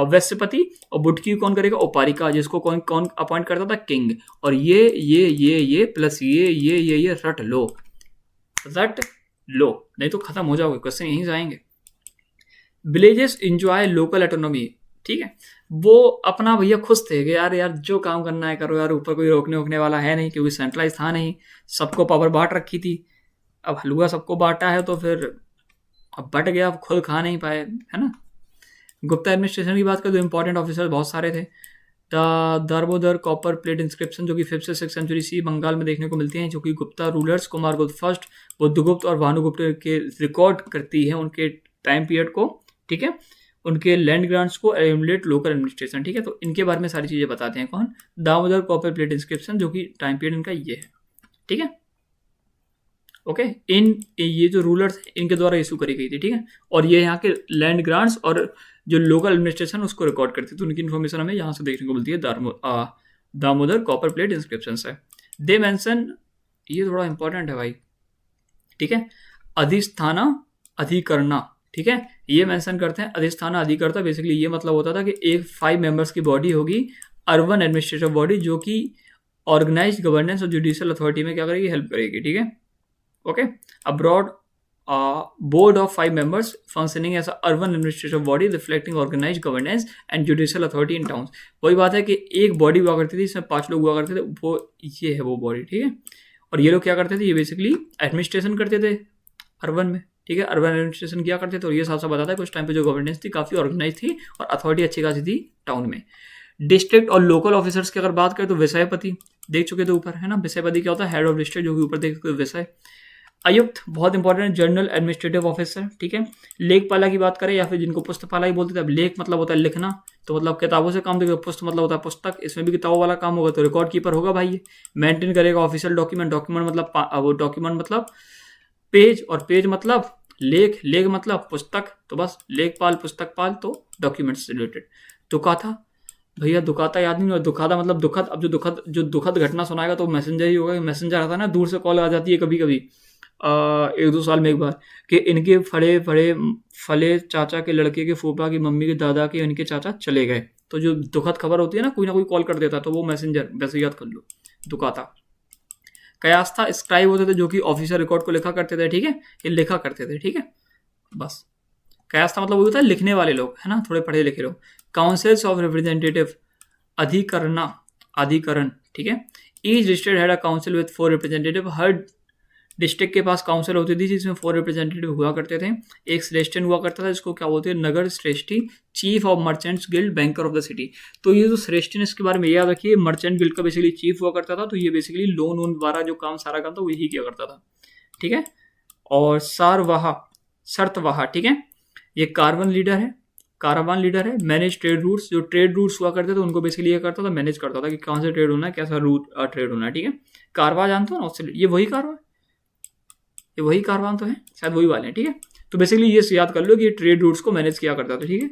वेस्टपति। और बुटकी कौन करेगा, उपारिका, जिसको कौन अपॉइंट करता था, किंग। और ये प्लस ये रट लो, नहीं तो खत्म हो जाओगे, क्वेश्चन यहीं से आएंगे। Villages enjoy local autonomy. ठीक है, वो अपना भैया खुश थे कि यार जो काम करना है करो यार, ऊपर कोई रोकने वाला है नहीं, क्योंकि सेंट्रलाइज था नहीं, सबको पावर बांट रखी थी। अब हलवा सबको बांटा है तो फिर अब बट गया, अब खुद खा नहीं पाए, है ना। गुप्ता एडमिनिस्ट्रेशन की बात करें तो इंपॉर्टेंट ऑफिसर्स बहुत सारे थे। दामोदर कॉपर प्लेट इंस्क्रिप्शन, जो कि 5th से 6th सेंचुरी सी बंगाल में देखने को मिलती हैं, जो कि गुप्ता रूलर्स कुमारगुप्त फर्स्ट, बुद्धगुप्त और भानुगुप्त के रिकॉर्ड करती है उनके टाइम पीरियड को। ठीक है, उनके लैंड ग्रांट्स को एमुलेट लोकल एडमिनिस्ट्रेशन। ठीक है, तो इनके बारे में सारी चीज़ें बताते हैं कौन, दामोदर कॉपर प्लेट इंस्क्रिप्शन, जो कि टाइम पीरियड इनका ये है। ठीक है, ओके, ये जो रूलर्स हैं इनके द्वारा इशू करी गई थी। ठीक है, और ये यहाँ के लैंड ग्रांट्स और जो लोकल एडमिनिस्ट्रेशन उसको रिकॉर्ड करती थी, तो उनकी इन्फॉर्मेशन हमें यहाँ से देखने को मिलती है दामोदर कॉपर प्लेट इंस्क्रिप्शन से। दे मेंशन, ये थोड़ा इंपॉर्टेंट है भाई। ठीक है, अधिष्ठाना अधिकरणा। ठीक है, ये मेंशन करते हैं अधिष्ठाना अधिकर्ता। बेसिकली ये मतलब होता था कि एक 5 मेंबर्स की बॉडी होगी, अर्बन एडमिनिस्ट्रेटिव बॉडी, जो कि ऑर्गेनाइज्ड गवर्नेंस और जुडिशियल अथॉरिटी में क्या करेगी, हेल्प करेगी। ठीक है, okay, abroad board of 5 members functioning as an urban administrative body reflecting organized governance and judicial authority in towns। वही बात है कि एक बॉडी हुआ करती थी, इसमें 5 लोग हुआ करते थे, वो ये है वो बॉडी। ठीक है, और ये लोग क्या करते थे, ये बेसिकली एडमिनिस्ट्रेशन करते थे अर्बन में। ठीक है, अर्बन एडमिनिस्ट्रेशन किया करते थे। और ये साफ साफ बताता है कि उस टाइम पे जो गवर्नेंस थी काफ़ी ऑर्गेनाइज थी और अथॉरिटी अच्छी खासी थी टाउन में। डिस्ट्रिक्ट और लोकल ऑफिसर्स की अगर बात करें तो विषयपति देख चुके थे ऊपर, है ना। विषयपति क्या होता है, हेड ऑफ डिस्ट्रिक्ट, जो कि ऊपर देख चुके विषय। आयुक्त बहुत इंपॉर्टेंट, जनरल एडमिनिस्ट्रेटिव ऑफिसर, ठीक है। लेखपाला की बात करें या फिर जिनको पुस्तपाला ही बोलते थे। अब लेख मतलब होता है लिखना, तो मतलब किताबों से काम देगा। पुस्त मतलब होता है पुस्तक, इसमें भी किताबों वाला काम होगा, तो रिकॉर्ड कीपर होगा भाई ये। मेंटेन करेगा ऑफिशियल डॉक्यूमेंट, डॉक्यूमेंट मतलब वो डॉक्यूमेंट मतलब पेज, और पेज मतलब लेख, लेख मतलब पुस्तक, तो बस लेखपाल पुस्तकपाल, तो डॉक्यूमेंट्स से रिलेटेड। दुकाता, भैया दुकाता याद नहीं हुआ, दुखादा मतलब दुखद। अब जो दुखद घटना सुनाएगा तो मैसेंजर ही होगा। मैसेंजर आता है ना, दूर से कॉल आ जाती है कभी कभी, 1-2 साल में एक बार, कि इनके फले चाचा के लड़के के फूफा की मम्मी के दादा के इनके चाचा चले गए। तो जो दुखद खबर होती है ना कोई कॉल कर देता है, तो वो मैसेंजर, वैसे याद कर लो, दुकाता। कयास्था स्क्राइब होते थे, जो कि ऑफिसर रिकॉर्ड को लिखा करते थे, ठीक है, ये लिखा करते थे, ठीक है। बस कयास्था मतलब वो होता है लिखने वाले लोग, है ना, थोड़े पढ़े लिखे लोग। काउंसिल्स ऑफ रिप्रेजेंटेटिव, अधिकरण, ठीक है। Each district had a council with 4 representative. Her district के पास काउंसिल होती थी जिसमें 4 रिप्रेजेंटेटिव हुआ करते थे। एक श्रेष्ठन हुआ करता था, जिसको क्या बोलते हैं, Nagar Shreshthi, chief of merchants guild, banker of the city. तो ये जो श्रेष्ठन, इसके बारे में याद रखिए, मर्चेंट गिल्ड का बेसिकली चीफ हुआ करता था। तो ये बेसिकली लोन वोन द्वारा जो काम, सारा काम था वो यही किया करता था, ठीक है। और शर्तवाहा, ठीक है, ये कारवान लीडर है। मैनेज ट्रेड रूट्स, जो ट्रेड रूट्स हुआ करते थे उनको बेसिकली ये करता था, मैनेज करता था कि कहाँ से ट्रेड होना है, कैसा रूट ट्रेड होना है, ठीक है। कारवा जानते हो ना, उससे ये वही कारवान तो है, शायद वही वाले हैं, ठीक है। तो बेसिकली ये याद कर लो कि ये ट्रेड रूट्स को मैनेज किया करता था, ठीक है।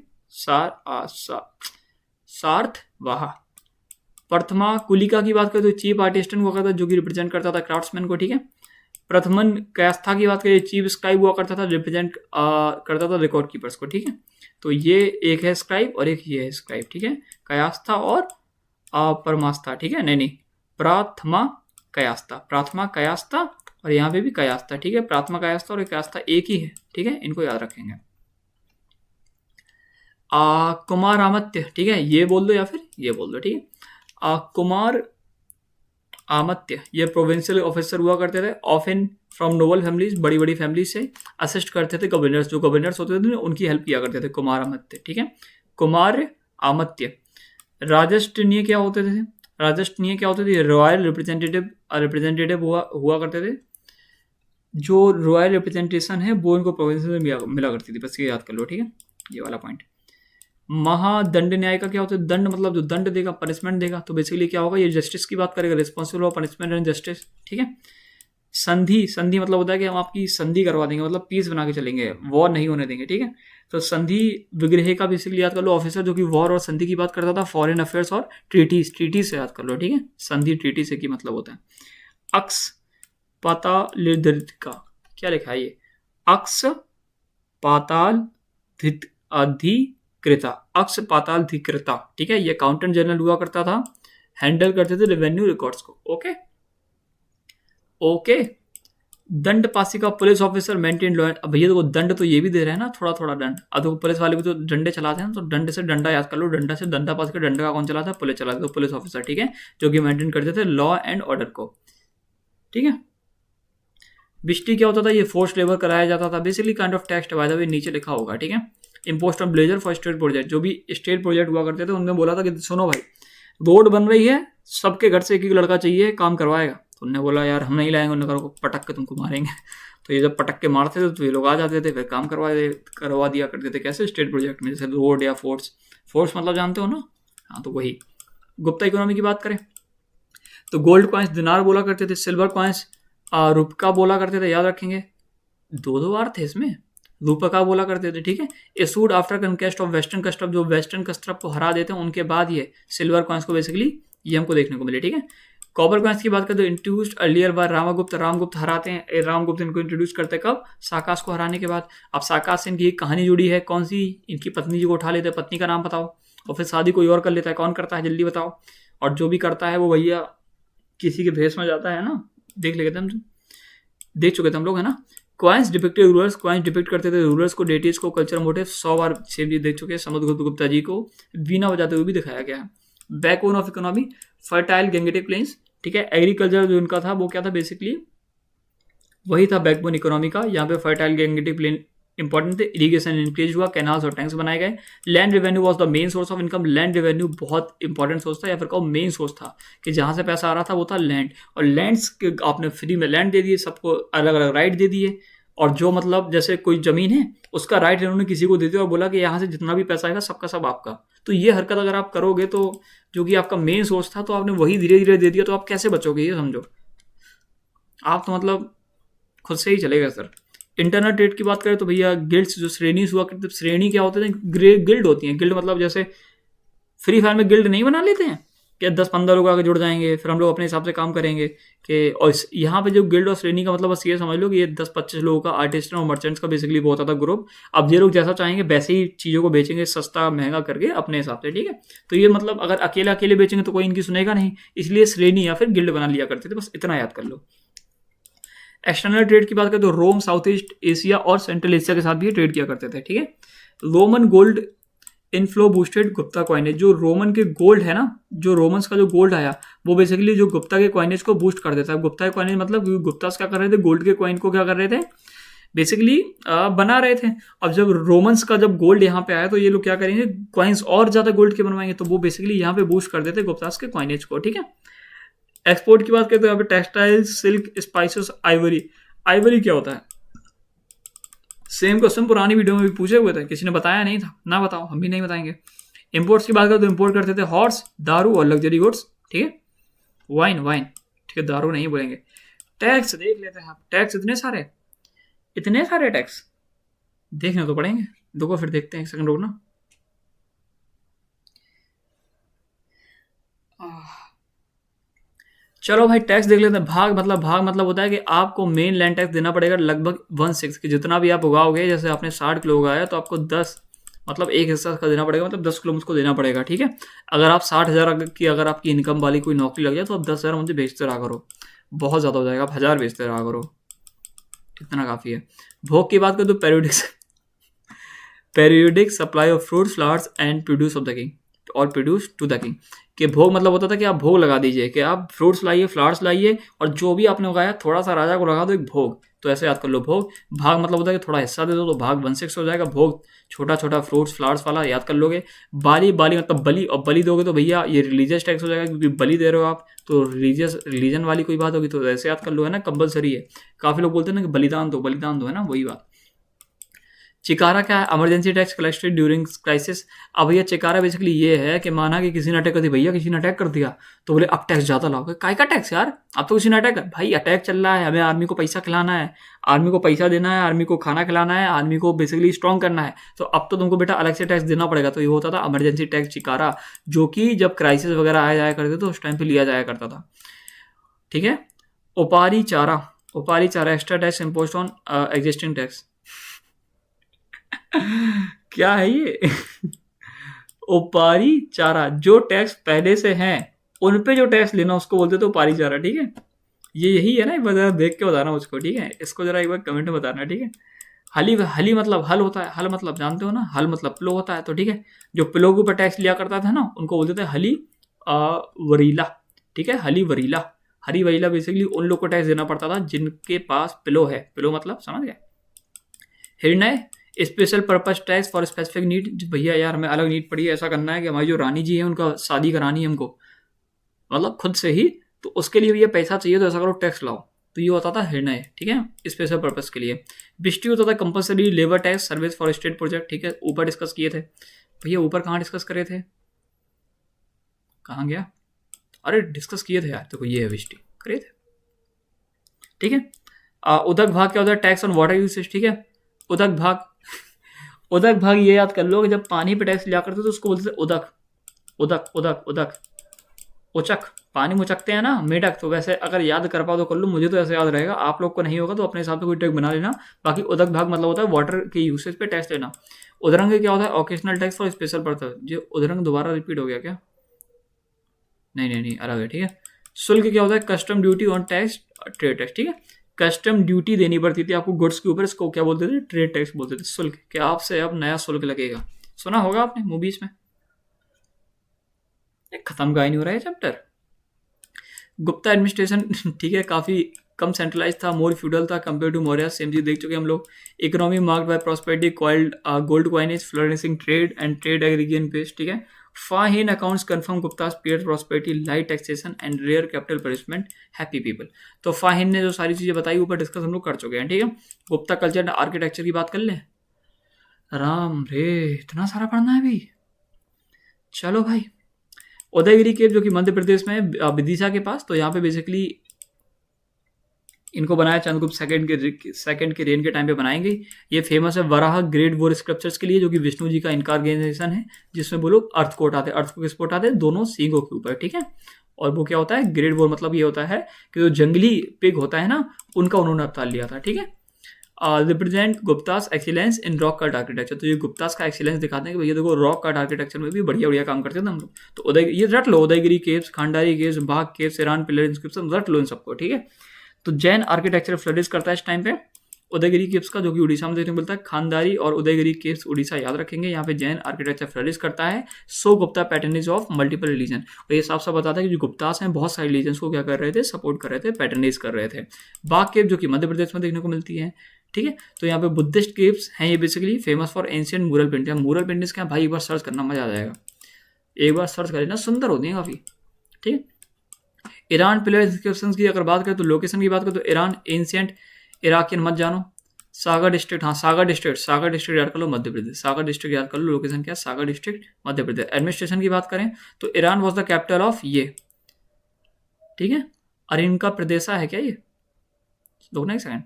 सार्थवाहा। प्रथमा कुलिका की बात करें तो चीफ आर्टिस्टन हुआ करता था, जो कि रिप्रेजेंट करता था क्राफ्ट्समैन को, ठीक है। प्रथमन कयास्था की बात करें, चीफ स्क्राइब हुआ करता था, रिप्रेजेंट करता था रिकॉर्ड कीपर्स को, ठीक है। तो ये एक है स्क्राइब और एक ये है स्क्राइब, ठीक है। कयास्था और परमास्था, ठीक है, नहीं, प्राथमा कयास्था, और यहाँ पे भी कयास्था, ठीक है। प्राथमा कयास्था और कयास्था एक ही है, ठीक है, इनको याद रखेंगे। कुमार आमत्य, ठीक है, ये बोल दो या फिर ये बोल दो, ठीक है। कुमार आमत्य ये प्रोविंशियल ऑफिसर हुआ करते थे, ऑफन फ्रॉम नोबल फैमिलीज, बड़ी बड़ी फैमिलीज से। असिस्ट करते थे गवर्नर्स, जो गवर्नर्स होते थे उनकी हेल्प किया करते थे। कुमार आमत्य, ठीक है, कुमार आमत्य। राजस्टनीय क्या होते थे, रॉयल रिप्रेजेंटेटिव हुआ करते थे। जो रॉयल रिप्रेजेंटेशन है वो इनको प्रोविंस में मिला करती थी, बस ये याद कर लो, ठीक है, ये वाला पॉइंट। महादंड न्याय का क्या होता है, दंड मतलब जो दंड देगा, पनिशमेंट देगा। तो बेसिकली क्या होगा, ये जस्टिस की बात करेगा, responsible for punishment and justice, ठीक है। संधि मतलब होता है कि हम आपकी संधि करवा देंगे, मतलब पीस बना के चलेंगे, वॉर नहीं होने देंगे, ठीक है। तो संधि विग्रह का बेसिकली याद कर लो, ऑफिसर जो कि वॉर और संधि की बात करता था, फॉरेन अफेयर्स और ट्रीटी से याद कर लो, ठीक है। संधि ट्रीटी से की मतलब होता है। अक्स पातालिका, क्या लिखा है ये, अक्स पाताल अक्ष पाताल धिकृता, ठीक है। ये अकाउंटेंट जनरल हुआ करता था, हैंडल करते थे रेवेन्यू रिकॉर्ड्स को, okay. Dandapashika police officer maintain law and. अब भैया देखो दंड तो ये भी दे रहे हैं ना, थोड़ा दंड। अब देखो पुलिस वाले भी तो डंडे चलाते हैं, तो दंड से डंडा याद कर लो, डंडा से डंडा पास कर, डंडा का कौन चलाता है, पुलिस चलाते, तो पुलिस ऑफिसर, ठीक है, जो कि मेंटेन करते थे लॉ एंड ऑर्डर को, ठीक है। बिस्टी क्या होता था, ये फोर्स लेबर कराया जाता था, basically kind of tax, by the way नीचे लिखा होगा, ठीक है। Imposed on blazer for state project, जो भी स्टेट प्रोजेक्ट हुआ करते थे उनमें बोला था कि सुनो भाई, रोड बन रही है, सबके घर से एक लड़का चाहिए, काम करवाएगा। तो उन्होंने बोला यार हम नहीं लाएंगे, उन्होंने कहा पटक के तुमको मारेंगे। तो ये जब पटक के मारते थे तो ये लोग आ जाते थे, फिर काम करवा दिया करते थे। कैसे, स्टेट प्रोजेक्ट में, जैसे रोड या फोर्स मतलब जानते हो ना, हाँ, तो वही। गुप्ता इकोनॉमी की बात करें तो गोल्ड कॉइन्स दिनार बोला करते थे, सिल्वर कॉइन्स रुपका बोला करते थे, याद रखेंगे, 2 बार थे इसमें, रूपका बोला करते थे, ठीक है। Issued after conquest of western custom, जो वेस्टर्न कस्टम को हरा देते हैं उनके बाद ये सिल्वर कॉइन्स को बेसिकली ये हमको देखने को मिले, ठीक है। कॉपर कॉइन्स की बात करें तो इंट्रोड्यूस्ड अर्लियर बाय रामगुप्त हराते हैं, रामगुप्त इनको इंट्रोड्यूस करते कब, साकास को हराने के बाद। अब साकास से इनकी एक कहानी जुड़ी है, कौन सी, इनकी पत्नी जी को उठा लेते हैं, पत्नी का नाम बताओ, और फिर शादी कोई और कर लेता है, कौन करता है जल्दी बताओ। और जो भी करता है वो भैया किसी के भेष में जाता है ना, देख चुके थे हम लोग, है ना। Coins depicted rulers, coins depict करते थे रूलर्स को, डेटीज को, कल्चर मोटिव, 100 बार सेम जी देख चुके हैं। समुद्रगुप्त गुप्ता जी को वीणा बजाते हुए भी दिखाया गया है। Backbone of economy, fertile Gangetic plains, ठीक है। एग्रीकल्चर जो इनका था वो क्या था, बेसिकली वही था बैकबोन इकोनॉमी का। यहाँ पे फर्टाइल गैंगेटिक प्लेन इंपॉर्टेंट थे, इरीगेशन इंक्रीज हुआ, कैनाल्स और टैंक्स बनाए गए। Land revenue was the main source of income. Land revenue बहुत इंपॉर्टेंट सोर्स था, या फिर कहो मेन सोर्स था, कि जहाँ से पैसा आ रहा था वो था लैंड। और लैंड्स के आपने फ्री में लैंड दे दिए, सबको अलग अलग राइट दे दिए। और जो मतलब जैसे कोई जमीन है उसका राइट इन्होंने किसी को दे दिया और बोला कि यहाँ से जितना भी पैसा आएगा सबका सब आपका। तो ये हरकत अगर आप करोगे तो जो कि आपका मेन सोर्स था, तो आपने वही धीरे धीरे दे दिया, तो आप कैसे बचोगे ये समझो। आप तो मतलब खुद से ही चलेगा सर। इंटरनल ट्रेड की बात करें तो भैया गिल्ड्स जो श्रेणी हुआ करते, श्रेणी क्या होते थे, गिल्ड होती हैं। गिल्ड मतलब जैसे फ्री फायर में गिल्ड नहीं बना लेते हैं कि 10-15 लोग आगे जुड़ जाएंगे, फिर हम लोग अपने हिसाब से काम करेंगे कि। और यहाँ पे जो गिल्ड और श्रेणी का मतलब बस ये समझ लो कि ये 10-25 लोगों का, आर्टिस्ट और मर्चेंट्स का बेसिकली बहुत ज़्यादा ग्रुप। अब ये लोग जैसा चाहेंगे वैसे ही चीज़ों को बेचेंगे, सस्ता महंगा करके अपने हिसाब से, ठीक है। तो ये मतलब अगर अकेले अकेले बेचेंगे तो कोई इनकी सुनेगा नहीं, इसलिए श्रेणी या फिर गिल्ड बना लिया करते थे, बस इतना याद कर लो। एक्सटर्नल ट्रेड की बात करें तो रोम, साउथ ईस्ट एशिया और सेंट्रल एशिया के साथ भी ट्रेड किया करते थे, ठीक है। Roman gold inflow boosted Gupta coinage. जो रोमन के गोल्ड है ना, जो रोमन्स का जो गोल्ड आया वो बेसिकली जो गुप्ता के कॉइनेज को बूस्ट कर देता है। गुप्ता के कॉइनेज मतलब गुप्तास क्या कर रहे थे, गोल्ड के कॉइन को क्या कर रहे थे, बेसिकली बना रहे थे। अब जब रोमन्स का जब गोल्ड यहाँ पे आया तो ये लोग क्या करेंगे, कॉइन्स और ज्यादा गोल्ड के बनवाएंगे, तो वो बेसिकली यहाँ पे बूस्ट कर देते गुप्तास के कॉइनेज को, ठीक है। एक्सपोर्ट की बात करें तो यहाँ पे textile, silk, spices, Ivory. Ivory क्या होता है, सेम क्वेश्चन पुरानी वीडियो में भी पूछे हुए थे, किसी ने बताया नहीं था ना, बताओ, हम भी नहीं बताएंगे। इंपोर्ट्स की बात करें तो इंपोर्ट करते थे हॉर्स, दारू और लग्जरी गुड्स, ठीक है। वाइन, वाइन, ठीक है, दारू नहीं बोलेंगे। टैक्स देख लेते हैं आप, टैक्स इतने सारे टैक्स देखने तो पड़ेंगे। देखो फिर देखते हैं, एक सेकंड रुकना। चलो भाई टैक्स देख लेते हैं। भाग मतलब होता है कि आपको मेन लैंड टैक्स देना पड़ेगा लगभग 1/6 कि जितना भी आप उगाओगे, जैसे आपने 60 किलो उगाया तो आपको 10 मतलब एक हिस्सा का देना पड़ेगा, मतलब 10 किलो मुझको देना पड़ेगा, ठीक है। अगर आप 60,000 की अगर आपकी इनकम वाली कोई नौकरी लग जाए तो आप 10,000 मुझे बेचते रहा करो, बहुत ज़्यादा हो जाएगा, आप 1000 बेचते रहा करो, इतना काफ़ी है। भोग की बात करें तो periodic supply of fruits, flowers and produce of the king, और प्रोड्यूस टू द किंग। कि भोग मतलब होता था कि आप भोग लगा दीजिए, कि आप फ्रूट्स लाइए, फ्लावर्स लाइए, और जो भी आपने उगाया थोड़ा सा राजा को लगा दो, एक भोग। तो ऐसे याद कर लो भोग। भाग मतलब होता है कि थोड़ा हिस्सा दे दो, तो भाग 1/6 हो जाएगा। भोग छोटा छोटा फ्रूट्स फ्लावर्स वाला याद कर लोगे। बाली, बाली मतलब बलि, और बलि दोगे तो भैया ये रिलीजियस टैक्स हो जाएगा, क्योंकि बलि दे रहे हो आप, तो रिलीजन वाली कोई बात होगी तो ऐसे याद कर लो, है ना, कंपलसरी है। काफ़ी लोग बोलते हैं ना कि बलिदान दो, बलिदान दो, है ना, वही बात। चिकारा क्या है, emergency tax collected during crisis. अब भैया चिकारा बेसिकली ये है कि माना कि किसी ने अटैक कर दिया, भैया किसी ने अटैक कर दिया, तो बोले अब टैक्स ज़्यादा लाओगे। काय का टैक्स यार, अब तो किसी ने अटैक कर, भाई अटैक चल रहा है, हमें आर्मी को पैसा खिलाना है, आर्मी को पैसा देना है, आर्मी को खाना खिलाना है, आर्मी को बेसिकली स्ट्रॉन्ग करना है, तो अब तो तुमको बेटा अलग से टैक्स देना पड़ेगा। तो ये होता था इमरजेंसी टैक्स चिकारा, जो कि जब क्राइसिस वगैरह आया जाया करते तो उस टाइम पे लिया जाया करता था, ठीक है। ओपारी चारा, ओपारी चारा extra tax imposed on existing tax. क्या है ये ओपारी चारा, जो टैक्स पहले से हैं उन पे जो टैक्स लेना उसको बोलते थे ओपारी चारा, ठीक है। ये यही है ना, एक बार जरा देख के बताना मुझको, ठीक है, इसको जरा एक बार कमेंट में बताना, ठीक है। हली, हली मतलब हल होता है, हल मतलब जानते हो ना, हल मतलब प्लो होता है, तो ठीक है। जो प्लो के ऊपर टैक्स लिया करता था ना उनको बोलते थे हली वरीला, ठीक है, हली वरीला। हरी वरीला बेसिकली उन लोग को टैक्स देना पड़ता था जिनके पास प्लो है, प्लो मतलब समझ गए। हिरण्य special purpose tax for specific need. भैया यार हमें अलग नीड पड़ी है, ऐसा करना है कि हमारी जो रानी जी है उनका शादी करानी है हमको, मतलब खुद से ही, तो उसके लिए भैया पैसा चाहिए, तो ऐसा करो टैक्स लाओ। तो ये होता था हिरण्य, ठीक है, स्पेशल पर्पज के लिए। बिस्टी होता था compulsory labour tax service for state project, ठीक है, ऊपर डिस्कस किए थे भैया। ऊपर कहाँ डिस्कस करे थे, कहाँ गया, अरे डिस्कस किए थे यार, देखो ये है बिस्टी करे थे, ठीक है। उदक भाग क्या होता है, टैक्स ऑन वाटर यूसेज, ठीक है। उदक भाग, उदक भाग ये याद कर लो कि जब पानी पे टैक्स लिया करते तो उसको बोलते थे उदक, उदक उदक उदक, उचक, पानी मुचकते हैं ना मेढक, तो वैसे अगर याद कर पाओ तो कर लो, मुझे तो ऐसे याद रहेगा, आप लोग को नहीं होगा तो अपने हिसाब से कोई ट्रिक बना लेना। बाकी उदक भाग मतलब होता है वाटर के यूसेज पे टैक्स लेना। उदरंग क्या होता है, occasional tax for special purpose. जो उदरंग दोबारा रिपीट हो गया क्या, नहीं नहीं नहीं अलग है, ठीक है। शुल्क क्या होता है, custom duty on tax, trade tax, ठीक है। कस्टम ड्यूटी देनी पड़ती थी आपको गुड्स के ऊपर, इसको क्या बोलते थे, ट्रेड टैक्स बोलते थे। शुल्क क्या, आपसे अब नया शुल्क लगेगा, सुना होगा आपने मूवीज में। खत्म का ही नहीं हो रहा है चैप्टर। गुप्ता एडमिनिस्ट्रेशन, ठीक है, काफी कम सेंट्रलाइज था, मोर फ्यूडल था कंपेयर टू मौर्य, सेम चीज देख चुके हम लोग। Economy marked by prosperity, gold coinage, flourishing trade and trade aggregation pace, ठीक है। Fahien accounts confirm Guptas period prosperity, light taxation and rare capital punishment, happy people. तो फाइन ने जो सारी चीजें बताई ऊपर डिस्कस हम लोग कर चुके हैं, ठीक है। गुप्ता कल्चर एंड आर्किटेक्चर की बात कर लें। राम रे, इतना सारा पढ़ना है अभी। चलो भाई, उदयगिरी केव जो कि मध्य प्रदेश में है, विदिशा के पास। तो यहाँ पे बेसिकली इनको बनाया चंद्रगुप्त सेकंड के रेन के टाइम पे बनाएंगे। ये फेमस है वराह ग्रेट वॉर स्क्रप्चर्स के लिए, जो कि विष्णु जी का इनकारनेशन है, जिसमें वो लोग अर्थ को उठाते हैं। अर्थ को किस पे उठाते हैं? दोनों सींगों के ऊपर, ठीक है। और वो क्या होता है? ग्रेट वॉर मतलब ये होता है कि जो जंगली पिग होता है ना, उनका उन्होंने अवतार लिया था, ठीक है। Represent Guptas excellence in rock cut architecture. तो ये गुप्तास का एक्सीलेंस दिखाते हैं कि भैया देखो रॉक कट आर्किटेक्चर में भी बढ़िया बढ़िया काम करते थे हम लोग। तो उदय, ये रट लो, उदयगिरी केव्स, खांडारी केव्स, बाघ केव्स, ईरान पिलर इंस्क्रिप्शन, रट लो इन सबको, ठीक है। तो जैन आर्किटेक्चर फ्लरिश करता है इस टाइम पे। उदयगिरी केव्स का जो कि उड़ीसा में देखने को मिलता है, खानदारी और उदयगिरी केव्स उड़ीसा याद रखेंगे। यहाँ पे जैन आर्किटेक्चर फ्लरिश करता है। So Gupta patronage of multiple religion, और ये साफ साफ बताता है कि जो गुप्तास हैं बहुत सारे रिलीजन्स को क्या कर रहे थे? सपोर्ट कर रहे थे, पैटर्नेज कर रहे थे। बाघ केव जो कि मध्य प्रदेश में देखने को मिलती है, ठीक है। तो यहाँ पे बुद्धिस्ट केव्स हैं ये, basically famous for ancient mural painting. Mural paintings क्या भाई, एक बार सर्च करना, मजा आ जाएगा। एक बार सर्च करें ना, सुंदर होती है काफी, ठीक है। ईरान पिलर इंस्क्रिप्शंस की अगर बात करें तो लोकेशन की बात करें तो ईरान एंशियंट इराकियन मत जानो। सागर डिस्ट्रिक्ट, हाँ सागर डिस्ट्रिक्ट याद कर लो, मध्य प्रदेश। सागर डिस्ट्रिक्ट याद कर लो, लोकेशन क्या है? सागर डिस्ट्रिक्ट, मध्य प्रदेश। एडमिनिस्ट्रेशन की बात करें तो Iran was the capital of ये, ठीक है। अरिनका प्रदेशा है क्या ये? दो ना एक सेकंड,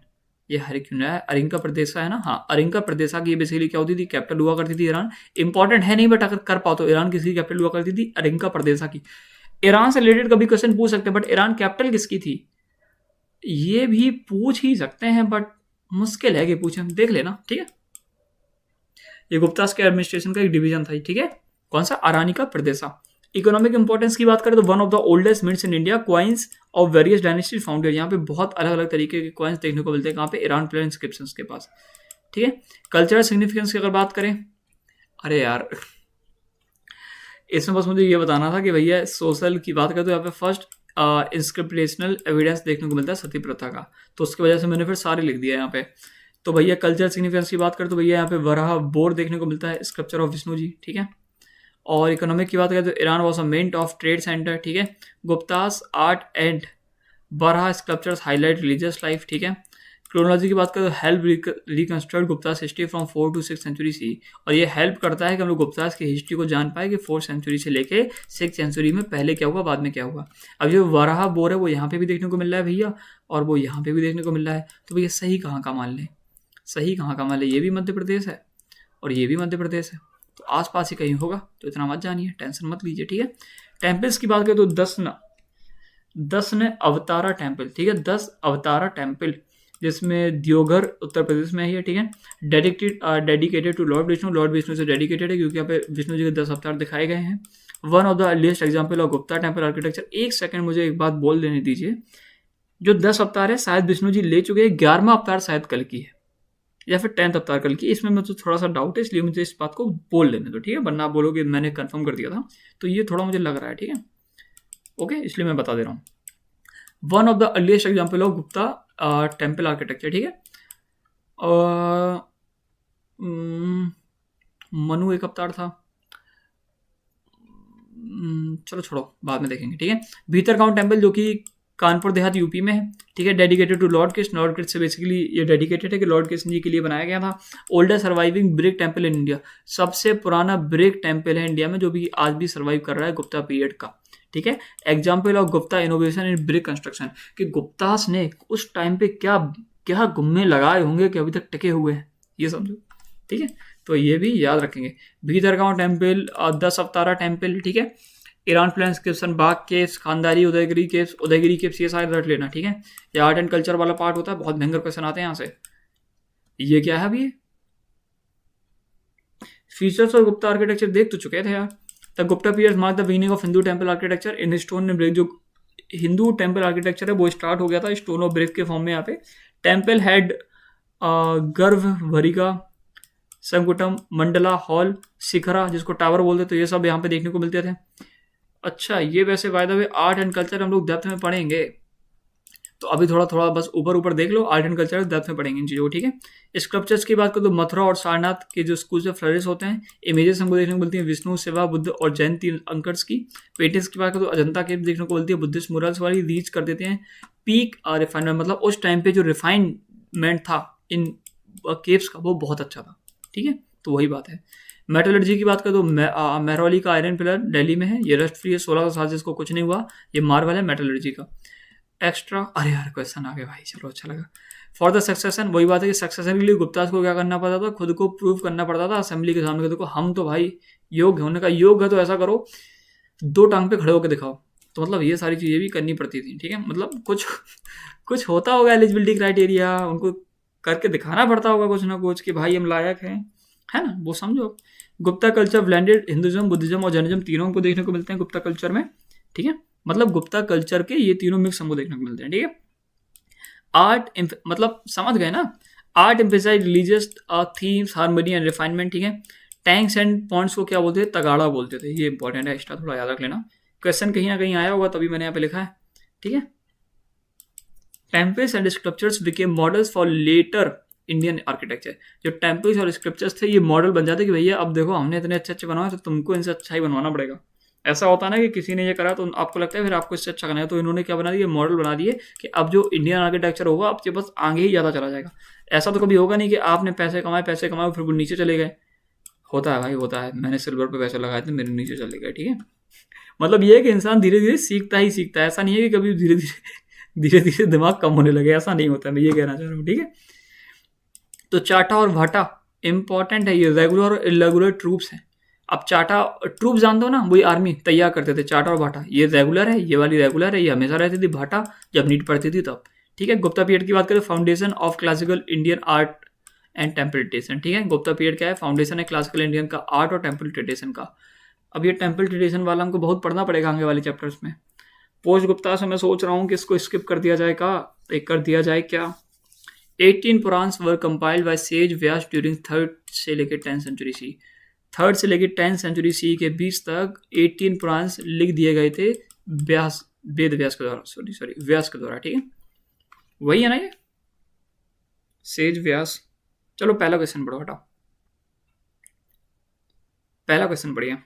ये हरे क्यों है? अरिंका प्रदेशा है ना, हाँ अरिंका प्रदेशा की बेसिकली क्या होती थी? कैपिटल हुआ करती थी ईरान। इंपॉर्टेंट है नहीं, बट अगर कर पाओ तो ईरान किसकी कैपिटल हुआ करती थी? अरिंका प्रदेशा की। ईरान से रिलेटेड कभी क्वेश्चन पूछ सकते हैं, बट ईरान कैपिटल किसकी थी ये भी पूछ ही सकते हैं, बट मुश्किल है कि पूछें, देख लेना, ठीक है। ये गुप्तास के एडमिनिस्ट्रेशन का एक डिवीजन था, ठीक है। कौन सा? अरानिका प्रदेशा। इकोनॉमिक इंपॉर्टेंस की बात करें तो one of the oldest mints in India, coins of various dynasty founded. यहाँ पे बहुत अलग अलग तरीके के क्वाइंस देखने को मिलते हैं, कहाँ पे? ईरान पिलर इंस्क्रिप्शंस के पास, ठीक है। कल्चरल सिग्निफिकेंस की अगर बात करें, अरे यार इसमें बस मुझे ये बताना था कि भैया सोशल की बात करें तो यहाँ पे फर्स्ट इंस्क्रिप्शनल एविडेंस देखने को मिलता है सती प्रथा का, तो उसकी वजह से मैंने फिर सारे लिख दिया यहाँ पे। तो भैया कल्चरल सिग्निफिकेंस की बात करें तो भैया यहाँ पे वराह बोर देखने को मिलता है, स्कल्पचर ऑफ विष्णु जी, ठीक है। और इकोनॉमिक की बात करें तो Iran was a mint of trade centre, ठीक है। Guptas art and Varaha sculptures highlight religious life, ठीक है। क्रोनोलॉजी की बात करें तो help reconstruct Guptas history from 4 to 6 century C, और ये हेल्प करता है कि हम लोग गुप्तास की हिस्ट्री को जान पाए कि 4 सेंचुरी से लेके 6 सेंचुरी में पहले क्या हुआ, बाद में क्या हुआ। अब जो वराह बोर है वो यहाँ पे भी देखने को मिल रहा है भैया, और वो यहाँ पे भी देखने को मिल रहा है। तो भैया सही कहाँ का मान लें? सही कहाँ का मान लें? ये भी मध्य प्रदेश है और ये भी मध्य प्रदेश है, तो आसपास ही कहीं होगा, तो इतना मत जानिए, टेंशन मत लीजिए, ठीक है। टेम्पल्स की बात करें तो 10 ने अवतारा टेम्पल, ठीक है। 10 अवतारा टेम्पल, जिसमें दियोघर उत्तर प्रदेश में है, ठीक है। Dedicated to lord Vishnu, lord Vishnu से डेडिकेटेड है क्योंकि यहाँ पे विष्णु जी के 10 अवतार दिखाए गए हैं। One of the earliest example of Gupta temple architecture. एक सेकंड मुझे एक बात बोल देने दीजिए, जो 10 अवतार है शायद विष्णु जी ले चुके हैं, 11वां अवतार शायद कल की है या फिर 10th अवतार कल की, इसमें मुझे थोड़ा सा डाउट है, इसलिए मुझे इस बात को बोल लेने दो, ठीक है। वरना आप बोलोगे मैंने कंफर्म कर दिया था, तो ये थोड़ा मुझे लग रहा है, ठीक है, ओके, इसलिए मैं बता दे रहा हूँ। One of the earliest example of Gupta temple architecture, ठीक है। मनु एक अवतार था, चलो छोड़ो बाद में देखेंगे, ठीक है। भीतरगांव टेम्पल जो कि कानपुर देहात यूपी में है, ठीक है। Dedicated to lord Krishna, lord Krishna से बेसिकली ये डेडिकेटेड है कि लॉर्ड कृष्ण जी के लिए बनाया गया था। Oldest surviving brick temple in India, सबसे पुराना ब्रिक टेम्पल है इंडिया में जो भी आज भी सर्वाइव कर रहा है गुप्ता पीरियड का, ठीक है। Example of Gupta innovation in brick construction, कि गुप्तास ने उस टाइम पे क्या क्या गुम्मे लगाए होंगे कि अभी तक टिके हुए हैं, ये समझो, ठीक है। तो ये भी याद रखेंगे। भीतरगांव टेम्पल, 10 अवतारा टेम्पल, ठीक है। ईरान प्लान इंस्क्रिप्शन, बाघ केव्स, खानदारी, उदयगिरी केव्स ये सारे रट लेना, ठीक है। ये आर्ट एंड कल्चर वाला पार्ट होता है, बहुत भयंकर क्वेश्चन आते हैं यहाँ से। ये क्या है अभी? फीचर्स और गुप्ता आर्किटेक्चर देख तो चुके थे यार। The Gupta period mark the beginning of Hindu temple architecture in stone and brick. जो हिंदू टेम्पल आर्किटेक्चर है वो स्टार्ट हो गया था स्टोन और ब्रिक के फॉर्म में। यहाँ पे टेम्पल हैड गर्भ भरिका, संकुटम, मंडला, हॉल, शिखरा जिसको टावर बोलते, तो ये सब यहाँ पे देखने को मिलते थे। अच्छा, ये वैसे by the way art and culture हम लोग डेप्थ में पढ़ेंगे, तो अभी थोड़ा थोड़ा बस ऊपर ऊपर देख लो, आर्ट एंड कल्चर डेप्थ में पढ़ेंगे इन चीज़ों को, ठीक है। स्क्रप्चर्स की बात करो तो मथुरा और सारनाथ के जो स्कूल से फ्लरिश होते हैं। इमेजेस हमको देखने को मिलती है विष्णु, शिवा, बुद्ध और जैन तीन अंकर्स की। पेंटिंग्स की बात करो तो अजंता केव देखने को मिलती है, बुद्धिस्ट मुरल्स वाली रीच कर देते हैं पीक रिफाइनमेंट, मतलब उस टाइम पे जो रिफाइनमेंट था इन केव्स का वो बहुत अच्छा था, ठीक है। तो वही बात है। मेटलर्जी की बात करें तो मेहरौली का आयरन पिलर दिल्ली में है, ये रस्ट फ्री है, 1600 साल से इसको कुछ नहीं हुआ, ये मार्बल है मेटलर्जी का। एक्स्ट्रा, अरे यार क्वेश्चन आ गया भाई, चलो अच्छा लगा। फॉर द सक्सेशन, वही बात है कि सक्सेशन के लिए गुप्ताज को क्या करना पड़ता था, खुद को प्रूव करना पड़ता था असेंबली के सामने, देखो हम तो भाई योग्य होने का योग है, तो ऐसा करो 2 टांग पे खड़े होकर दिखाओ। तो मतलब ये सारी चीज़ें भी करनी पड़ती थी, ठीक है। मतलब कुछ होता होगा एलिजिबिलिटी क्राइटेरिया, उनको करके दिखाना पड़ता होगा कुछ ना कुछ कि भाई हम लायक हैं, है ना, वो समझो। Gupta culture blended Hinduism, Buddhism और जैनिज्म तीनों को देखने को मिलते हैं गुप्ता कल्चर में, ठीक है। मतलब गुप्ता कल्चर के ये तीनों मिक्स हमको देखने को मिलते हैं, ठीक है। आर्ट मतलब समझ गए ना, art emphasize religious themes, harmony and refinement, ठीक है। टैंक्स एंड पॉइंट्स को क्या बोलते थे, तगाड़ा बोलते थे, ये इंपॉर्टेंट है, एक्स्ट्रा थोड़ा याद रख लेना, क्वेश्चन कहीं ना कहीं आया होगा तभी मैंने यहाँ पे लिखा है, ठीक है। Temples and sculptures became models for later Indian architecture. जो टेम्पल्स और स्क्रिप्चर्स थे ये मॉडल बन जाते कि भैया अब देखो हमने इतने अच्छे अच्छे बनवाए तो तुमको इनसे अच्छा ही बनवाना पड़ेगा। ऐसा होता है ना कि किसी ने ये करा तो आपको लगता है फिर आपको इससे अच्छा करना है, तो इन्होंने क्या बना दिया, मॉडल बना दिए कि अब जो इंडियन आर्किटेक्चर होगा आपके बस आगे ही ज़्यादा चला जाएगा। ऐसा तो कभी होगा नहीं कि आपने पैसे कमाए फिर वो नीचे चले गए। होता है भाई, होता है, मैंने सिल्वर पे पैसे लगाए थे मेरे नीचे चले गए, ठीक है। मतलब ये है कि इंसान धीरे धीरे सीखता ही सीखता है, ऐसा नहीं है कि कभी धीरे धीरे दिमाग कम होने लगे, ऐसा नहीं होता, मैं ये कहना चाह रहा हूँ, ठीक है। तो चाटा और भाटा इंपॉर्टेंट है, ये रेगुलर और इरेगुलर ट्रूप्स हैं। अब चाटा ट्रूप जानते हो ना, वही आर्मी तैयार करते थे, चाटा और भाटा, ये रेगुलर है, ये वाली रेगुलर है, ये हमेशा रहती थी, भाटा जब नीड पड़ती थी तब, ठीक है। गुप्ता पीरियड की बात करें, foundation of classical Indian art and temple tradition, ठीक है। गुप्ता पीरियड क्या है, फाउंडेशन है क्लासिकल इंडियन का आर्ट और टेम्पल ट्रेडिशन का। अब ये टेम्पल ट्रेडिशन वाला हमको बहुत पढ़ना पड़ेगा आगे वाले चैप्टर्स में। पोस्ट गुप्ता से मैं सोच रहा हूँ कि इसको स्किप कर दिया जाए, का एक कर दिया जाए क्या। 18 Puranas were compiled by sage Vyasa during 3rd से लेकर 10th सेंचुरी सी। 3rd से लेकर 10th सेंचुरी सी के बीच तक 18 पुराण्स लिख दिए गए थे व्यास, वेद व्यास के द्वारा, सॉरी व्यास के द्वारा, ठीक है। वही है ना ये सेज व्यास। चलो पहला क्वेश्चन पढ़ो, हटाओ पहला क्वेश्चन पढ़िए।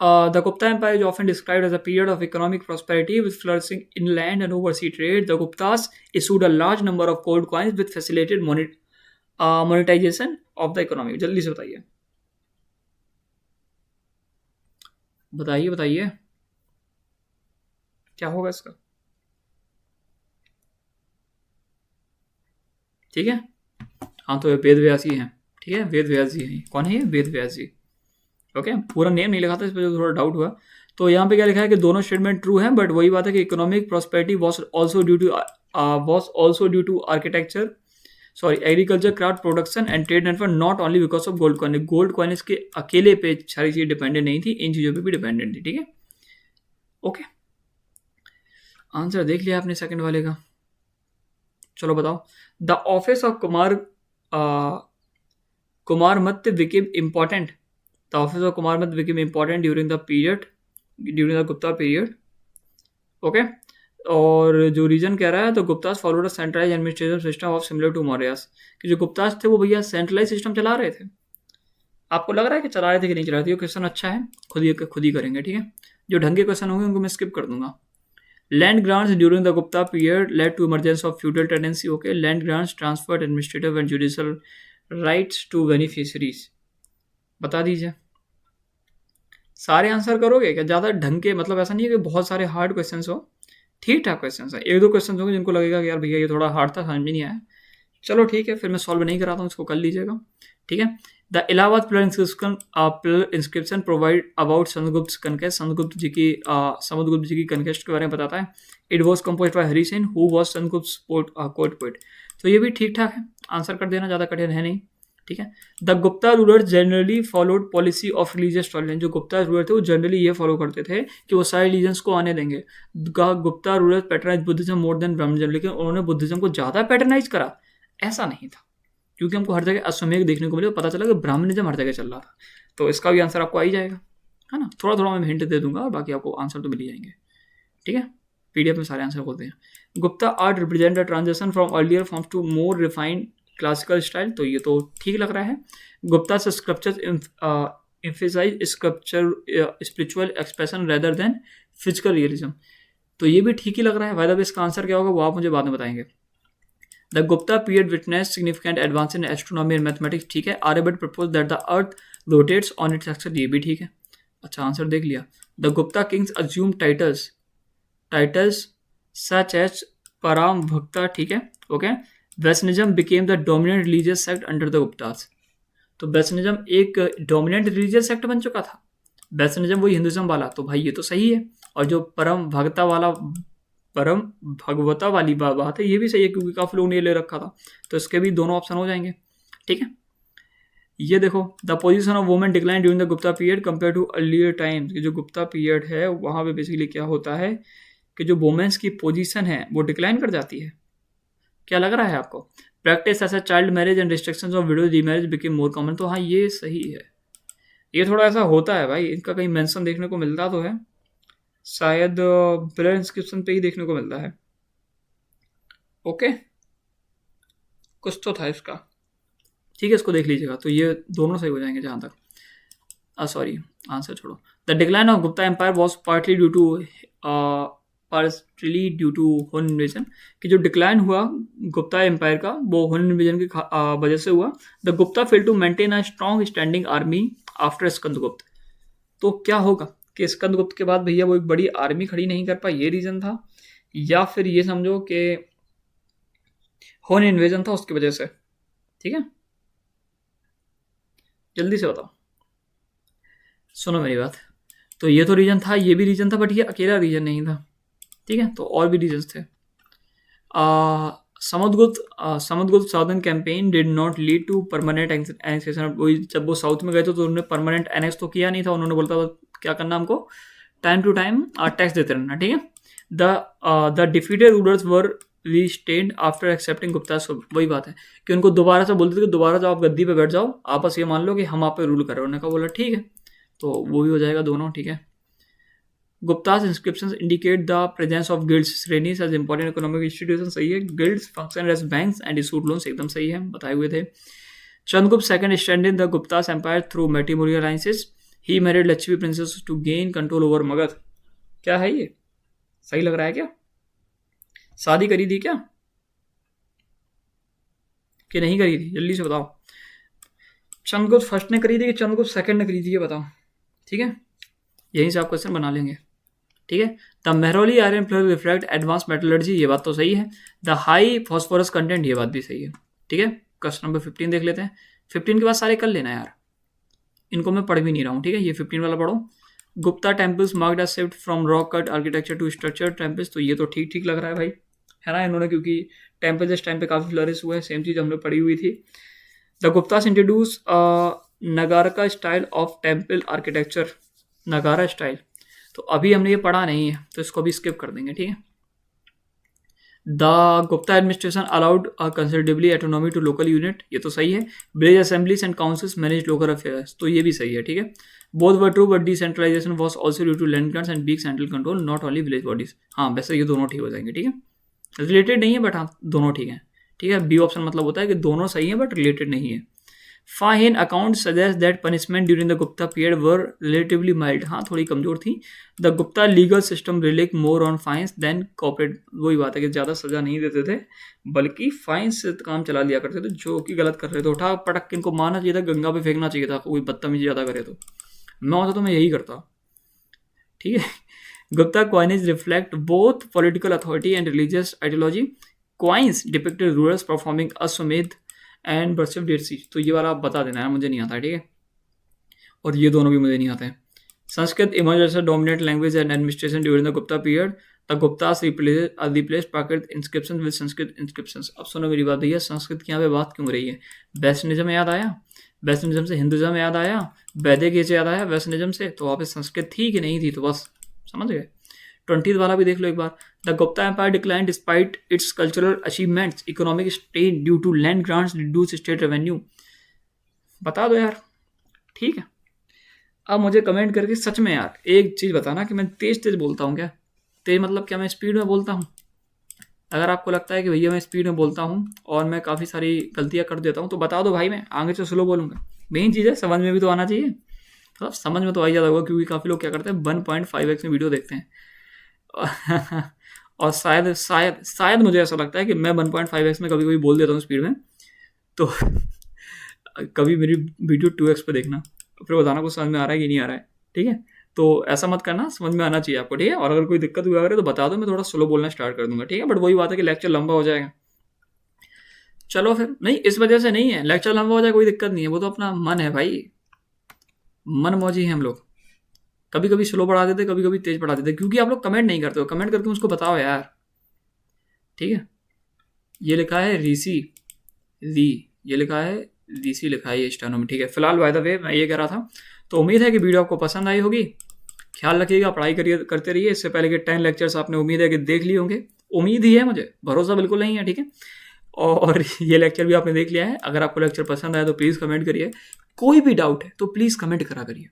The Gupta Empire is often described as a period of economic prosperity with flourishing inland and overseas trade. The Guptas issued a large number of gold coins which facilitated monetization of the economy. जल्दी से बताइए, बताइए बताइए क्या होगा इसका, ठीक है। हाँ तो वेद व्यास ही हैं, ठीक है, वेद व्यास जी हैं। कौन है ये, वेद व्यास जी, ओके। पूरा नेम नहीं लिखा था, इस पर थोड़ा डाउट हुआ। तो यहाँ पे क्या लिखा है कि दोनों स्टेटमेंट ट्रू हैं, बट वही बात है कि economic prosperity was also due to architecture, sorry agriculture, craft, production and trade network, not only because of gold coin. Gold coin इसके अकेले पे सारी चीज़ें डिपेंडेंट नहीं थी, इन चीज़ों पे भी डिपेंडेंट थी, ठीक है। ओके, आंसर देख लिया आपने सेकंड वाले का। चलो बताओ, the office of Kumaramatya became important. The office of Kumarmat became important during the Gupta period. Okay, और जो रीजन कह रहा है तो Guptas followed a centralize administrative system of similar to Mauryas, कि जो गुप्तास थे वो भैया सेंट्रलाइज सिस्टम चला रहे थे। आपको लग रहा है कि चला रहे थे कि नहीं चला रहे थे, ये क्वेश्चन अच्छा है, खुद ही करेंगे, ठीक है। जो ढंग के क्वेश्चन होंगे उनको मैं स्किप कर दूंगा। Land grants during the Gupta period led to emergence of feudal tendency. Okay, land grants transferred administrative and judicial rights to beneficiaries. बता दीजिए, सारे आंसर करोगे क्या, ज़्यादा ढंग के, मतलब ऐसा नहीं है कि बहुत सारे हार्ड क्वेश्चन हो, ठीक ठाक क्वेश्चन है। 1-2 क्वेश्चन होंगे जिनको लगेगा कि यार भैया ये थोड़ा हार्ड था, समझ में नहीं आया, चलो ठीक है, फिर मैं सॉल्व नहीं कराता हूँ, इसको कर लीजिएगा, ठीक है। The Allahabad pillar inscription provide about Samudragupta conquest. Samudragupta ji की कनकेस्ट के बारे में बताता है। It was compose by Harisena who was Samudragupta court poet. तो ये भी ठीक ठाक है, आंसर कर देना, ज़्यादा कठिन है नहीं, ठीक है। The Gupta rulers generally followed policy of religious tolerance. जो गुप्ता रूलर थे वो जनरली ये फॉलो करते थे कि वो सारे रिलीजन्स को आने देंगे। Gupta rulers patronize Buddhism more than Brahmanism, लेकिन उन्होंने बुद्धिज्म को ज़्यादा पैटर्नाइज करा, ऐसा नहीं था, क्योंकि हमको हर जगह अश्वमेध देखने को मिले, पता चला कि ब्राह्मणिज्म हर जगह चल रहा था। तो इसका भी आंसर आपको आ ही जाएगा, है ना। थोड़ा थोड़ा मैं हिंट दे दूंगा और बाकी आपको आंसर तो मिल ही जाएंगे, ठीक है। पीडीएफ में सारे आंसर होते हैं। Gupta art represent the transition from earlier forms to more refined classical style, तो ये तो ठीक लग रहा है। गुप्ता से sculpture emphasize sculpture spiritual expression rather than physical realism, तो ये भी ठीक ही लग रहा है। वायदा इसका आंसर क्या होगा वो आप मुझे बाद में बताएंगे। The Gupta period witness significant advance in astronomy and mathematics, ठीक है। Aryabhatta propose that the earth rotates on its axis, ये भी ठीक है। अच्छा आंसर देख लिया। The Gupta kings assume titles such as Param Bhakta, ठीक है, okay. Vaishnavism became the dominant religious sect under the Guptas, तो वैष्णिज्म एक डोमिनेंट रिलीजियस सेक्ट बन चुका था। वैष्णिज्म वही हिंदुज्म वाला, तो भाई ये तो सही है। और जो परम भगवता वाली बात है ये भी सही है, क्योंकि काफी लोगों ने ले रखा था, तो इसके भी दोनों ऑप्शन हो जाएंगे, ठीक है। ये देखो, the position of women decline during the Gupta period compare to earlier times, जो गुप्ता पीरियड है वहां पे बेसिकली क्या होता है कि जो वुमेन्स की पोजीशन है वो डिक्लाइन कर जाती है। क्या लग रहा है आपको? प्रैक्टिस ऐसा child marriage and restrictions of window remarriage became more common, तो हाँ ये सही है। ये थोड़ा ऐसा होता है भाई, इनका कहीं मेंशन देखने को मिलता तो है, शायद ब्लर इंस्क्रिप्शन पे ही देखने को मिलता है। ओके, कुछ तो था इसका, ठीक है, इसको देख लीजिएगा। तो ये दोनों सही हो जाएंगे जहां तक। सॉरी, आंसर छोड़ो। The decline of Gupta empire was partly due to Hun invasion, कि जो डिक्लाइन हुआ गुप्ता एम्पायर का वो हुन इन्वेजन की वजह से हुआ। The Gupta fail to maintain a strong standing army after Skandagupta, तो क्या होगा कि स्कंदगुप्त के बाद भैया वो एक बड़ी आर्मी खड़ी नहीं कर पाई, ये रीजन था, या फिर ये समझो कि हुन इन्वेजन था उसकी वजह से, ठीक है। जल्दी से बताओ, सुनो मेरी बात। तो ये तो रीजन था, ये भी रीजन था, बट ये अकेला रीजन नहीं था, ठीक है, तो और भी रीजन थे। Samudragupta southern campaign did not lead to permanent annexation, जब वो साउथ में गए थे तो उन्होंने परमानेंट एनेक्स तो किया नहीं था, उन्होंने बोलता था क्या करना हमको, टाइम टू टाइम टैक्स देते रहना, ठीक है। द डिफीटेड रूलर्स वर रीस्टेन्ड आफ्टर एक्सेप्टिंग गुप्ता, वही बात है कि उनको दोबारा से बोलते थे कि दोबारा जाओ आप गद्दी पे बैठ जाओ, आप बस ये मान लो कि हम आप पे रूल कर रहे हो। उन्होंने कहा बोला ठीक है, तो वो भी हो जाएगा दोनों, ठीक है। Guptas inscriptions indicate the presence of guilds shrenis as important economic institution, सही है। Guilds function as banks and issued loans, एकदम सही है, बताए हुए थे। Chandragupta second extended the Guptas empire through matrimonial alliances, he married Lakshmi princess to gain control over Magadha, क्या है ये, सही लग रहा है क्या? शादी करी थी क्या कि नहीं करी थी, जल्दी से बताओ। चंद्रगुप्त फर्स्ट ने करी थी कि चंद्रगुप्त सेकंड ने करी थी, ये बताओ, ठीक है। यहीं से आप क्वेश्चन बना लेंगे, ठीक है। The Mehrauli iron plus refract advance metallurgy, ये बात तो सही है। द हाई फॉस्फोरस कंटेंट, ये बात भी सही है, ठीक है। क्वेश्चन नंबर 15 देख लेते हैं। 15 के बाद सारे कर लेना यार, इनको मैं पढ़ भी नहीं रहा हूँ, ठीक है। ये 15 वाला पढ़ो। Gupta temples marked a shift from rock cut architecture to structure temples, तो ये तो ठीक ठीक लग रहा है भाई, है ना। इन्होंने क्योंकि टेम्पल इस टाइम पे काफी फ्लरिश हुए हैं, सेम चीज हमने पढ़ी हुई थी। द गुप्तास इंट्रोड्यूस नगारा स्टाइल ऑफ टेम्पल आर्किटेक्चर, नगारा स्टाइल, तो अभी हमने ये पढ़ा नहीं है तो इसको भी स्किप कर देंगे, ठीक है। The Gupta administration allowed considerably autonomy to local unit, ये तो सही है। Village assemblies and councils manage local affairs, तो ये भी सही है, ठीक है। Both were true but decentralization was also due to land grants and weak central control, not only village bodies, हाँ वैसे ये दोनों ठीक हो जाएंगे, ठीक है। रिलेटेड नहीं है बट हाँ दोनों ठीक है, ठीक है। बी ऑप्शन मतलब होता है कि दोनों सही है बट रिलेटेड नहीं है। Fine account suggest that punishment during the Gupta period were relatively mild, हाँ थोड़ी कमजोर थी। The Gupta legal system relied more on fines than corporate, वही बात है कि ज़्यादा सजा नहीं देते थे बल्कि फाइन्स से काम चला लिया करते थे, जो कि गलत कर रहे थे उठा पटक इनको मारना चाहिए था, गंगा पे फेंकना चाहिए था, कोई बदतमीजी ज़्यादा करे तो। मैं होता तो मैं यही करता, ठीक है। Gupta coinage reflect both political authority and religious ideology, coins depicted rulers performing अश्वमेध एंड वर्शिप डेट्सी, तो ये वाला आप बता देना है, मुझे नहीं आता है, ठीक है। और ये दोनों भी मुझे नहीं आते हैं। Sanskrit emerge as a dominant language and administration during the Gupta period, the Guptas replace Prakrit inscriptions with Sanskrit inscriptions. अब सुनो मेरी बात भैया, संस्कृत की यहाँ पे बात क्यों रही है? वैष्णिज्म याद आया, वैष्णिज्म से हिंदुज्म याद आया, वैदिक एज याद आया वैष्णिज्म से, तो वहाँ पे संस्कृत थी कि नहीं थी, तो बस समझ गए। 20 वाला भी देख लो एक बार। The Gupta empire decline despite its cultural achievements, economic strain due to land grants reduce state revenue, बता दो यार, ठीक है। अब मुझे कमेंट करके सच में यार एक चीज़ बताना कि मैं तेज तेज बोलता हूँ क्या? तेज मतलब क्या मैं स्पीड में बोलता हूँ? अगर आपको लगता है कि भैया मैं स्पीड में बोलता हूँ और मैं काफ़ी सारी गलतियाँ कर देता हूँ तो बता दो भाई, मैं आगे से स्लो बोलूँगा। मेन चीज़ है समझ में भी तो आना चाहिए, मतलब समझ में तो आ ही जाता होगा, क्योंकि काफ़ी लोग क्या करते हैं 1.5x में वीडियो देखते हैं। और शायद शायद शायद मुझे ऐसा लगता है कि मैं 1.5x में कभी कभी बोल देता हूँ स्पीड में, तो कभी मेरी वीडियो 2x पे देखना, फिर बताना कुछ समझ में आ रहा है कि नहीं आ रहा है, ठीक है? तो ऐसा मत करना, समझ में आना चाहिए आपको, ठीक है? और अगर कोई दिक्कत हुआ करे तो बता दो, मैं थोड़ा स्लो बोलना स्टार्ट कर दूंगा, ठीक है? बट वही बात है कि लेक्चर लंबा हो जाएगा। चलो फिर, नहीं इस वजह से नहीं है लेक्चर लंबा हो जाए, कोई दिक्कत नहीं है, वो तो अपना मन है भाई, मन मौजी हैं हम लोग। कभी कभी स्लो बढ़ा देते, कभी कभी तेज बढ़ा देते, क्योंकि आप लोग कमेंट नहीं करते हो। कमेंट करके मुझको बताओ यार, ठीक है? ये लिखा है रीसी ली, ये लिखा है रीसी, लिखा है ये स्टेनो में, ठीक है? फिलहाल बाय द वे मैं ये कह रहा था, तो उम्मीद है कि वीडियो आपको पसंद आई होगी। ख्याल रखिएगा, पढ़ाई करिए, करते रहिए। इससे पहले के 10 लेक्चर्स आपने उम्मीद है कि देख लिए होंगे, उम्मीद ही है, मुझे भरोसा बिल्कुल नहीं है, ठीक है? और ये लेक्चर भी आपने देख लिया है। अगर आपको लेक्चर पसंद आया तो प्लीज़ कमेंट करिए। कोई भी डाउट है तो प्लीज़ कमेंट करा करिए,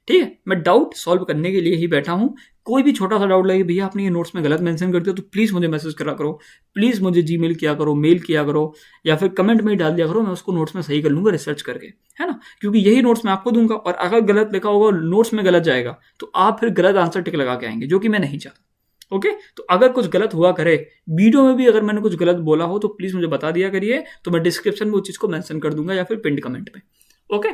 ठीक है? मैं डाउट सॉल्व करने के लिए ही बैठा हूँ। कोई भी छोटा सा डाउट लगे, भैया आपने ये नोट्स में गलत मेंशन कर दिया, तो प्लीज़ मुझे मैसेज करा करो, प्लीज़ मुझे जीमेल किया करो, मेल किया करो, या फिर कमेंट में ही डाल दिया करो, मैं उसको नोट्स में सही कर लूँगा रिसर्च करके, है ना? क्योंकि यही नोट्स मैं आपको दूंगा, और अगर गलत लिखा होगा और नोट्स में गलत जाएगा तो आप फिर गलत आंसर टिक लगा के आएंगे, जो कि मैं नहीं चाहता। ओके, तो अगर कुछ गलत हुआ करे वीडियो में भी, अगर मैंने कुछ गलत बोला हो तो प्लीज़ मुझे बता दिया करिए, तो मैं डिस्क्रिप्शन में उस चीज़ को मेंशन कर दूंगा या फिर पिंड कमेंट में। ओके,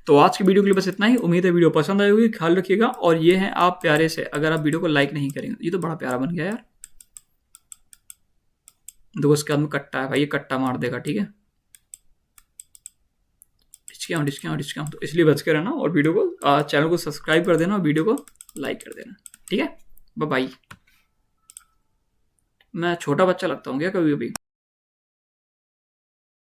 तो आज की वीडियो के लिए बस इतना ही। उम्मीद है वीडियो पसंद आई होगी, ख्याल रखिएगा। और ये है आप प्यारे से, अगर आप वीडियो को लाइक नहीं करेंगे, ये तो बड़ा प्यारा बन गया यार, देखो इसके हाथ में कट्टा है भाई, ये कट्टा मार देगा, ठीक है? डिस्काउंट डिस्काउंट डिस्काउंट, तो इसलिए बच के रहना, और वीडियो को चैनल को सब्सक्राइब कर देना और वीडियो को लाइक कर देना, ठीक है? Bye bye. मैं छोटा बच्चा लगता हूँ क्या कभी कभी?